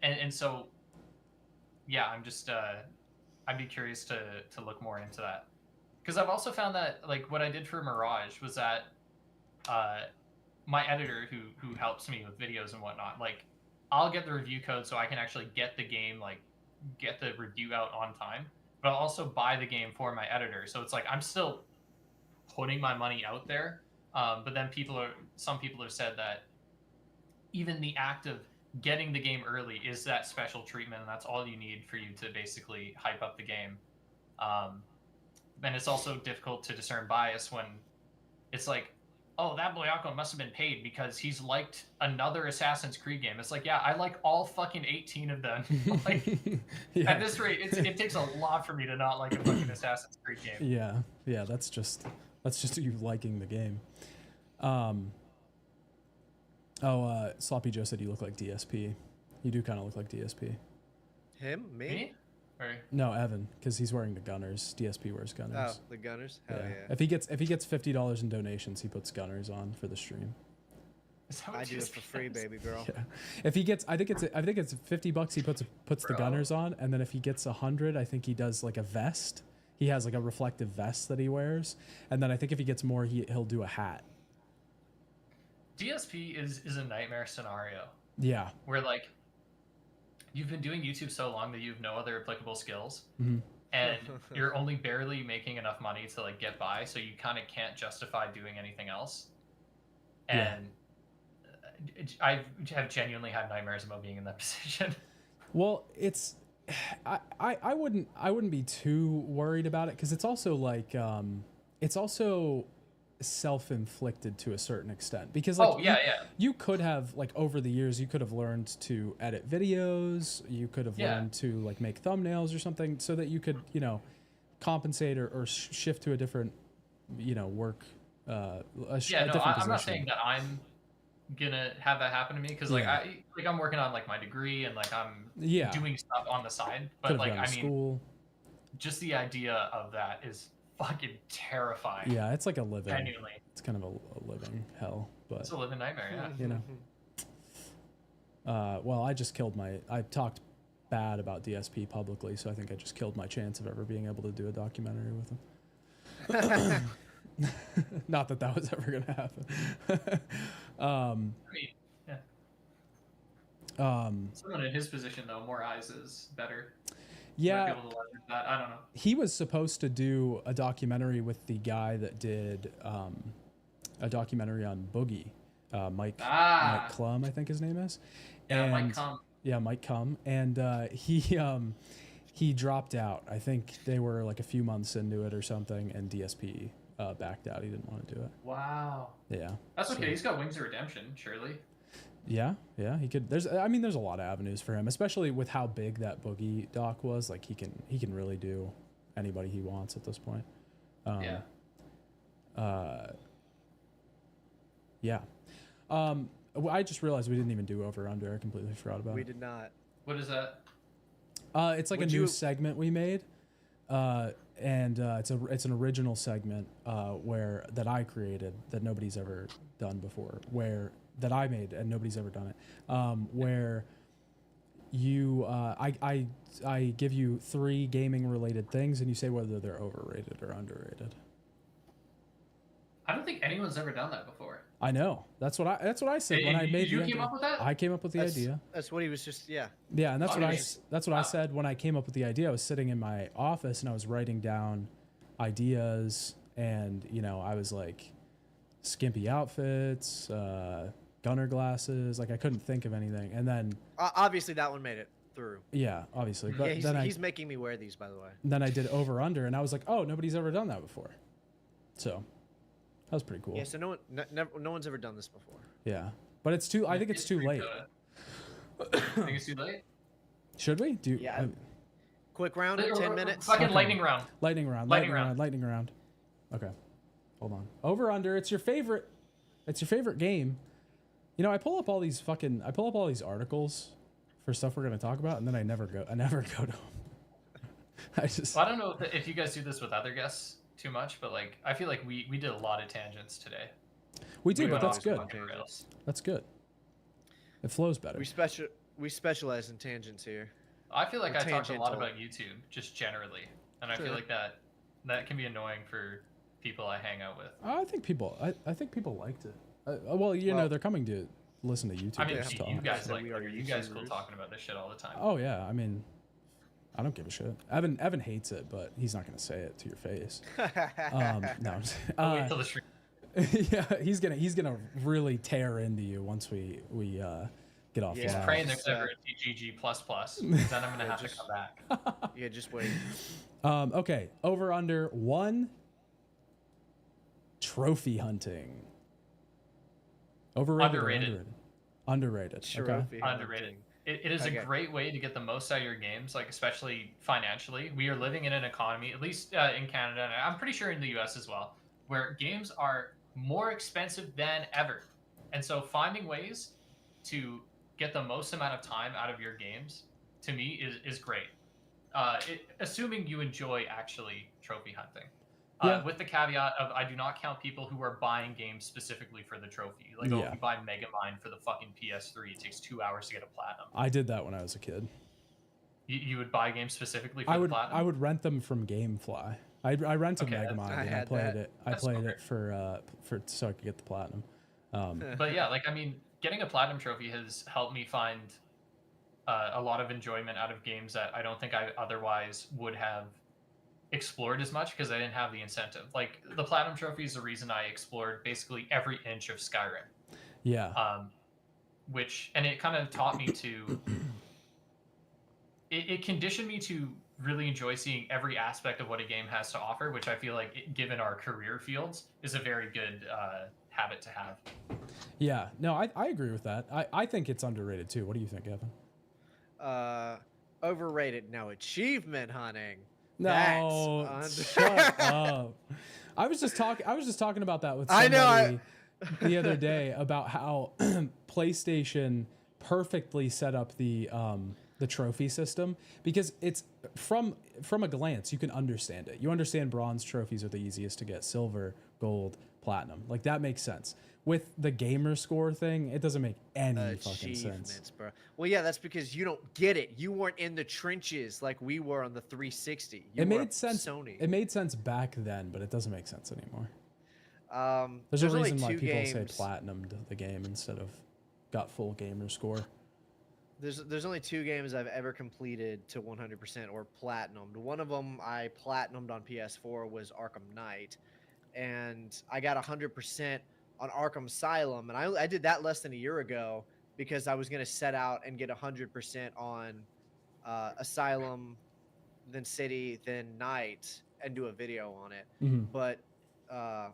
And so, yeah, I'm just I'd be curious to look more into that, because I've also found that like what I did for Mirage was that my editor who helps me with videos and whatnot, like I'll get the review code so I can actually get the game, like get the review out on time, but I'll also buy the game for my editor. So it's like I'm still putting my money out there. But then some people have said that even the act of getting the game early is that special treatment, and that's all you need for you to basically hype up the game. And it's also difficult to discern bias when it's like, oh, that boy Aqua must have been paid because he's liked another Assassin's Creed game. It's like, yeah, I like all fucking 18 of them. Like, Yeah. At this rate, it takes a lot for me to not like a fucking Assassin's Creed game. Yeah, that's just you liking the game. Sloppy Joe said you look like DSP. You do kind of look like DSP. Him? Me? Or... No, Evan, because he's wearing the Gunners. DSP wears Gunners. Oh, the Gunners? Hell yeah. If he gets $50 in donations, he puts Gunners on for the stream. I do it for free, baby girl. Yeah. If he gets, I think it's $50. He puts the Gunners on, and then if he gets 100, I think he does like a vest. He has like a reflective vest that he wears, and then I think if he gets more, he'll do a hat. DSP is a nightmare scenario. Yeah. Where like you've been doing YouTube so long that you have no other applicable skills, and you're only barely making enough money to like get by, so you kind of can't justify doing anything else. And I have genuinely had nightmares about being in that position. Well, it's I wouldn't be too worried about it, because it's also like it's also self-inflicted to a certain extent, because like you could have like over the years you could have learned to edit videos, you could have learned to like make thumbnails or something, so that you could compensate or shift to a different work I'm not saying that I'm gonna have that happen to me, because like I'm working on like my degree and like I'm doing stuff on the side, but like I mean school. Just the idea of that is fucking terrifying. Yeah, it's like a living. Genuinely. It's kind of a living hell, but it's a living nightmare. Well, I talked bad about DSP publicly, so I think I just killed my chance of ever being able to do a documentary with him. Not that was ever gonna happen. Someone in his position though, more eyes is better. Yeah, might be able to leverage that. I don't know. He was supposed to do a documentary with the guy that did a documentary on Boogie, Mike Klum, I think his name is. Yeah, Mike Klum. Yeah, Mike Klum, and he dropped out. I think they were like a few months into it or something, and DSP backed out. He didn't want to do it. Wow. Yeah. That's okay. He's got Wings of Redemption, surely. Yeah, he could. There's a lot of avenues for him, especially with how big that Boogie doc was. Like he can really do anybody he wants at this point. I just realized we didn't even do over under. I completely forgot about it. We did not. What is that? It's like a new segment we made, and it's an original segment that I created that nobody's ever done before. That I made and nobody's ever done it. Where you, I give you 3 gaming related things and you say whether they're overrated or underrated. I don't think anyone's ever done that before. I know. That's what I said when I made you the came idea. up with that? I came up with the idea. That's what he was just. Yeah. Yeah, and that's Okay. what I said when I came up with the idea. I was sitting in my office and I was writing down ideas, and I was like, skimpy outfits, gunner glasses. Like I couldn't think of anything, and then Obviously, that one made it through. yeah, obviously, but Yeah, then he's making me wear these, by the way. then I did over under, and I was like, oh, nobody's ever done that before, so that was pretty cool. Yeah, so no one's ever done this before. Yeah, but it's too. I think it's too late. Think it's too late? Should we do? Yeah. Quick round, 10 minutes. Fucking Okay. lightning round. Lightning round. Lightning round. Okay, hold on. Over under. It's your favorite. It's your favorite game. I pull up all these articles for stuff we're gonna talk about, and then I never go to them. I just. Well, I don't know if you guys do this with other guests too much, but like I feel like we did a lot of tangents today. We do, We but went that's off good. fucking rails. That's good. It flows better. We specialize in tangents here. I feel like Or I talked a lot tangential. about YouTube just generally, and I Sure. feel like that can be annoying for people I hang out with. I think people liked it. Well, they're coming to listen to YouTube. I mean, stuff. you guys So like we are you guys cool YouTubers. talking about this shit all the time. Oh yeah, I mean, I don't give a shit. Evan hates it, but he's not gonna say it to your face. No, I'm just- I'll wait till the stream. yeah, he's gonna really tear into you once we get off. Yeah. live. Praying there's ever a TGG++, because then I'm gonna have to come back. Yeah, just wait. Okay, over under 1 trophy hunting. Overrated. or Underrated. Underrated. Okay. Trophy Underrated. hunting. It is Okay. a great way to get the most out of your games, like especially financially. We are living in an economy, at least in Canada, and I'm pretty sure in the US as well, where games are more expensive than ever. And so finding ways to get the most amount of time out of your games, to me, is great. Assuming you enjoy actually trophy hunting. Yeah. With the caveat of I do not count people who are buying games specifically for the trophy. Like, Yeah. if you buy Megamind for the fucking PS3, it takes 2 hours to get a platinum. I did that when I was a kid. You would buy games specifically for I the would platinum? I would rent them from GameFly. I rented Okay, Megamind I and I had played that. it. I That's played okay. it for so I could get the platinum. But yeah, like, I mean, getting a platinum trophy has helped me find a lot of enjoyment out of games that I don't think I otherwise would have explored as much because I didn't have the incentive. Like, the platinum trophy is the reason I explored basically every inch of Skyrim. Yeah. And it kind of taught me to it conditioned me to really enjoy seeing every aspect of what a game has to offer, which I feel like, given our career fields, is a very good habit to have. Yeah. No, I agree with that. I think it's underrated too. What do you think, Evan? Overrated. Now, achievement hunting. No, That's shut up. I was just talking about that with I somebody know, the other day about how PlayStation perfectly set up the trophy system, because it's from a glance you can understand it. You understand bronze trophies are the easiest to get, silver, gold, platinum. Like, that makes sense. With the gamer score thing, it doesn't make any fucking sense. Achievements, bro. Well, yeah, that's because you don't get it. You weren't in the trenches like we were on the 360. You It were made sense. Sony. It made sense back then, but it doesn't make sense anymore. There's a only reason why two people say games- platinumed the game instead of got full gamer score. There's only 2 games I've ever completed to 100% or platinumed. One of them I platinumed on PS4 was Arkham Knight, and I got 100% on Arkham Asylum, and I did that less than a year ago because I was gonna set out and get 100% on Asylum, then City, then Night, and do a video on it. Mhm. But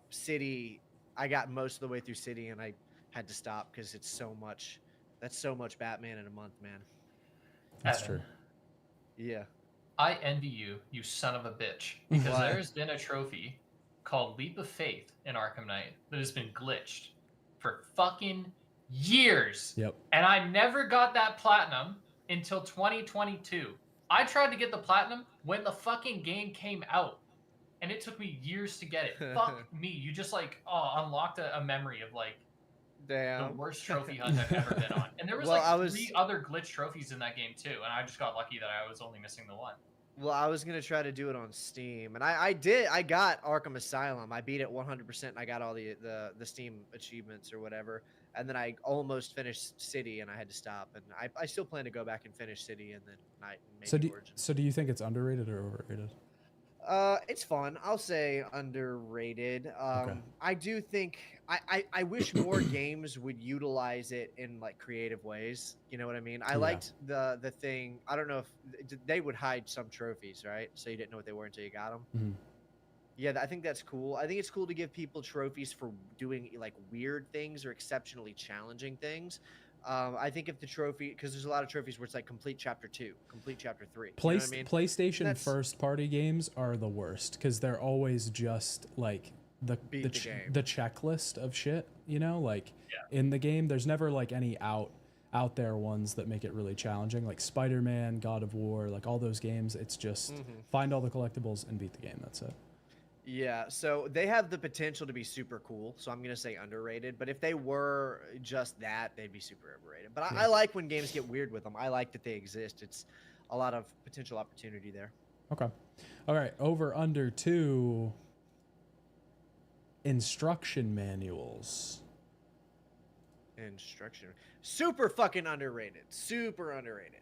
City, I got most of the way through City, and I had to stop because it's so much. That's so much Batman in a month, man. That's Evan, true. Yeah. I envy you, you son of a bitch, because Why? there's been a trophy called Leap of Faith in Arkham Knight that has been glitched for fucking years. Yep. And I never got that platinum until 2022. I tried to get the platinum when the fucking game came out, and it took me years to get it. Fuck me. You just, like, unlocked a memory of, like, the Damn. worst trophy hunt I've ever been on. And there was Well, like I was- 3 other glitch trophies in that game too, and I just got lucky that I was only missing the one. Well, I was gonna try to do it on Steam, and I did. I got Arkham Asylum. I beat it 100%, and I got all the Steam achievements or whatever. And then I almost finished City, and I had to stop. And I still plan to go back and finish City, and then Night and maybe Origins. So do you think it's underrated or overrated? It's fun. I'll say underrated. Okay. I do think I wish more games would utilize it in like creative ways. You know what I mean? I liked the thing. I don't know if they would hide some trophies, right? So you didn't know what they were until you got them. Mm-hmm. Yeah, I think that's cool. I think it's cool to give people trophies for doing like weird things or exceptionally challenging things. I think if the trophy, because there's a lot of trophies where it's like complete chapter 2, complete chapter 3. You know what I mean? PlayStation first party games are the worst because they're always just like the checklist of shit. You know, like in the game, there's never like any out there ones that make it really challenging, like Spider-Man, God of War, like all those games. It's just find all the collectibles and beat the game. That's it. Yeah, so they have the potential to be super cool, so I'm going to say underrated. But if they were just that, they'd be super overrated. But I like when games get weird with them. I like that they exist. It's a lot of potential opportunity there. Okay. All right, over under 2 instruction manuals. Instruction. Super fucking underrated. Super underrated.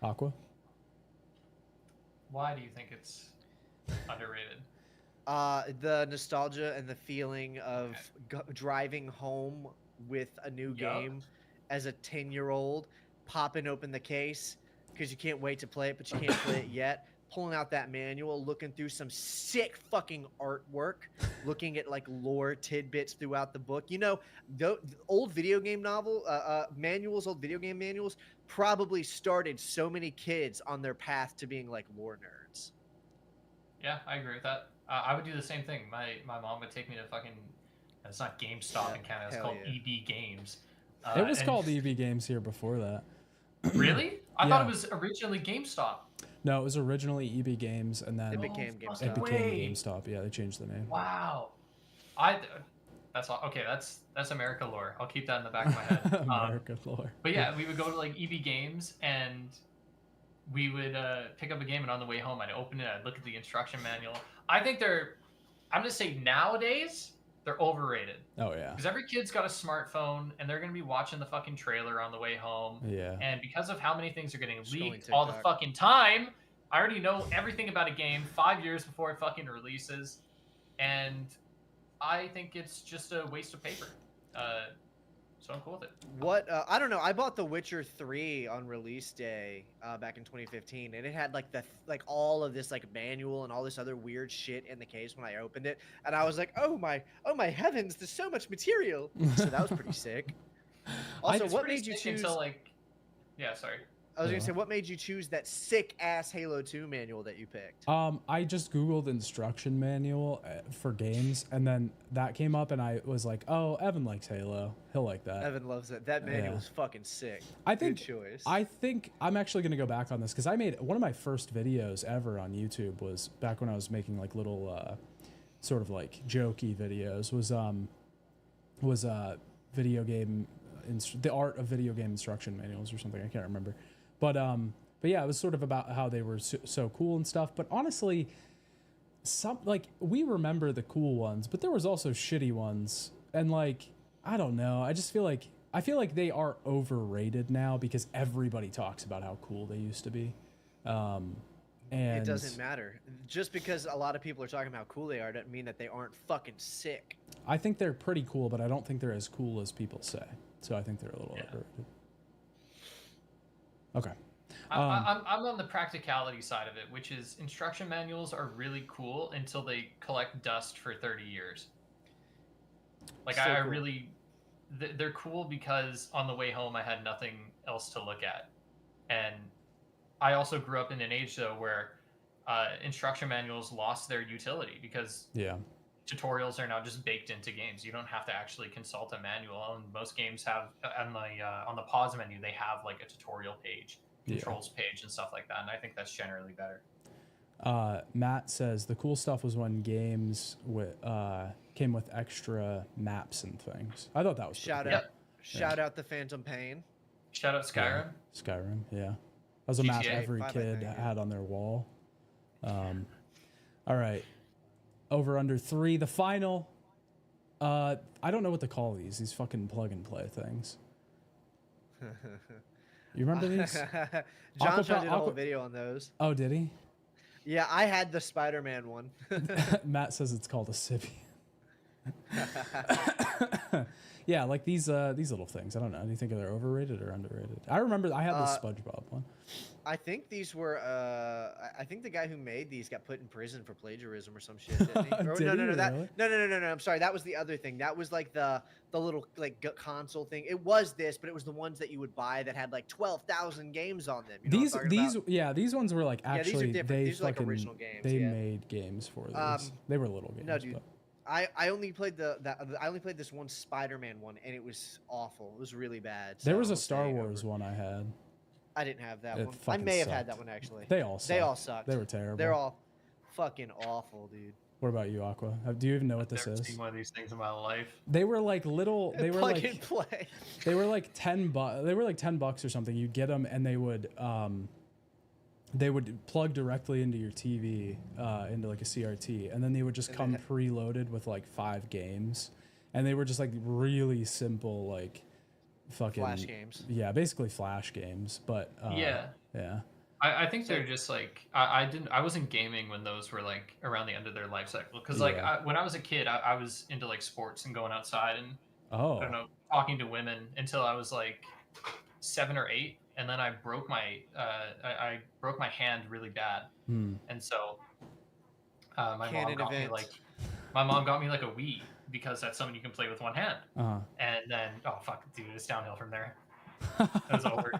Aqua? Why do you think it's underrated? The nostalgia and the feeling of driving home with a new game as a 10-year-old, popping open the case because you can't wait to play it, but you can't play it yet. Pulling out that manual, looking through some sick fucking artwork, looking at like lore tidbits throughout the book. You know, the old video game manuals, old video game manuals probably started so many kids on their path to being like lore nerds. Yeah, I agree with that. I would do the same thing. My mom would take me to fucking, it's not GameStop in Canada, it's called EB Games. It was called EB Games here before that. Really? I thought it was originally GameStop. No, it was originally EB Games, and then it became GameStop. It became GameStop. Yeah, they changed the name. Wow. That's all. Okay, that's America lore. I'll keep that in the back of my head. America lore. But yeah, we would go to like EB Games and we would pick up a game, and on the way home, I'd open it, I'd look at the instruction manual. I think I'm going to say nowadays, they're overrated. Oh, yeah. Because every kid's got a smartphone, and they're going to be watching the fucking trailer on the way home. Yeah. And because of how many things are getting leaked all the fucking time, I already know everything about a game 5 years before it fucking releases. And I think it's just a waste of paper. So I'm cool with it. I don't know. I bought The Witcher 3 on release day back in 2015, and it had like all of this like manual and all this other weird shit in the case when I opened it, and I was like, oh my heavens, there's so much material. So that was pretty sick. Also, what made you choose? Yeah, sorry. I was gonna say, what made you choose that sick ass Halo 2 manual that you picked? I just Googled instruction manual for games, and then that came up, and I was like, oh, Evan likes Halo. He'll like that. Evan loves it. That manual is fucking sick. Good choice. I think I'm actually gonna go back on this because I made one of my first videos ever on YouTube was back when I was making like little, sort of like jokey videos. Was video game, the art of video game instruction manuals or something. I can't remember. But yeah, it was sort of about how they were so cool and stuff. But honestly, we remember the cool ones, but there was also shitty ones. And like, I don't know. I feel like they are overrated now because everybody talks about how cool they used to be. And it doesn't matter. Just because a lot of people are talking about how cool they are doesn't mean that they aren't fucking sick. I think they're pretty cool, but I don't think they're as cool as people say. So I think they're a little overrated. Okay. I'm on the practicality side of it, which is instruction manuals are really cool until they collect dust for 30 years. Like so I really, they're cool because on the way home I had nothing else to look at. And I also grew up in an age though where instruction manuals lost their utility because tutorials are now just baked into games. You don't have to actually consult a manual. And most games have on the pause menu, they have like a tutorial page, controls page and stuff like that. And I think that's generally better. Matt says the cool stuff was when games came with extra maps and things. I thought that was Shout out the Phantom Pain. Shout out Skyrim. Skyrim, yeah. was a map GTA every 5, I kid think, yeah. had on their wall. All right. Over under 3. The final. I don't know what to call these fucking plug and play things. You remember these? John did a whole Aqua- video on those. Oh, did he? Yeah, I had the Spider-Man one. Matt says it's called a Sibian. Yeah, like these little things. I don't know. Do you think they're overrated or underrated? I remember I had the SpongeBob one. I think these were. I think the guy who made these got put in prison for plagiarism or some shit. Didn't he? Or, Did no, he no, no, that, really? no. I'm sorry. That was the other thing. That was like the little like console thing. It was this, but it was the ones that you would buy that had like 12,000 games on them. You know what I'm talking about? These ones were like these are actually different. they These are like fucking original games, they yeah. made games for these. They were little games. No, dude. But. I only played I only played this one Spider-Man one, and it was awful. It was really bad. There so was a I'll Star say Wars over. one I had. I didn't have that It one. I fucking may have had sucked. that one actually. They all sucked. They were terrible. They're all fucking awful, dude. What about you, Aqua? Do you even know what I've this never is? seen one of these things in my life. They were like little. They were Plug like and play. they were like $10. They were like $10 or something. You'd get them, and they would plug directly into your TV, into like a CRT, and then they would just come preloaded with like 5 games, and they were just like really simple, like fucking Flash games. Yeah, basically flash games. But Yeah. yeah. I think they're just like I wasn't gaming when those were like around the end of their life cycle because like Yeah. when I was a kid I was into like sports and going outside and Oh. I don't know talking to women until I was like 7 or 8 and then I broke my I broke my hand really bad and so my mom got me like my mom got me like a Wii because that's something you can play with one hand and then oh fuck dude it's downhill from there. It was over.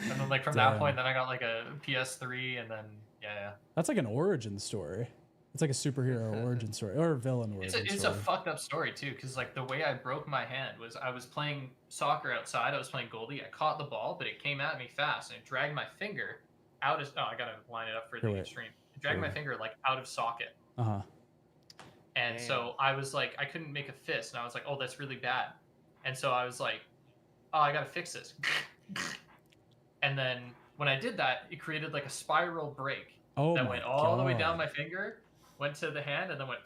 And then like from that point, then I got like a PS3, and then yeah. That's like an origin story. It's like a superhero origin story or a villain origin story. It's a fucked up story too, because like the way I broke my hand was I was playing soccer outside. I was playing goalie. I caught the ball, but it came at me fast, and it dragged my finger out of. Oh, I gotta line it up for the stream. It dragged my finger like out of socket. And so I was like, I couldn't make a fist, and I was like, oh, that's really bad. And so I was like, oh, I gotta fix this. And then when I did that, it created like a spiral break that went all the way down my finger, went to the hand, and then went.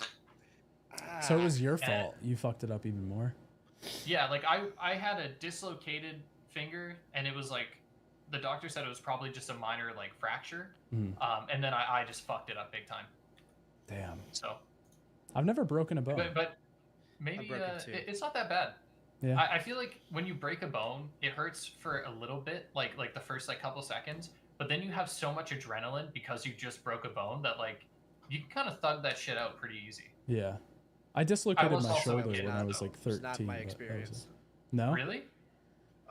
So it was your fault. You fucked it up even more. Yeah, like I had a dislocated finger, and it was like the doctor said it was probably just a minor like fracture, and then I just fucked it up big time. Damn. So. I've never broken a bone. But maybe it's not that bad. Yeah. I feel like when you break a bone, it hurts for a little bit, like the first like couple seconds, but then you have so much adrenaline because you just broke a bone that like you can kind of thug that shit out pretty easy. Yeah. I dislocated my shoulder when I was though. like 13. It's not my experience. No? Really?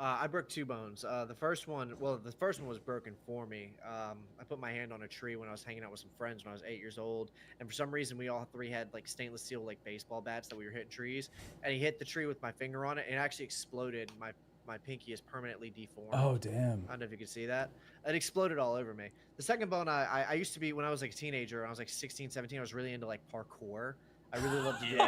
I broke 2 bones. The first one was broken for me. I put my hand on a tree when I was hanging out with some friends when I was 8 years old, and for some reason we all 3 had like stainless steel like baseball bats that we were hitting trees, and he hit the tree with my finger on it, and it actually exploded. My pinky is permanently deformed. Oh damn! I don't know if you could see that. It exploded all over me. The second bone, I used to be when I was like a teenager. When I was like 16, 17, I was really into like parkour. I really loved to do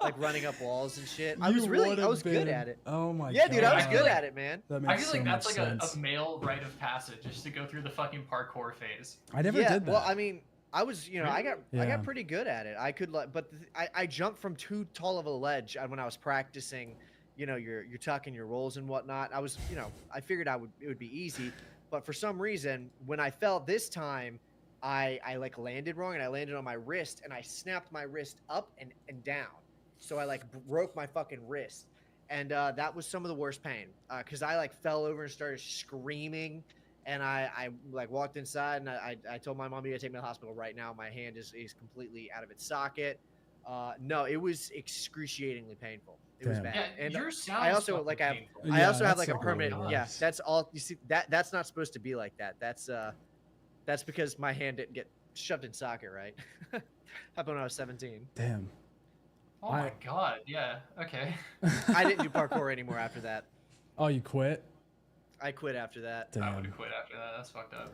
like running up walls and shit. I was good at it. Oh my god. Yeah, dude, I was good at it, man. That I makes feel so like that's much like sense. a male rite of passage just to go through the fucking parkour phase. I never did that. Well, I mean, I was, you know, Really? I got pretty good at it. I could, but I jumped from too tall of a ledge when I was practicing, you know, your tuck and your rolls and whatnot. I was, you know, I figured it would be easy, but for some reason, when I fell this time, I like landed wrong and I landed on my wrist and I snapped my wrist up and down. So I like broke my fucking wrist. And that was some of the worst pain because I like fell over and started screaming. And I like walked inside and I told my mom, you gotta take me to the hospital right now. My hand is completely out of its socket. No, it was excruciatingly painful. It was bad. Yeah, and your sound I also fucking like I painful. also have that's like a super permanent. gross. Yeah, that's all. You see that's not supposed to be like that. That's because my hand didn't get shoved in socket right. Happened when I was 17. Damn. Oh my god, yeah, okay. I didn't do parkour anymore after that. Oh, you quit? I quit after that. Damn. I would have quit after that. That's fucked up.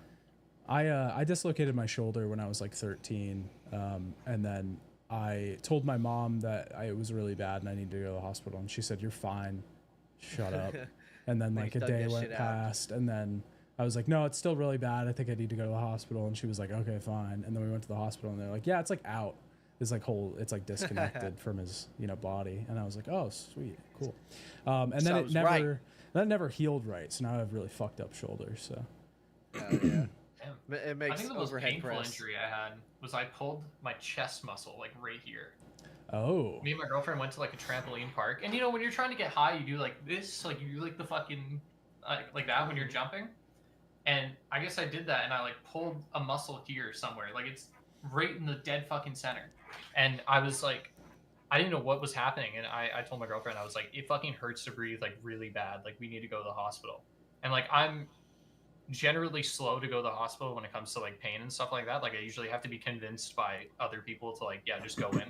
I dislocated my shoulder when I was like 13, and then I told my mom that it was really bad and I needed to go to the hospital, and she said, "You're fine, shut up." And then like a day went past, and then I was like, no, it's still really bad. I think I need to go to the hospital. And she was like, okay, fine. And then we went to the hospital and they're like, yeah, it's like out. It's like it's like disconnected from his, body. And I was like, oh, sweet, cool. And then that never healed right. So now I have really fucked up shoulders. So. Yeah. It makes I think the most overhead painful press. injury I had was I pulled my chest muscle like right here. Oh. Me and my girlfriend went to like a trampoline park, and when you're trying to get high, you do like this, like you do like the fucking like that when you're jumping. And I guess I did that, and I like pulled a muscle here somewhere, like it's right in the dead fucking center. And I was like, I didn't know what was happening, and I told my girlfriend, I was like, it fucking hurts to breathe like really bad, like we need to go to the hospital. And like I'm generally slow to go to the hospital when it comes to like pain and stuff like that. Like I usually have to be convinced by other people to like, yeah, just go in.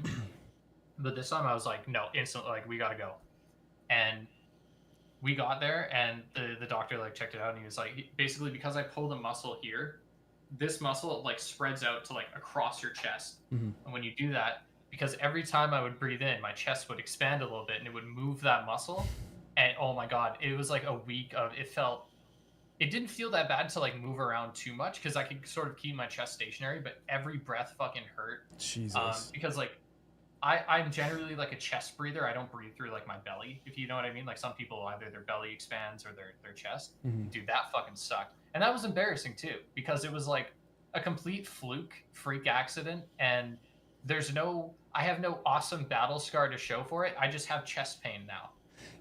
But this time I was like, no, instantly, like we gotta go. And we got there, and the doctor like checked it out, and he was like, basically because I pulled a muscle here, this muscle like spreads out to like across your chest. And when you do that, because every time I would breathe in, my chest would expand a little bit and it would move that muscle. And oh my God, it was like a week of, it didn't feel that bad to like move around too much because I could sort of keep my chest stationary, but every breath fucking hurt. Jesus. Because like I'm generally like a chest breather. I don't breathe through like my belly, if you know what I mean. Like some people, either their belly expands or their chest. Dude, that fucking sucked. And that was embarrassing too, because it was like a complete freak accident. And I have no awesome battle scar to show for it. I just have chest pain now.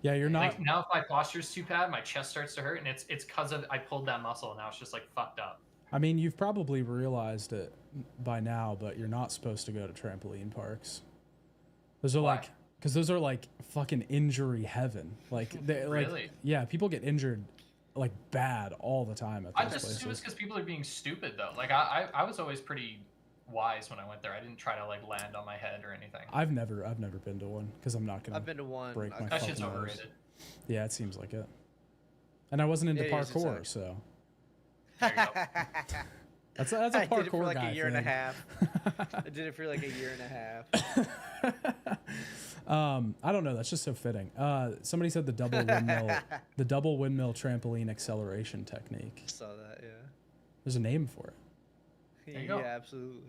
Yeah, you're not. Like now if my posture's too bad, my chest starts to hurt, and it's because of I pulled that muscle, and now it's just like fucked up. I mean, you've probably realized it by now, but you're not supposed to go to trampoline parks. Those are like, because those are like fucking injury heaven. Like, Really? like, yeah, people get injured like bad all the time at those I just places. assume it's because people are being stupid though. Like I was always pretty wise when I went there. I didn't try to like land on my head or anything. I've never been to one because I'm not gonna. I've been to one. Break my That fucking shit's nose. overrated. Yeah, it seems like it. And I wasn't into It is, parkour, it's so There you go. that's a I parkour did it for like guy a year and a thing. half. I did it for like a year and a half. I don't know. That's just so fitting. Somebody said the double windmill trampoline acceleration technique. Saw that, yeah. There's a name for it. There you go. Yeah, absolutely.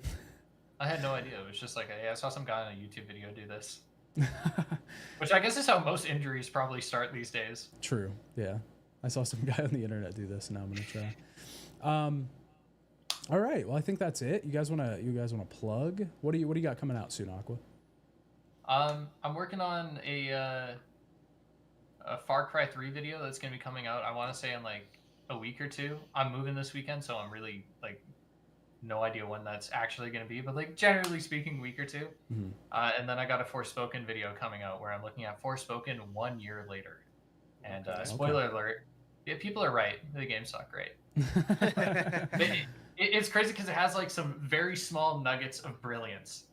I had no idea. It was just like, hey, I saw some guy on a YouTube video do this. Which I guess is how most injuries probably start these days. True. Yeah. I saw some guy on the internet do this, and now I'm gonna try. All right. Well, I think that's it. You guys wanna plug? What do you got coming out soon, Aqua? I'm working on a Far Cry 3 video that's gonna be coming out. I want to say in like a week or two. I'm moving this weekend, so I'm really like no idea when that's actually going to be, but like generally speaking, week or two. And then I got a Forspoken video coming out where I'm looking at Forspoken 1 year later. And spoiler alert, yeah, people are right. The game's not great. It's crazy because it has like some very small nuggets of brilliance.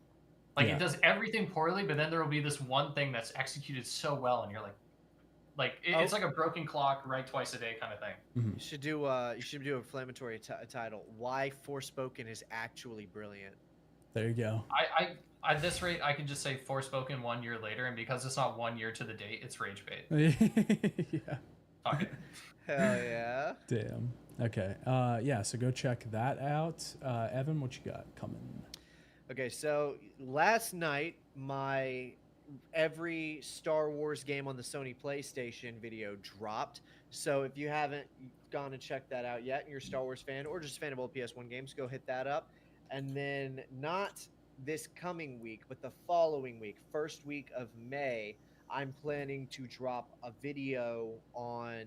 Like it does everything poorly, but then there will be this one thing that's executed so well, and you're like it's like a broken clock, right twice a day kind of thing. You should do an inflammatory title. Why Forspoken is actually brilliant. There you go. I at this rate, I can just say Forspoken 1 year later, and because it's not 1 year to the date, it's rage bait. Yeah. Fuck it. Hell yeah. Damn. Okay. Yeah. So go check that out. Evan, what you got coming? Okay, so last night my every Star Wars game on the Sony PlayStation video dropped. So if you haven't gone and checked that out yet and you're a Star Wars fan or just a fan of old PS1 games, go hit that up. And then not this coming week, but the following week, first week of May, I'm planning to drop a video on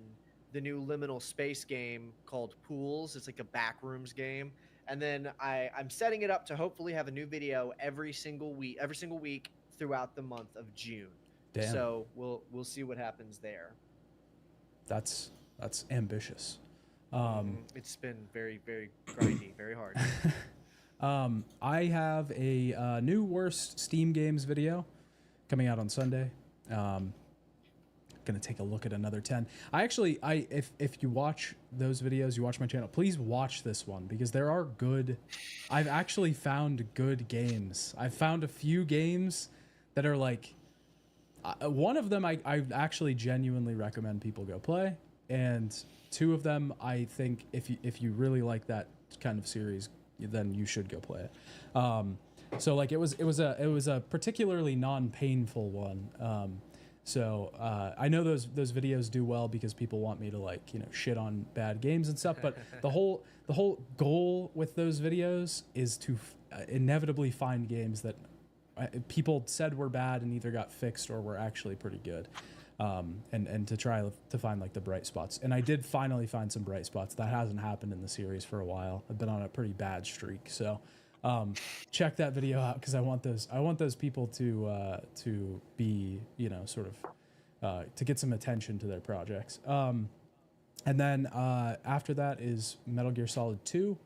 the new liminal space game called Pools. It's like a backrooms game. And then I'm setting it up to hopefully have a new video every single week throughout the month of June. Damn. So we'll see what happens there. That's ambitious. It's been very, very grindy, very hard. I have a new worst Steam games video coming out on Sunday. Gonna take a look at another 10. If you watch those videos, you watch my channel, please watch this one because there are good. I've actually found good games. I've found a few games that are like one of them I actually genuinely recommend people go play, and 2 of them, I think if you really like that kind of series, then you should go play it. So like it was a particularly non-painful one. So I know those videos do well because people want me to, like, shit on bad games and stuff. But the whole goal with those videos is to inevitably find games that people said were bad and either got fixed or were actually pretty good. And to try to find like the bright spots. And I did finally find some bright spots. That hasn't happened in the series for a while. I've been on a pretty bad streak. So check that video out because I want those people to be, sort of to get some attention to their projects. And then after that is Metal Gear Solid 2.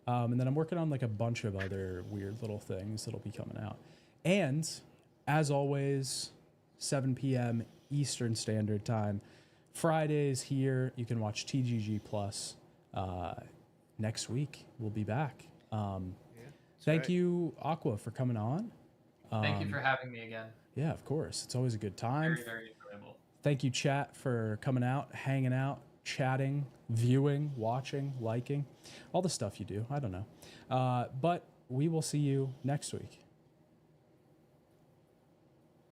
And then I'm working on like a bunch of other weird little things that'll be coming out. And as always, 7 p.m. Eastern Standard Time. Fridays here. You can watch TGG Plus. Next week we'll be back. Thank you, Aqua, for coming on. Thank you for having me again. Yeah, of course. It's always a good time. Very, very enjoyable. Thank you, chat, for coming out, hanging out, chatting, viewing, watching, liking, all the stuff you do. I don't know. But we will see you next week.